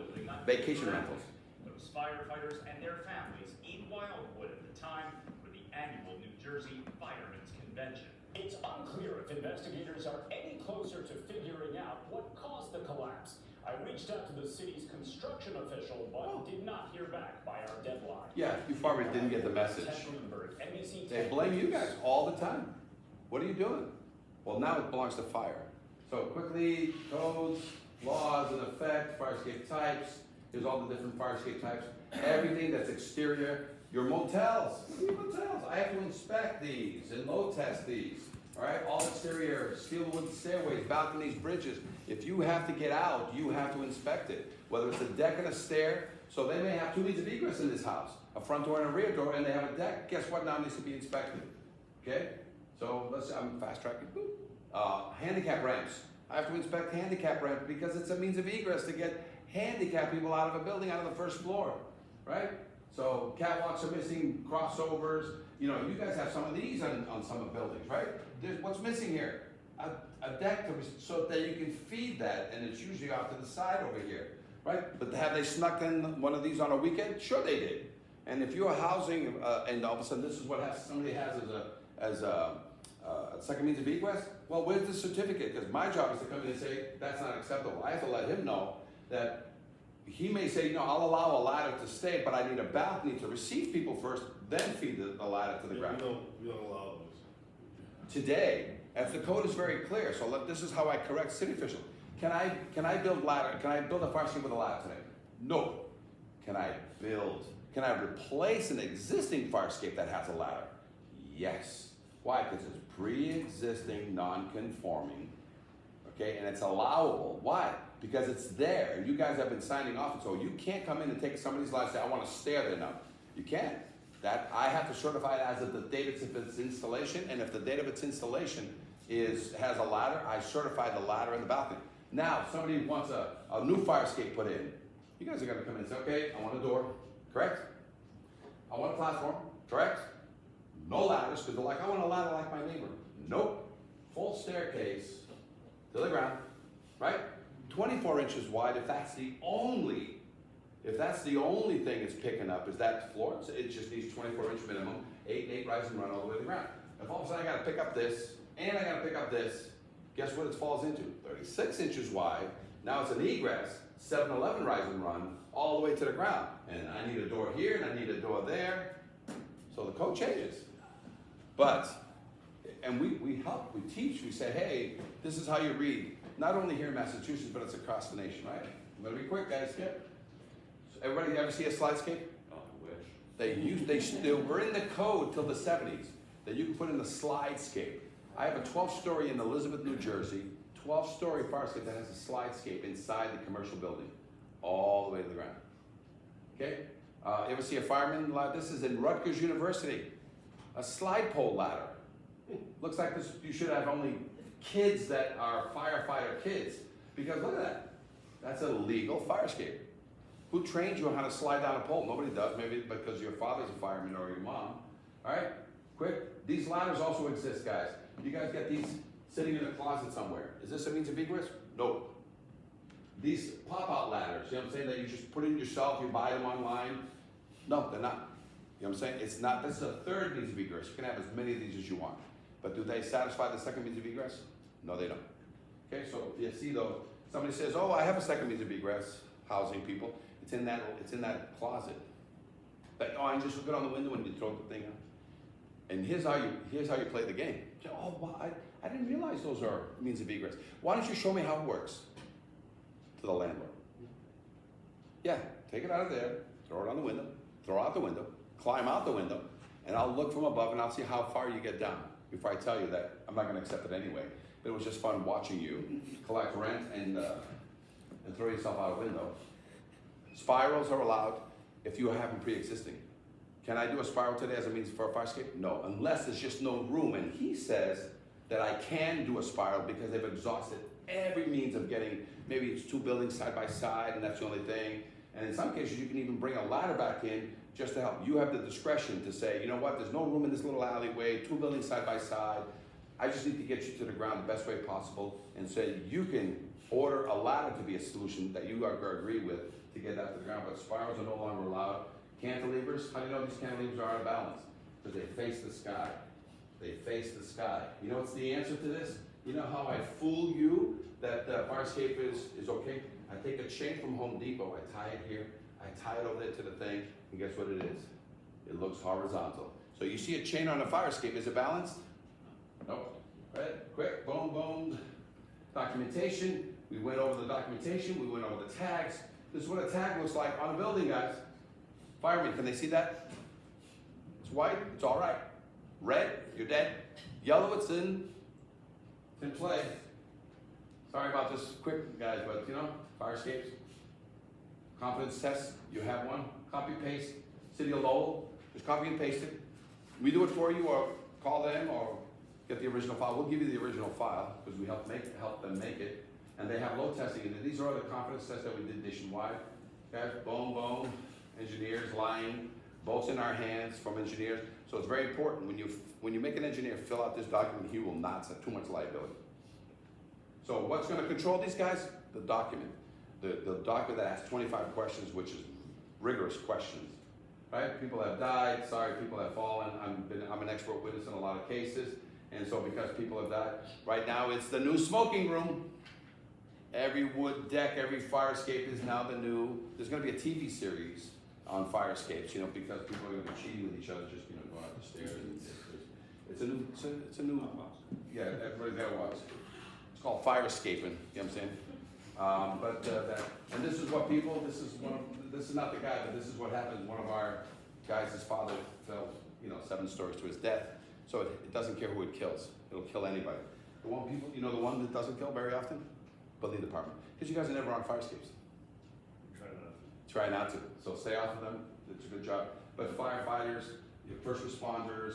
vacation rentals. Those firefighters and their families in Wildwood at the time for the annual New Jersey Firemen's Convention. It's unclear if investigators are any closer to figuring out what caused the collapse. I reached out to the city's construction official, but did not hear back by our deadline. Yeah, you probably didn't get the message. They blame you guys all the time. What are you doing? Well, now it belongs to fire. So quickly, codes, laws in effect, fire escape types. Here's all the different fire escape types. Everything that's exterior. Your motels. Your motels. I have to inspect these and load test these. All right, all exterior, steel wood stairways, balconies, bridges. If you have to get out, you have to inspect it. Whether it's a deck and a stair, so they may have 2 means of egress in this house, a front door and a rear door, and they have a deck. Guess what now needs to be inspected? Okay, so I'm fast tracking. Handicap ramps. I have to inspect handicap ramps because it's a means of egress to get handicapped people out of a building, out of the 1st floor, right? So catwalks are missing, crossovers. You know, you guys have some of these on some of the buildings, right? What's missing here? A deck so that you can feed that, and it's usually off to the side over here, right? But have they snuck in one of these on a weekend? Sure they did. And if you're housing, and all of a sudden this is what somebody has as a second means of egress, well, where's the certificate? Because my job is to come in and say, that's not acceptable. I have to let him know that he may say, no, I'll allow a ladder to stay, but I need a balcony to receive people first, then feed the ladder to the ground. We don't allow those. Today, as the code is very clear, so this is how I correct city officials. Can I build ladder? Can I build a fire escape with a ladder today? No. Can I replace an existing fire escape that has a ladder? Yes. Why? Because it's pre-existing, non-conforming, okay, and it's allowable. Why? Because it's there. You guys have been signing off, so you can't come in and take somebody's ladder and say, I want to stair there now. You can't. That I have to certify it as of the date of its installation, and if the date of its installation has a ladder, I certify the ladder and the balcony. Now, if somebody wants a new fire escape put in, you guys are going to come in and say, okay, I want a door, correct? I want a platform, correct? No ladders, because they're like, I want a ladder like my neighbor. Nope. Full staircase to the ground, right? 24 inches wide if that's the only If that's the only thing it's picking up is that floor, it just needs 24-inch minimum, 8 rise and run all the way to the ground. If all of a sudden I gotta pick up this, and I gotta pick up this, guess what it falls into? 36 inches wide. Now it's an egress, 7-11 rise and run, all the way to the ground. And I need a door here, and I need a door there. So the code changes. But, and we help, we teach, we say, hey, this is how you read. Not only here in Massachusetts, but it's across the nation, right? I'm gonna be quick, guys. Yeah. So everybody ever see a slidescape? Oh, I wish. They were in the code till the 70s that you can put in the slidescape. I have a 12-story in Elizabeth, New Jersey, 12-story fire escape that has a slidescape inside the commercial building, all the way to the ground. Okay? You ever see a fireman? This is in Rutgers University, a slide pole ladder. Looks like this. You should have only kids that are firefighter kids, because look at that. That's a legal fire escape. Who trained you on how to slide down a pole? Nobody does. Maybe because your father's a fireman or your mom. All right, quick. These ladders also exist, guys. You guys get these sitting in a closet somewhere. Is this a means of egress? Nope. These pop-out ladders, you know what I'm saying, that you just put in yourself, you buy them online. No, they're not. You know what I'm saying? It's not. This is a third means of egress. You can have as many of these as you want. But do they satisfy the second means of egress? No, they don't. Okay, so if you see those, somebody says, oh, I have a second means of egress, housing people. It's in that closet. But, oh, I just look it on the window and you throw the thing out. And here's how you play the game. Oh, wow, I didn't realize those are means of egress. Why don't you show me how it works? To the landlord. Yeah, take it out of there, throw it on the window, throw out the window, climb out the window, and I'll look from above and I'll see how far you get down before I tell you that I'm not going to accept it anyway. But it was just fun watching you collect rent and throw yourself out a window. Spirals are allowed if you have them pre-existing. Can I do a spiral today as a means for a fire escape? No, unless there's just no room. And he says that I can do a spiral because they've exhausted every means of getting, maybe it's 2 buildings side by side and that's the only thing. And in some cases, you can even bring a ladder back in just to help. You have the discretion to say, you know what, there's no room in this little alleyway, 2 buildings side by side. I just need to get you to the ground the best way possible, and say you can order a ladder to be a solution that you agree with to get that to the ground, but spirals are no longer allowed. Cantilevers, how do you know these cantilevers are out of balance? Because they face the sky. They face the sky. You know what's the answer to this? You know how I fool you that the fire escape is okay? I take a chain from Home Depot, I tie it here, I tie it over there to the thing, and guess what it is? It looks horizontal. So you see a chain on a fire escape, is it balanced? Nope. Right? Quick, boom, boom. Documentation. We went over the documentation, we went over the tags. This is what a tag looks like on a building, guys. Firemen, can they see that? It's white, it's all right. Red, you're dead. Yellow, it's in play. Sorry about this quick, guys, but you know, fire escapes. Confidence test, you have one. Copy, paste. City of Lowell, just copy and paste it. We do it for you, or call them, or get the original file. We'll give you the original file, because we help them make it. And they have load testing, and these are all the confidence tests that we did nationwide. Guys, boom, boom, engineers, lying, bolts in our hands from engineers. So it's very important, when you make an engineer fill out this document, he will not set too much liability. So what's gonna control these guys? The document. The document that asks 25 questions, which is rigorous questions, right? People have died, sorry, people have fallen. I'm an expert witness in a lot of cases. And so because people have died, right now it's the new smoking room. Every wood deck, every fire escape is now the new. There's going to be a TV series on fire escapes, you know, because people are going to be cheating with each other, just, you know, going up the stairs. It's a new, yeah, everybody's got to watch. It's called fire escaping, you know what I'm saying? And this is what people, this is not the guy, but this is what happens. One of our guys, his father fell, 7 stories to his death. So it doesn't care who it kills. It'll kill anybody. The one that doesn't kill very often? Building department. Because you guys are never on fire escapes. Try not to. So stay off of them. It's a good job. But firefighters, your first responders,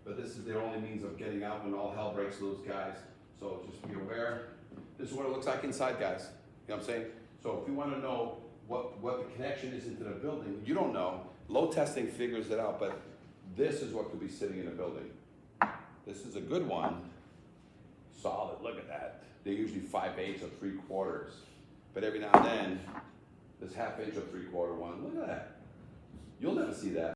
but this is their only means of getting out when all hell breaks loose, guys. So just be aware. This is what it looks like inside, guys. You know what I'm saying? So if you want to know what the connection is into the building, you don't know. Load testing figures it out, but this is what could be sitting in a building. This is a good one. Solid, look at that. They're usually 5/8 or 3/4. But every now and then, this 1/2 inch or 3/4 one. Look at that. You'll never see that.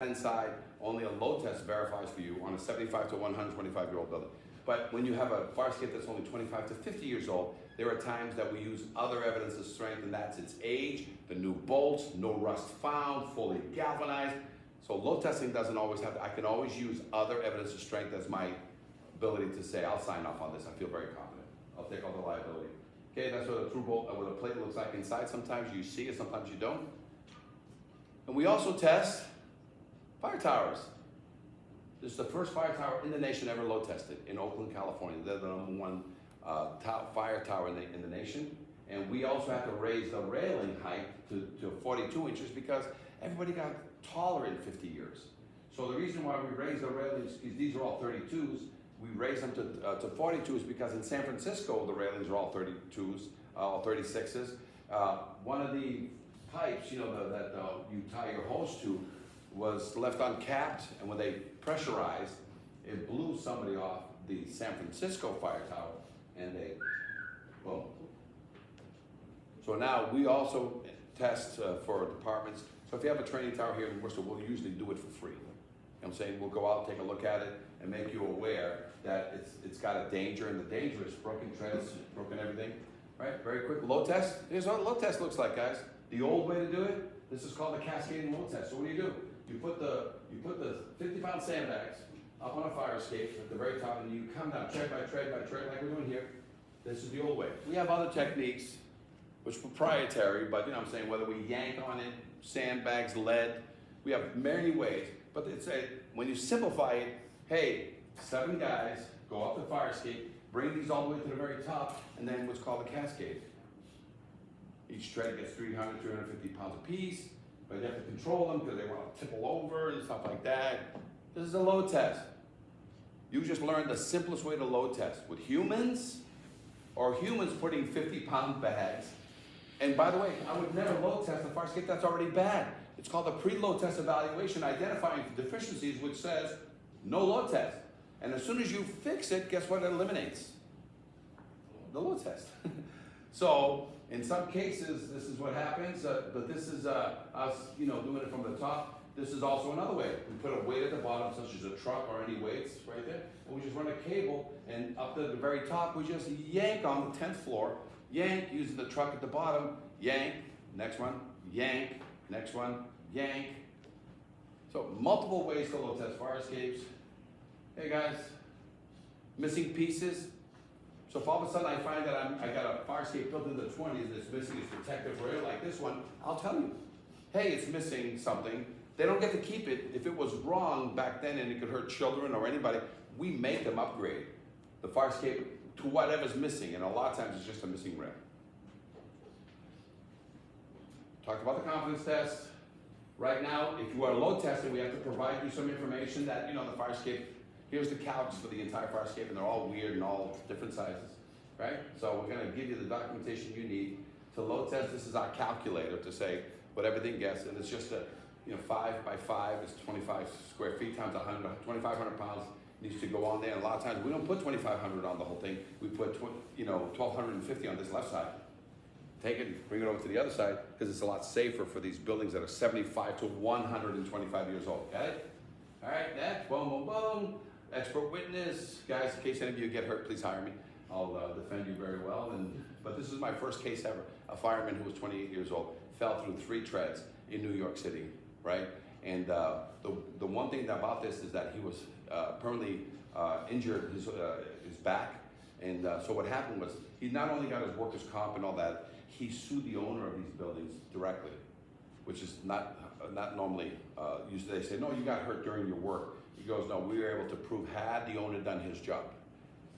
Inside, only a load test verifies for you on a 75 to 125-year-old building. But when you have a fire escape that's only 25 to 50 years old, there are times that we use other evidence of strength, and that's its age, the new bolts, no rust found, fully galvanized. So load testing doesn't always have to, I can always use other evidence of strength as my ability to say, I'll sign off on this, I feel very confident. I'll take all the liability. Okay, that's what a through bolt, what a plate looks like inside. Sometimes you see it, sometimes you don't. And we also test fire towers. This is the first fire tower in the nation ever load tested in Oakland, California. They're the #1 fire tower in the nation. And we also had to raise the railing height to 42 inches because everybody got taller in 50 years. So the reason why we raised the railings, is these are all 32s, we raised them to 42s because in San Francisco, the railings are all 32s, all 36s. One of the pipes, you know, that you tie your hose to, was left uncapped, and when they pressurized, it blew somebody off the San Francisco fire tower, and they, boom. So now we also test for departments. So if you have a training tower here in Worcester, we'll usually do it for free. You know what I'm saying? We'll go out, take a look at it, and make you aware that it's got a danger, and the danger is broken treads, broken everything, right? Very quick load test. Here's what a load test looks like, guys. The old way to do it, this is called a cascading load test. So what do? You put the 50-pound sandbags up on a fire escape at the very top, and you come down tread by tread by tread like we're doing here. This is the old way. We have other techniques, which are proprietary, but you know what I'm saying, whether we yank on it, sandbags, lead, we have many ways. But it's when you simplify it, hey, 7 guys go up the fire escape, bring these all the way to the very top, and then what's called a cascade. Each tread gets 300, 350 pounds apiece. But you have to control them because they want to tipple over and stuff like that. This is a load test. You just learned the simplest way to load test. With humans, or humans putting 50-pound bags. And by the way, I would never load test a fire escape that's already bad. It's called a pre-load test evaluation, identifying deficiencies, which says no load test. And as soon as you fix it, guess what it eliminates? The load test. So, in some cases, this is what happens, but this is us, you know, doing it from the top. This is also another way. We put a weight at the bottom, such as a truck or any weights right there, and we just run a cable, and up to the very top, we just yank on the 10th floor, yank using the truck at the bottom, yank, next one, yank, next one, yank. So multiple ways to load test fire escapes. Hey guys, missing pieces. So if all of a sudden I find that I got a fire escape built in the 20s that's missing its protective rail like this one, I'll tell you, hey, it's missing something. They don't get to keep it. If it was wrong back then and it could hurt children or anybody, we make them upgrade the fire escape to whatever's missing, and a lot of times it's just a missing rail. Talked about the confidence test. Right now, if you are load testing, we have to provide you some information that, you know, the fire escape, here's the couch for the entire fire escape, and they're all weird and all different sizes, right? So we're gonna give you the documentation you need to load test. This is our calculator to say what everything gets, and it's just a, you know, 5 by 5 is 25 square feet times 100, 2,500 pounds needs to go on there. And a lot of times we don't put 2,500 on the whole thing. We put, 1,250 on this left side. Take it, bring it over to the other side, because it's a lot safer for these buildings that are 75 to 125 years old. Got it? All right, next, boom, boom, boom. Expert witness. Guys, in case any of you get hurt, please hire me. I'll defend you very well. But this is my first case ever. A fireman who was 28 years old fell through 3 treads in New York City, right? And the one thing about this is that he was permanently injured his back. And so what happened was he not only got his workers' comp and all that, he sued the owner of these buildings directly, which is not normally used. They say, no, you got hurt during your work. He goes, no, we were able to prove had the owner done his job,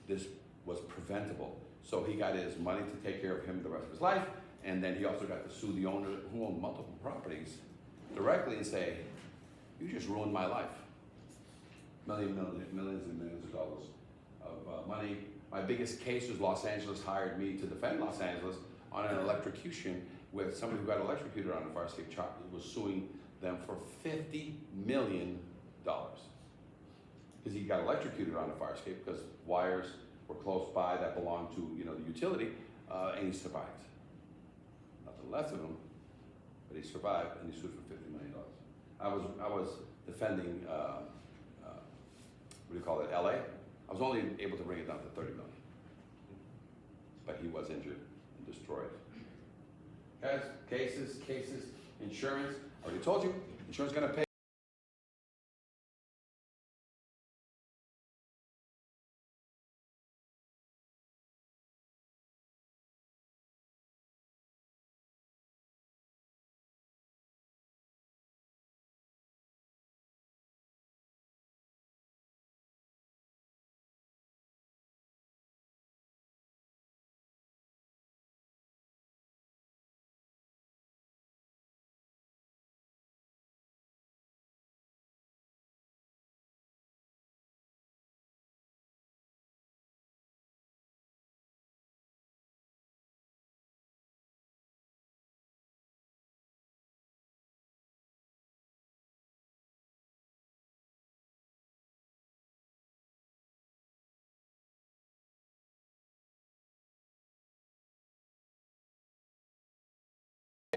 this was preventable. So he got his money to take care of him the rest of his life, And then he also got to sue the owner who owned multiple properties directly and say, you just ruined my life. Millions and millions of dollars of money. My biggest case was Los Angeles hired me to defend Los Angeles on an electrocution with somebody who got electrocuted on a fire escape. Was suing them for $50 million. Because he got electrocuted on a fire escape because wires were close by that belonged to the utility, and he survived. Nothing left of him, but he survived, and he sued for $50 million. I was defending, what do you call it, LA? I was only able to bring it down to $30 million. But he was injured and destroyed. Guys, cases, insurance. I already told you, insurance is gonna pay.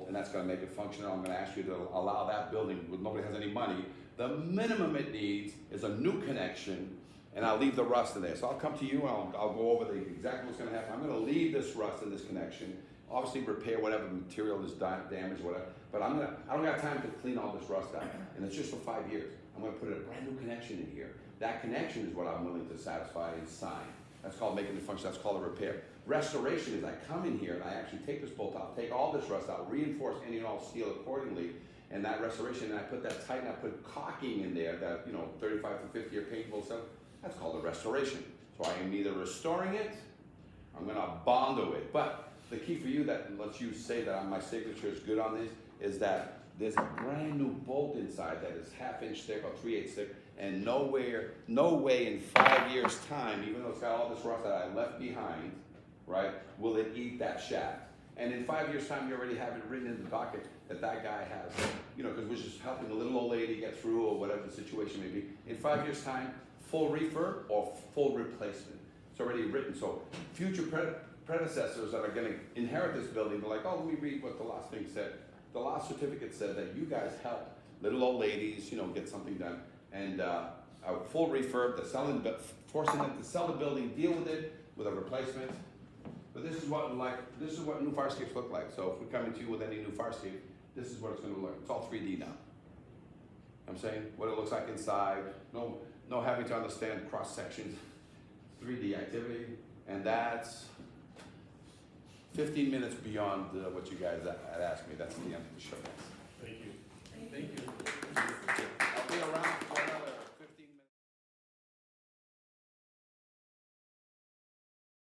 And that's gonna make it functional. I'm gonna ask you to allow that building, where nobody has any money, the minimum it needs is a new connection, and I'll leave the rust in there. So I'll come to you and I'll go over exactly what's gonna happen. I'm gonna leave this rust in this connection, obviously repair whatever material is damaged, whatever, but I don't got time to clean all this rust out, and it's just for 5 years. I'm gonna put a brand new connection in here. That connection is what I'm willing to satisfy and sign. That's called making it function, that's called a repair. Restoration is I come in here and I actually take this bolt out, take all this rust out, reinforce any and all steel accordingly, and that restoration, and I put that tight, and I put caulking in there, that 35 to 50 year paintable stuff, that's called a restoration. So I am either restoring it, I'm gonna bondo it. But the key for you that lets you say that my signature is good on this is that there's a brand new bolt inside that is 1/2 inch thick or 3/8 thick, and no way in 5 years time, even though it's got all this rust that I left behind, right, will it eat that shaft. And in 5 years time, you already have it written in the docket that guy has, because we're just helping a little old lady get through or whatever the situation may be. In 5 years time, full refurb or full replacement. It's already written. So future predecessors that are gonna inherit this building, they're like, oh, let me read what the last thing said. The last certificate said that you guys helped little old ladies, get something done. And a full refurb, forcing them to sell the building, deal with it with a replacement. But this is what new fire escapes look like. So if we're coming to you with any new fire escape, this is what it's gonna look. It's all 3D now. I'm saying what it looks like inside, no having to understand cross sections, 3D activity, and that's 15 minutes beyond what you guys had asked me. That's the end of the show.